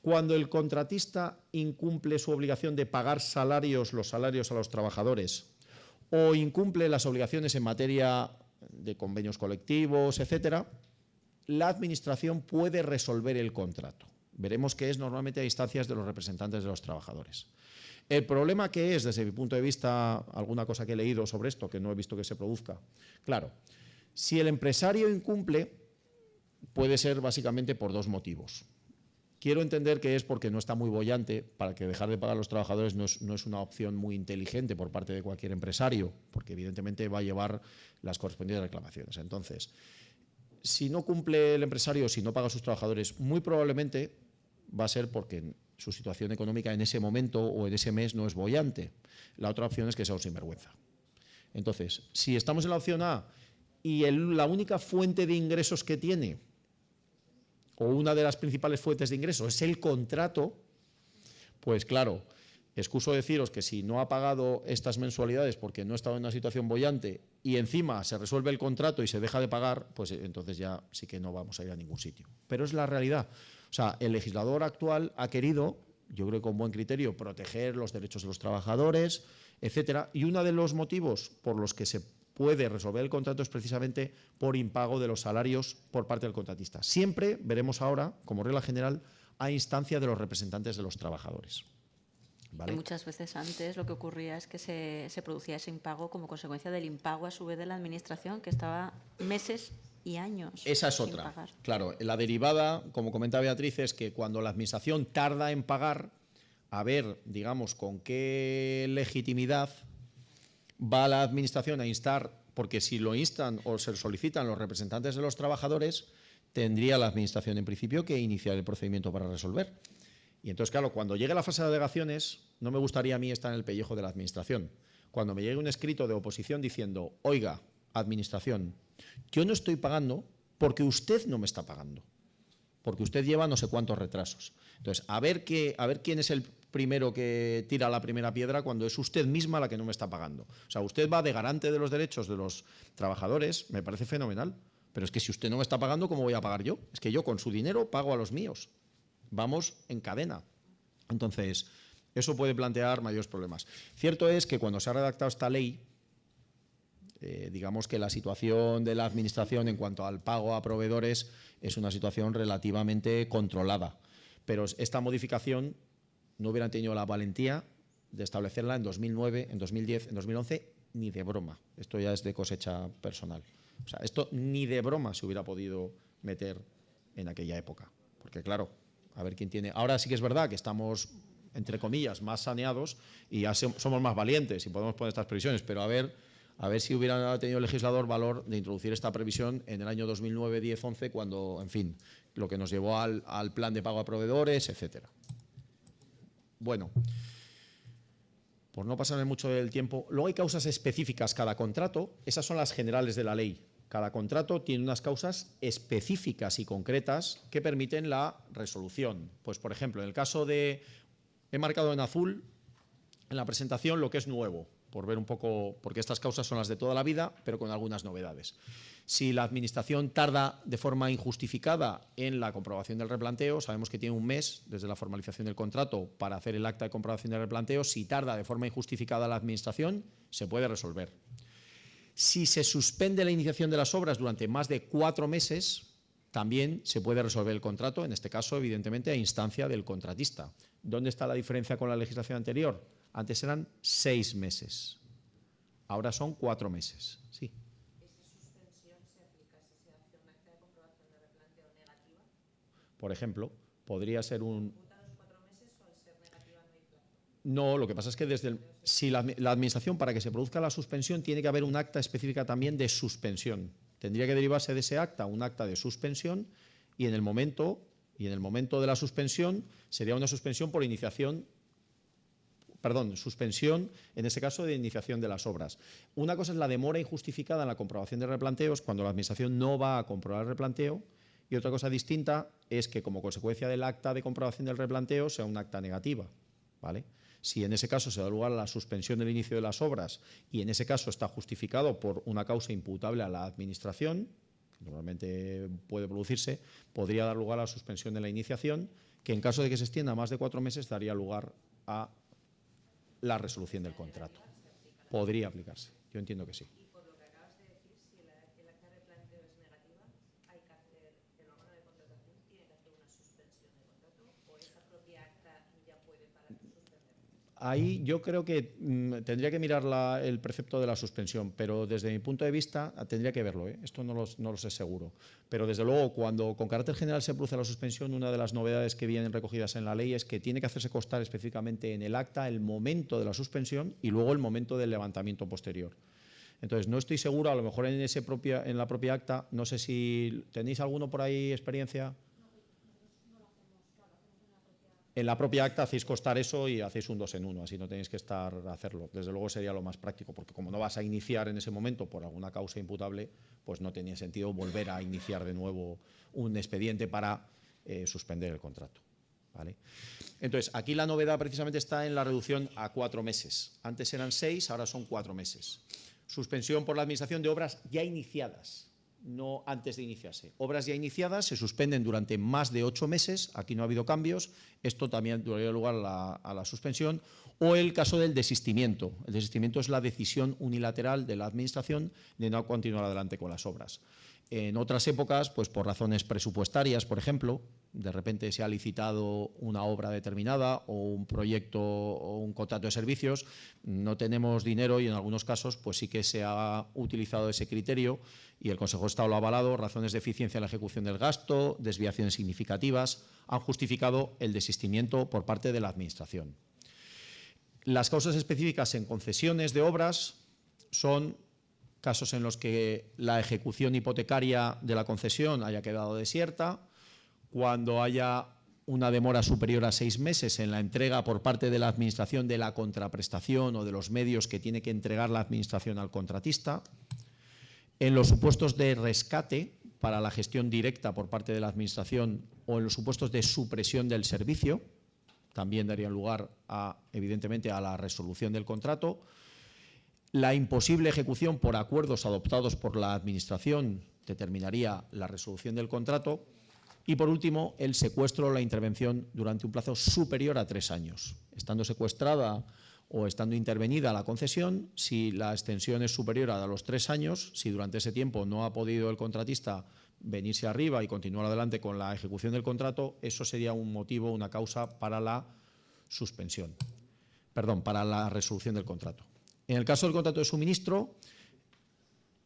Cuando el contratista incumple su obligación de pagar los salarios a los trabajadores, o incumple las obligaciones en materia de convenios colectivos, etcétera, la Administración puede resolver el contrato. Veremos que es normalmente a instancias de los representantes de los trabajadores. El problema que es, desde mi punto de vista, alguna cosa que he leído sobre esto, que no he visto que se produzca. Claro, si el empresario incumple, puede ser básicamente por dos motivos. Quiero entender que es porque no está muy boyante, para que dejar de pagar a los trabajadores no es una opción muy inteligente por parte de cualquier empresario, porque evidentemente va a llevar las correspondientes reclamaciones. Entonces, si no cumple el empresario, si no paga a sus trabajadores, muy probablemente va a ser porque su situación económica en ese momento o en ese mes no es boyante. La otra opción es que sea un sinvergüenza. Entonces, si estamos en la opción A y la única fuente de ingresos que tiene, o una de las principales fuentes de ingresos, es el contrato, pues claro, excuso deciros que si no ha pagado estas mensualidades porque no ha estado en una situación boyante y encima se resuelve el contrato y se deja de pagar, pues entonces ya sí que no vamos a ir a ningún sitio. Pero es la realidad. O sea, el legislador actual ha querido, yo creo que con buen criterio, proteger los derechos de los trabajadores, etcétera, y uno de los motivos por los que se puede resolver el contrato es precisamente por impago de los salarios por parte del contratista. Siempre, veremos ahora, como regla general, a instancia de los representantes de los trabajadores. ¿Vale?
Y muchas veces antes lo que ocurría es que se producía ese impago como consecuencia del impago a su vez de la Administración, que estaba meses y años.
Esa es
sin
otra.
pagar. Claro,
la derivada, como comenta Beatriz, es que cuando la Administración tarda en pagar, a ver, digamos, con qué legitimidad va la Administración a instar, porque si lo instan o se solicitan los representantes de los trabajadores, tendría la Administración en principio que iniciar el procedimiento para resolver. Y entonces, claro, cuando llegue la fase de alegaciones, no me gustaría a mí estar en el pellejo de la Administración. Cuando me llegue un escrito de oposición diciendo, oiga, Administración, yo no estoy pagando porque usted no me está pagando, porque usted lleva no sé cuántos retrasos. Entonces, a ver quién es el primero que tira la primera piedra cuando es usted misma la que no me está pagando. O sea, usted va de garante de los derechos de los trabajadores, me parece fenomenal, pero es que si usted no me está pagando, ¿cómo voy a pagar yo? Es que yo con su dinero pago a los míos. Vamos en cadena. Entonces, eso puede plantear mayores problemas. Cierto es que cuando se ha redactado esta ley, digamos que la situación de la Administración en cuanto al pago a proveedores es una situación relativamente controlada. Pero esta modificación no hubieran tenido la valentía de establecerla en 2009, en 2010, en 2011, ni de broma. Esto ya es de cosecha personal. O sea, esto ni de broma se hubiera podido meter en aquella época. Porque claro, a ver quién tiene. Ahora sí que es verdad que estamos, entre comillas, más saneados y ya somos más valientes y podemos poner estas previsiones, pero a ver si hubiera tenido el legislador valor de introducir esta previsión en el año 2009, 10, 11, cuando, en fin, lo que nos llevó al plan de pago a proveedores, etcétera. Bueno, por no pasarme mucho del tiempo, luego hay causas específicas. Cada contrato, esas son las generales de la ley. Cada contrato tiene unas causas específicas y concretas que permiten la resolución. Pues, por ejemplo, en el caso de, he marcado en azul en la presentación lo que es nuevo. por ver un poco, porque estas causas son las de toda la vida, pero con algunas novedades. Si la Administración tarda de forma injustificada en la comprobación del replanteo, sabemos que tiene un mes desde la formalización del contrato para hacer el acta de comprobación del replanteo. Si tarda de forma injustificada la Administración, se puede resolver. Si se suspende la iniciación de las obras durante más de 4 meses, también se puede resolver el contrato, en este caso, evidentemente, a instancia del contratista. ¿Dónde está la diferencia con la legislación anterior? Antes eran 6 meses, ahora son 4 meses. Sí. Por ejemplo, podría ser un... No, lo que pasa es que si la Administración, para que se produzca la suspensión, tiene que haber un acta específica también de suspensión. Tendría que derivarse de ese acta un acta de suspensión y en el momento de la suspensión sería una suspensión por iniciación, suspensión en ese caso de iniciación de las obras. Una cosa es la demora injustificada en la comprobación de replanteos cuando la Administración no va a comprobar el replanteo, y otra cosa distinta es que como consecuencia del acta de comprobación del replanteo sea un acta negativa, ¿vale? Si en ese caso se da lugar a la suspensión del inicio de las obras y en ese caso está justificado por una causa imputable a la Administración, que normalmente puede producirse, podría dar lugar a la suspensión de la iniciación, que en caso de que se extienda más de 4 meses daría lugar a la resolución del contrato. Podría aplicarse, yo entiendo que sí. Ahí yo creo que tendría que mirar el precepto de la suspensión, pero desde mi punto de vista tendría que verlo, ¿eh? Esto no lo sé seguro. Pero desde luego, cuando con carácter general se produce la suspensión, una de las novedades que vienen recogidas en la ley es que tiene que hacerse constar específicamente en el acta el momento de la suspensión y luego el momento del levantamiento posterior. Entonces, no estoy seguro, a lo mejor en la propia acta, no sé si tenéis alguno por ahí experiencia. En la propia acta hacéis constar eso y hacéis un 2 en 1, así no tenéis que estar a hacerlo. Desde luego sería lo más práctico, porque como no vas a iniciar en ese momento por alguna causa imputable, pues no tenía sentido volver a iniciar de nuevo un expediente para suspender el contrato, ¿vale? Entonces, aquí la novedad precisamente está en la reducción a 4 meses. Antes eran 6, ahora son 4 meses. Suspensión por la Administración de obras ya iniciadas, no antes de iniciarse. Obras ya iniciadas se suspenden durante más de 8 meses, aquí no ha habido cambios, esto también daría lugar a la suspensión, o el caso del desistimiento. El desistimiento es la decisión unilateral de la Administración de no continuar adelante con las obras. En otras épocas, pues por razones presupuestarias, por ejemplo, de repente se ha licitado una obra determinada o un proyecto o un contrato de servicios, no tenemos dinero y en algunos casos pues sí que se ha utilizado ese criterio y el Consejo de Estado lo ha avalado, razones de eficiencia en la ejecución del gasto, desviaciones significativas, han justificado el desistimiento por parte de la Administración. Las causas específicas en concesiones de obras son casos en los que la ejecución hipotecaria de la concesión haya quedado desierta, cuando haya una demora superior a 6 meses en la entrega por parte de la Administración de la contraprestación o de los medios que tiene que entregar la Administración al contratista, en los supuestos de rescate para la gestión directa por parte de la Administración o en los supuestos de supresión del servicio, también darían lugar, evidentemente, a la resolución del contrato. La imposible ejecución por acuerdos adoptados por la Administración determinaría la resolución del contrato. Y, por último, el secuestro o la intervención durante un plazo superior a 3 años. Estando secuestrada o estando intervenida la concesión, si la extensión es superior a los 3 años, si durante ese tiempo no ha podido el contratista venirse arriba y continuar adelante con la ejecución del contrato, eso sería un motivo, una causa para la suspensión, para la resolución del contrato. En el caso del contrato de suministro,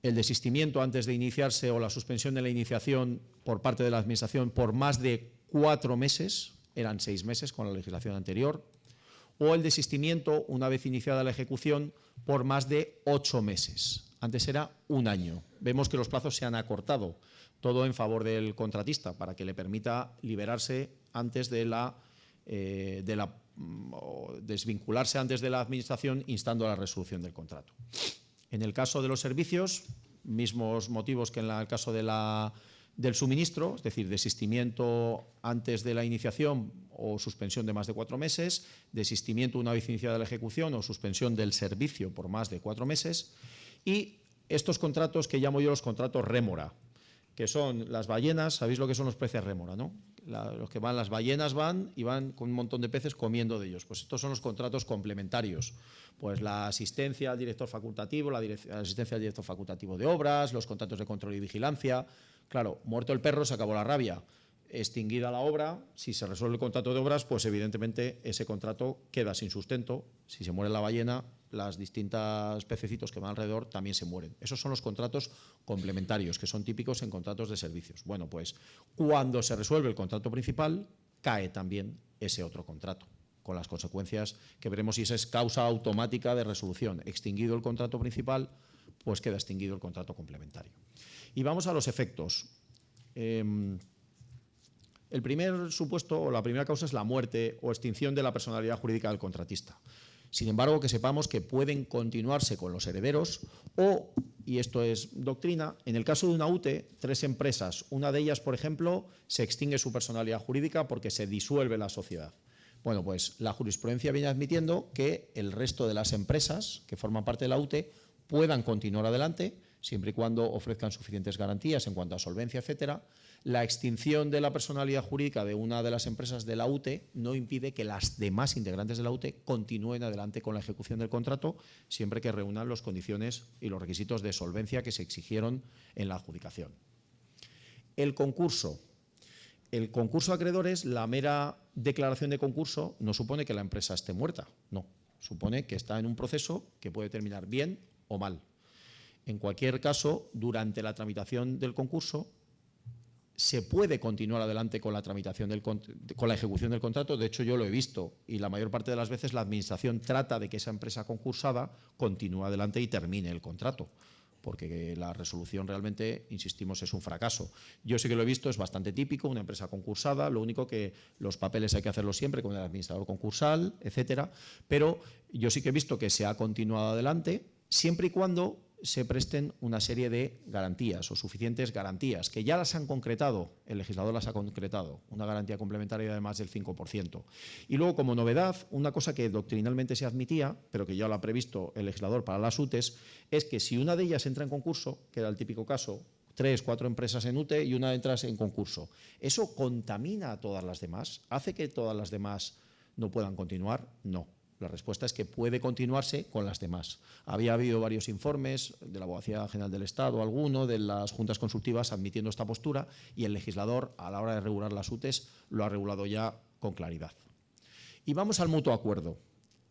el desistimiento antes de iniciarse o la suspensión de la iniciación por parte de la Administración por más de 4 meses, eran 6 meses con la legislación anterior, o el desistimiento una vez iniciada la ejecución por más de 8 meses. Antes era 1 año. Vemos que los plazos se han acortado, todo en favor del contratista, para que le permita liberarse antes de desvincularse antes de la Administración, instando a la resolución del contrato. En el caso de los servicios, mismos motivos que en el caso de la del suministro, es decir, desistimiento antes de la iniciación o suspensión de más de 4 meses, desistimiento una vez iniciada la ejecución o suspensión del servicio por más de 4 meses, y estos contratos que llamo yo los contratos rémora, que son las ballenas. ¿Sabéis lo que son los peces rémora, no? Los que van, las ballenas van y van con un montón de peces comiendo de ellos. Pues estos son los contratos complementarios. Pues la asistencia al director facultativo, la asistencia al director facultativo de obras, los contratos de control y vigilancia. Claro, muerto el perro, se acabó la rabia. Extinguida la obra, si se resuelve el contrato de obras, pues evidentemente ese contrato queda sin sustento. Si se muere la ballena, las distintas pececitos que van alrededor también se mueren. Esos son los contratos complementarios, que son típicos en contratos de servicios. Bueno, pues cuando se resuelve el contrato principal, cae también ese otro contrato, con las consecuencias que veremos si esa es causa automática de resolución. Extinguido el contrato principal, pues queda extinguido el contrato complementario. Y vamos a los efectos. El primer supuesto o la primera causa es la muerte o extinción de la personalidad jurídica del contratista. Sin embargo, que sepamos que pueden continuarse con los herederos o, y esto es doctrina, en el caso de una UTE, 3 empresas, una de ellas, por ejemplo, se extingue su personalidad jurídica porque se disuelve la sociedad. Bueno, pues la jurisprudencia viene admitiendo que el resto de las empresas que forman parte de la UTE puedan continuar adelante, siempre y cuando ofrezcan suficientes garantías en cuanto a solvencia, etcétera. La extinción de la personalidad jurídica de una de las empresas de la UTE no impide que las demás integrantes de la UTE continúen adelante con la ejecución del contrato, siempre que reúnan las condiciones y los requisitos de solvencia que se exigieron en la adjudicación. El concurso. El concurso de acreedores, la mera declaración de concurso no supone que la empresa esté muerta, no. Supone que está en un proceso que puede terminar bien o mal. En cualquier caso, durante la tramitación del concurso, se puede continuar adelante con la tramitación con la ejecución del contrato. De hecho, yo lo he visto y la mayor parte de las veces la administración trata de que esa empresa concursada continúe adelante y termine el contrato, porque la resolución realmente, insistimos, es un fracaso. Yo sí que lo he visto, es bastante típico, una empresa concursada, lo único que los papeles hay que hacerlos siempre con el administrador concursal, etcétera, pero yo sí que he visto que se ha continuado adelante siempre y cuando se presten una serie de garantías o suficientes garantías, que ya las han concretado, el legislador las ha concretado, una garantía complementaria de más del 5%. Y luego, como novedad, una cosa que doctrinalmente se admitía, pero que ya lo ha previsto el legislador para las UTEs, es que si una de ellas entra en concurso, que era el típico caso, 3, 4 empresas en UTE y una entra en concurso, ¿eso contamina a todas las demás? ¿Hace que todas las demás no puedan continuar? No. La respuesta es que puede continuarse con las demás. Había habido varios informes de la Abogacía General del Estado, alguno de las juntas consultivas admitiendo esta postura, y el legislador, a la hora de regular las UTEs, lo ha regulado ya con claridad. Y vamos al mutuo acuerdo,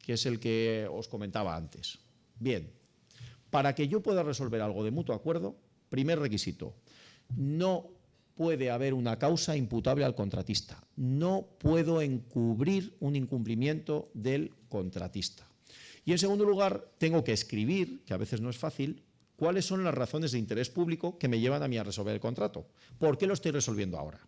que es el que os comentaba antes. Bien, para que yo pueda resolver algo de mutuo acuerdo, primer requisito, no puede haber una causa imputable al contratista. No puedo encubrir un incumplimiento del contratista. Y en segundo lugar, tengo que escribir, que a veces no es fácil, cuáles son las razones de interés público que me llevan a mí a resolver el contrato. ¿Por qué lo estoy resolviendo ahora?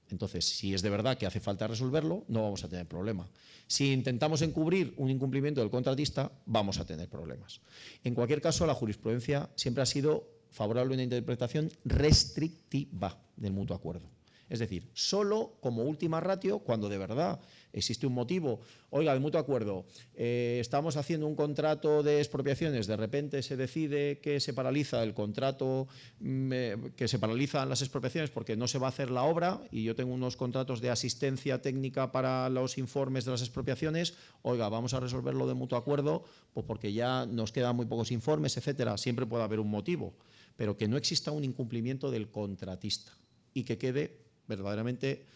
Entonces, si es de verdad que hace falta resolverlo, no vamos a tener problema. Si intentamos encubrir un incumplimiento del contratista, vamos a tener problemas. En cualquier caso, la jurisprudencia siempre ha sido favorable a una interpretación restrictiva del mutuo acuerdo. Es decir, solo como última ratio, cuando de verdad existe un motivo. Oiga, de mutuo acuerdo, estamos haciendo un contrato de expropiaciones, de repente se decide que se paraliza el contrato, que se paralizan las expropiaciones porque no se va a hacer la obra y yo tengo unos contratos de asistencia técnica para los informes de las expropiaciones. Oiga, vamos a resolverlo de mutuo acuerdo pues porque ya nos quedan muy pocos informes, etcétera. Siempre puede haber un motivo, pero que no exista un incumplimiento del contratista y que quede verdaderamente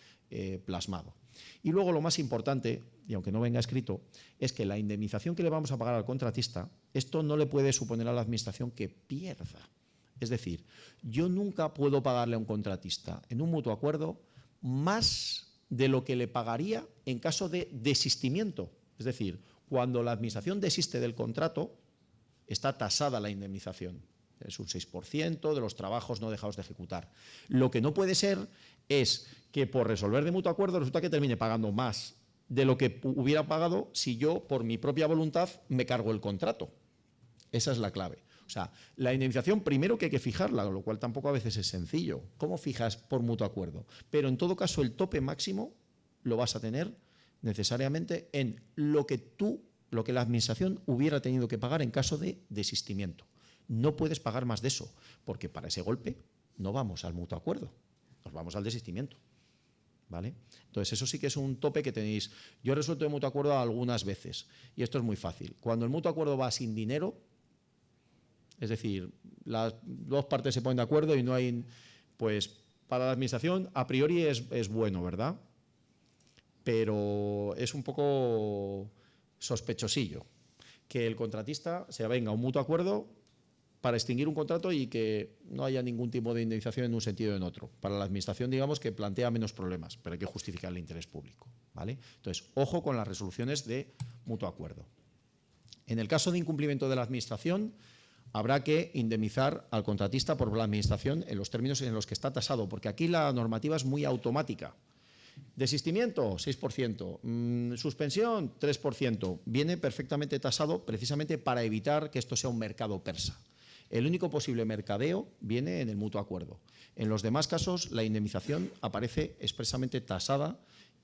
plasmado. Y luego lo más importante, y aunque no venga escrito, es que la indemnización que le vamos a pagar al contratista, esto no le puede suponer a la administración que pierda. Es decir, yo nunca puedo pagarle a un contratista en un mutuo acuerdo más de lo que le pagaría en caso de desistimiento. Es decir, cuando la administración desiste del contrato, está tasada la indemnización. Es un 6% de los trabajos no dejados de ejecutar. Lo que no puede ser es que por resolver de mutuo acuerdo resulta que termine pagando más de lo que hubiera pagado si yo, por mi propia voluntad, me cargo el contrato. Esa es la clave. O sea, la indemnización primero que hay que fijarla, lo cual tampoco a veces es sencillo. ¿Cómo fijas por mutuo acuerdo? Pero en todo caso el tope máximo lo vas a tener necesariamente en lo que la administración hubiera tenido que pagar en caso de desistimiento. No puedes pagar más de eso, porque para ese golpe no vamos al mutuo acuerdo, nos vamos al desistimiento. ¿Vale? Entonces, eso sí que es un tope que tenéis. Yo he resuelto de mutuo acuerdo algunas veces, y esto es muy fácil. Cuando el mutuo acuerdo va sin dinero, es decir, las dos partes se ponen de acuerdo y no hay, pues para la administración a priori es bueno, ¿verdad? Pero es un poco sospechosillo que el contratista se avenga a un mutuo acuerdo para extinguir un contrato y que no haya ningún tipo de indemnización en un sentido o en otro. Para la administración, digamos que plantea menos problemas, pero hay que justificar el interés público, ¿vale? Entonces, ojo con las resoluciones de mutuo acuerdo. En el caso de incumplimiento de la administración, habrá que indemnizar al contratista por la administración en los términos en los que está tasado, porque aquí la normativa es muy automática. Desistimiento, 6%. Suspensión, 3%. Viene perfectamente tasado precisamente para evitar que esto sea un mercado persa. El único posible mercadeo viene en el mutuo acuerdo. En los demás casos, la indemnización aparece expresamente tasada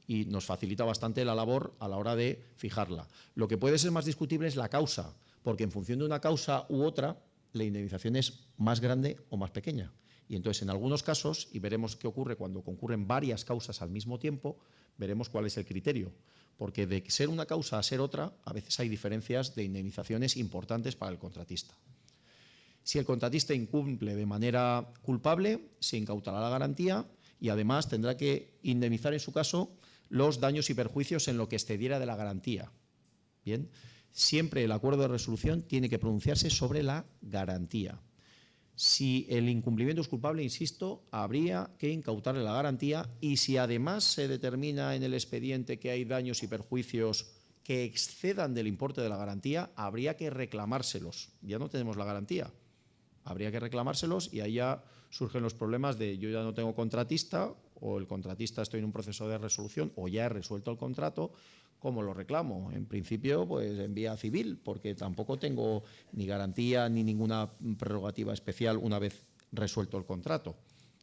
y nos facilita bastante la labor a la hora de fijarla. Lo que puede ser más discutible es la causa, porque en función de una causa u otra, la indemnización es más grande o más pequeña. Y entonces, en algunos casos, y veremos qué ocurre cuando concurren varias causas al mismo tiempo, veremos cuál es el criterio. Porque de ser una causa a ser otra, a veces hay diferencias de indemnizaciones importantes para el contratista. Si el contratista incumple de manera culpable, se incautará la garantía y además tendrá que indemnizar en su caso los daños y perjuicios en lo que excediera de la garantía. Bien, siempre el acuerdo de resolución tiene que pronunciarse sobre la garantía. Si el incumplimiento es culpable, insisto, habría que incautarle la garantía y si además se determina en el expediente que hay daños y perjuicios que excedan del importe de la garantía, habría que reclamárselos. Ya no tenemos la garantía. Habría que reclamárselos y ahí ya surgen los problemas de yo ya no tengo contratista o el contratista estoy en un proceso de resolución o ya he resuelto el contrato, ¿cómo lo reclamo? En principio, pues en vía civil, porque tampoco tengo ni garantía ni ninguna prerrogativa especial una vez resuelto el contrato.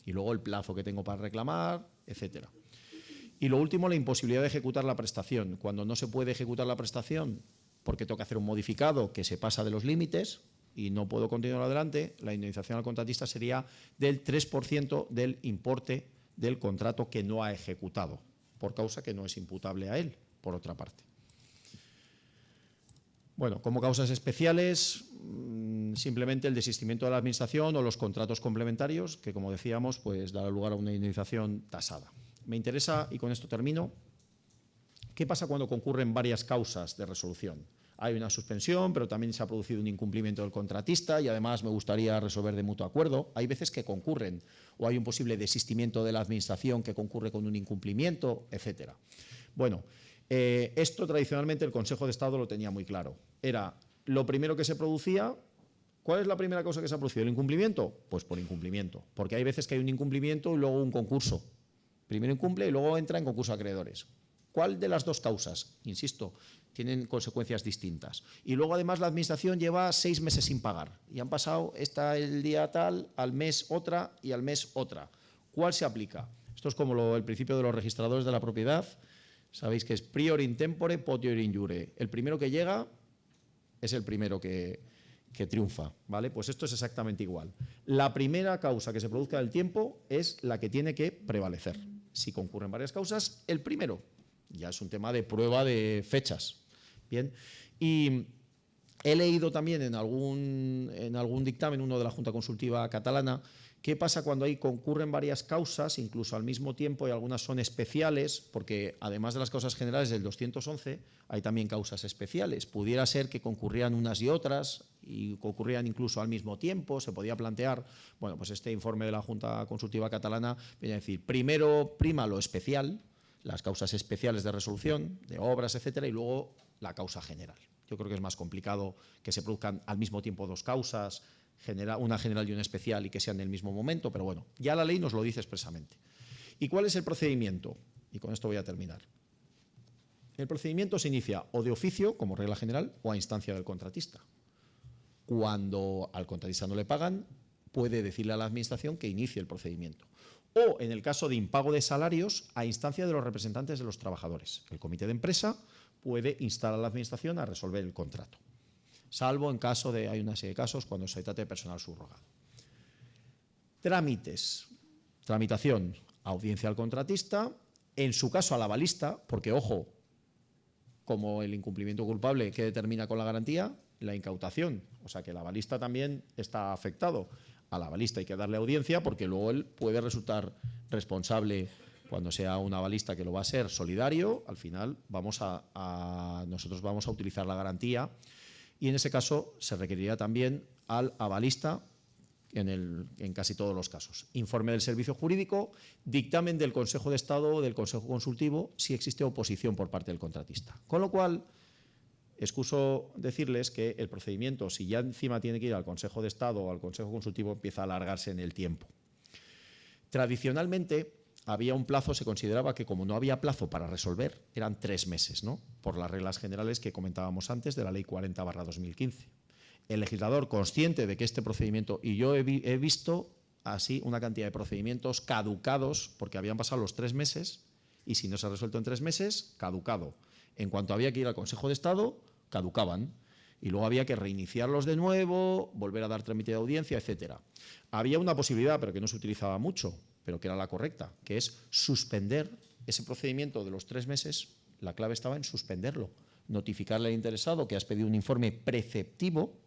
Y luego el plazo que tengo para reclamar, etcétera. Y lo último, la imposibilidad de ejecutar la prestación. Cuando no se puede ejecutar la prestación porque tengo que hacer un modificado que se pasa de los límites y no puedo continuar adelante, la indemnización al contratista sería del 3% del importe del contrato que no ha ejecutado, por causa que no es imputable a él, por otra parte. Bueno, como causas especiales, simplemente el desistimiento de la administración o los contratos complementarios, que como decíamos, pues dará lugar a una indemnización tasada. Me interesa, y con esto termino, ¿qué pasa cuando concurren varias causas de resolución? Hay una suspensión, pero también se ha producido un incumplimiento del contratista y además me gustaría resolver de mutuo acuerdo. Hay veces que concurren o hay un posible desistimiento de la administración que concurre con un incumplimiento, etcétera. Bueno, esto tradicionalmente el Consejo de Estado lo tenía muy claro. Era lo primero que se producía. ¿Cuál es la primera causa que se ha producido? ¿El incumplimiento? Pues por incumplimiento, porque hay veces que hay un incumplimiento y luego un concurso. Primero incumple y luego entra en concurso de acreedores. ¿Cuál de las dos causas? Insisto, tienen consecuencias distintas. Y luego además la administración lleva 6 meses sin pagar y han pasado el día tal, al mes otra y al mes otra. ¿Cuál se aplica? Esto es como el principio de los registradores de la propiedad. Sabéis que es prior in tempore, potior in iure. El primero que llega es el primero que triunfa, ¿vale? Pues esto es exactamente igual. La primera causa que se produzca del tiempo es la que tiene que prevalecer. Si concurren varias causas, el primero. Ya es un tema de prueba de fechas. Bien. Y he leído también en algún dictamen, uno de la Junta Consultiva Catalana, qué pasa cuando ahí concurren varias causas, incluso al mismo tiempo, y algunas son especiales, porque además de las causas generales del 211, hay también causas especiales. Pudiera ser que concurrían unas y otras, y concurrían incluso al mismo tiempo, se podía plantear, bueno, pues este informe de la Junta Consultiva Catalana viene a decir, primero prima lo especial, las causas especiales de resolución, de obras, etcétera, y luego la causa general. Yo creo que es más complicado que se produzcan al mismo tiempo dos causas, una general y una especial, y que sean en el mismo momento, pero bueno, ya la ley nos lo dice expresamente. ¿Y cuál es el procedimiento? Y con esto voy a terminar. El procedimiento se inicia o de oficio, como regla general, o a instancia del contratista. Cuando al contratista no le pagan, puede decirle a la Administración que inicie el procedimiento. O, en el caso de impago de salarios, a instancia de los representantes de los trabajadores. El comité de empresa puede instar a la Administración a resolver el contrato, salvo en caso de, hay una serie de casos cuando se trate de personal subrogado. Trámites. Tramitación, audiencia al contratista, en su caso al avalista, porque, ojo, como el incumplimiento culpable, ¿qué determina con la garantía? La incautación. O sea que el avalista también está afectado. Al avalista hay que darle audiencia porque luego él puede resultar responsable cuando sea un avalista, que lo va a ser solidario. Al final nosotros vamos a utilizar la garantía y en ese caso se requeriría también al avalista en casi todos los casos. Informe del servicio jurídico, dictamen del Consejo de Estado o del Consejo Consultivo si existe oposición por parte del contratista. Con lo cual, excuso decirles que el procedimiento, si ya encima tiene que ir al Consejo de Estado o al Consejo Consultivo, empieza a alargarse en el tiempo. Tradicionalmente había un plazo, se consideraba que como no había plazo para resolver, eran 3 meses, ¿no? Por las reglas generales que comentábamos antes de la Ley 40/2015. El legislador, consciente de que este procedimiento, y yo he visto así una cantidad de procedimientos caducados porque habían pasado los 3 meses y si no se ha resuelto en 3 meses, caducado. En cuanto había que ir al Consejo de Estado, caducaban. Y luego había que reiniciarlos de nuevo, volver a dar trámite de audiencia, etcétera. Había una posibilidad, pero que no se utilizaba mucho, pero que era la correcta, que es suspender ese procedimiento de los 3 meses. La clave estaba en suspenderlo. Notificarle al interesado que has pedido un informe preceptivo,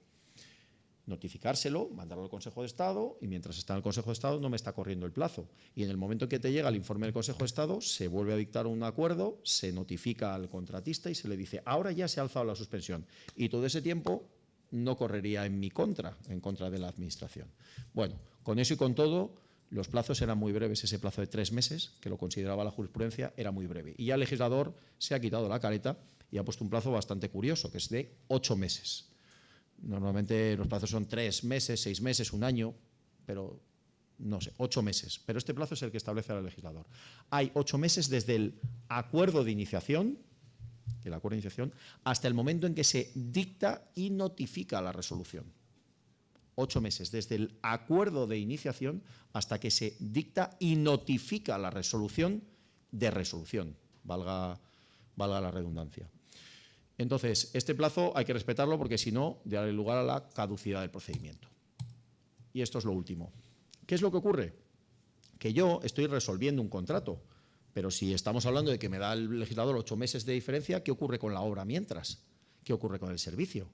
notificárselo, mandarlo al Consejo de Estado y mientras está en el Consejo de Estado no me está corriendo el plazo. Y en el momento en que te llega el informe del Consejo de Estado se vuelve a dictar un acuerdo, se notifica al contratista y se le dice ahora ya se ha alzado la suspensión. Y todo ese tiempo no correría en mi contra, en contra de la Administración. Bueno, con eso y con todo, los plazos eran muy breves. Ese plazo de 3 meses, que lo consideraba la jurisprudencia, era muy breve. Y ya el legislador se ha quitado la careta y ha puesto un plazo bastante curioso, que es de 8 meses. Normalmente los plazos son 3 meses, 6 meses, 1 año, pero no sé, 8 meses. Pero este plazo es el que establece el legislador. Hay 8 meses desde el acuerdo de iniciación, hasta el momento en que se dicta y notifica la resolución. 8 meses desde el acuerdo de iniciación hasta que se dicta y notifica la resolución de resolución, valga la redundancia. Entonces, este plazo hay que respetarlo porque si no, dará lugar a la caducidad del procedimiento. Y esto es lo último. ¿Qué es lo que ocurre? Que yo estoy resolviendo un contrato, pero si estamos hablando de que me da el legislador 8 meses de diferencia, ¿qué ocurre con la obra mientras? ¿Qué ocurre con el servicio?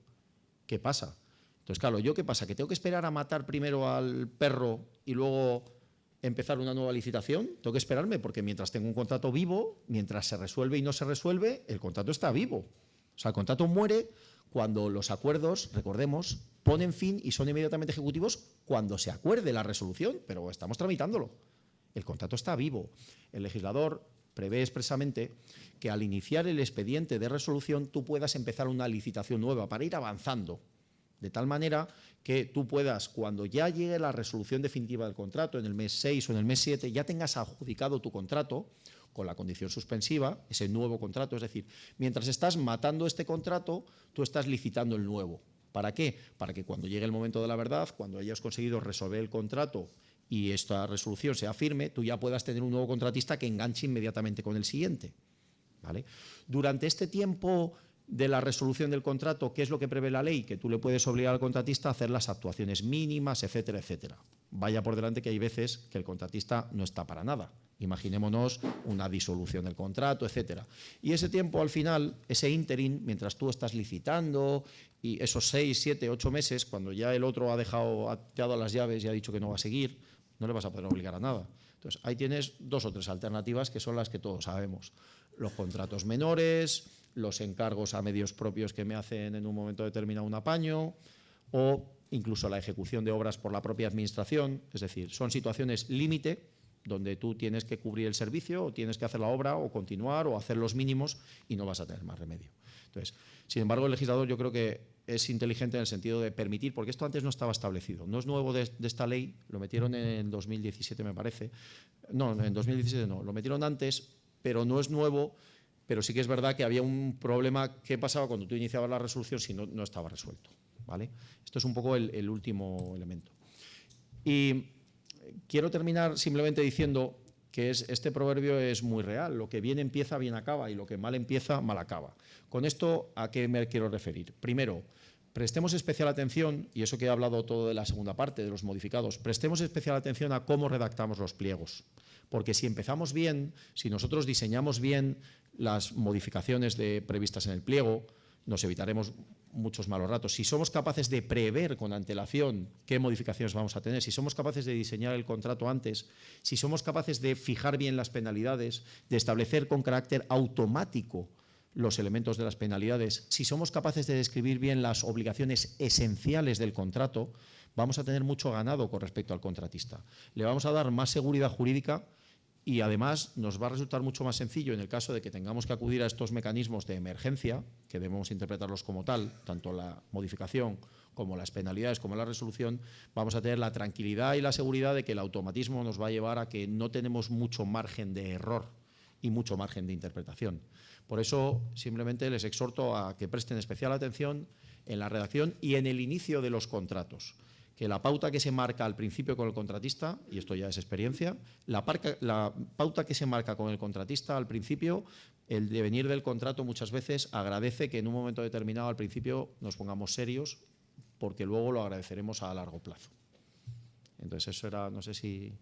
¿Qué pasa? Entonces, claro, ¿yo qué pasa? ¿Que tengo que esperar a matar primero al perro y luego empezar una nueva licitación? Tengo que esperarme porque mientras tengo un contrato vivo, mientras se resuelve y no se resuelve, el contrato está vivo. O sea, el contrato muere cuando los acuerdos, recordemos, ponen fin y son inmediatamente ejecutivos cuando se acuerde la resolución, pero estamos tramitándolo. El contrato está vivo. El legislador prevé expresamente que al iniciar el expediente de resolución tú puedas empezar una licitación nueva para ir avanzando, de tal manera que tú puedas, cuando ya llegue la resolución definitiva del contrato, en el mes 6 o en el mes 7, ya tengas adjudicado tu contrato con la condición suspensiva, ese nuevo contrato. Es decir, mientras estás matando este contrato, tú estás licitando el nuevo. ¿Para qué? Para que cuando llegue el momento de la verdad, cuando hayas conseguido resolver el contrato y esta resolución sea firme, tú ya puedas tener un nuevo contratista que enganche inmediatamente con el siguiente, ¿vale? Durante este tiempo de la resolución del contrato, ¿qué es lo que prevé la ley? Que tú le puedes obligar al contratista a hacer las actuaciones mínimas, etcétera, etcétera. Vaya por delante que hay veces que el contratista no está para nada. Imaginémonos una disolución del contrato, etcétera. Y ese tiempo, al final, ese ínterin, mientras tú estás licitando, y esos 6, 7, 8 meses, cuando ya el otro te ha dado las llaves y ha dicho que no va a seguir, no le vas a poder obligar a nada. Entonces, ahí tienes 2 o 3 alternativas que son las que todos sabemos. Los contratos menores, los encargos a medios propios que me hacen en un momento determinado un apaño, o incluso la ejecución de obras por la propia administración. Es decir, son situaciones límite donde tú tienes que cubrir el servicio o tienes que hacer la obra o continuar o hacer los mínimos y no vas a tener más remedio. Entonces, sin embargo, el legislador yo creo que es inteligente en el sentido de permitir, porque esto antes no estaba establecido, no es nuevo de esta ley, lo metieron en 2017 me parece, no, en 2017 no, lo metieron antes, pero no es nuevo, pero sí que es verdad que había un problema. ¿Qué pasaba cuando tú iniciabas la resolución si no estaba resuelto? ¿vale? Esto es un poco el último elemento. Y quiero terminar simplemente diciendo que este proverbio es muy real. Lo que bien empieza, bien acaba, y lo que mal empieza, mal acaba. Con esto, ¿a qué me quiero referir? Primero, prestemos especial atención, y eso que he hablado todo de la segunda parte, de los modificados, prestemos especial atención a cómo redactamos los pliegos. Porque si empezamos bien, si nosotros diseñamos bien las modificaciones previstas en el pliego, nos evitaremos muchos malos ratos. Si somos capaces de prever con antelación qué modificaciones vamos a tener, si somos capaces de diseñar el contrato antes, si somos capaces de fijar bien las penalidades, de establecer con carácter automático los elementos de las penalidades, si somos capaces de describir bien las obligaciones esenciales del contrato, vamos a tener mucho ganado con respecto al contratista. Le vamos a dar más seguridad jurídica y además nos va a resultar mucho más sencillo en el caso de que tengamos que acudir a estos mecanismos de emergencia, que debemos interpretarlos como tal, tanto la modificación como las penalidades, como la resolución, vamos a tener la tranquilidad y la seguridad de que el automatismo nos va a llevar a que no tenemos mucho margen de error y mucho margen de interpretación. Por eso, simplemente les exhorto a que presten especial atención en la redacción y en el inicio de los contratos. Que la pauta que se marca al principio con el contratista, y esto ya es experiencia, la pauta que se marca con el contratista al principio, el devenir del contrato muchas veces agradece que en un momento determinado al principio nos pongamos serios, porque luego lo agradeceremos a largo plazo. Entonces eso era, no sé si...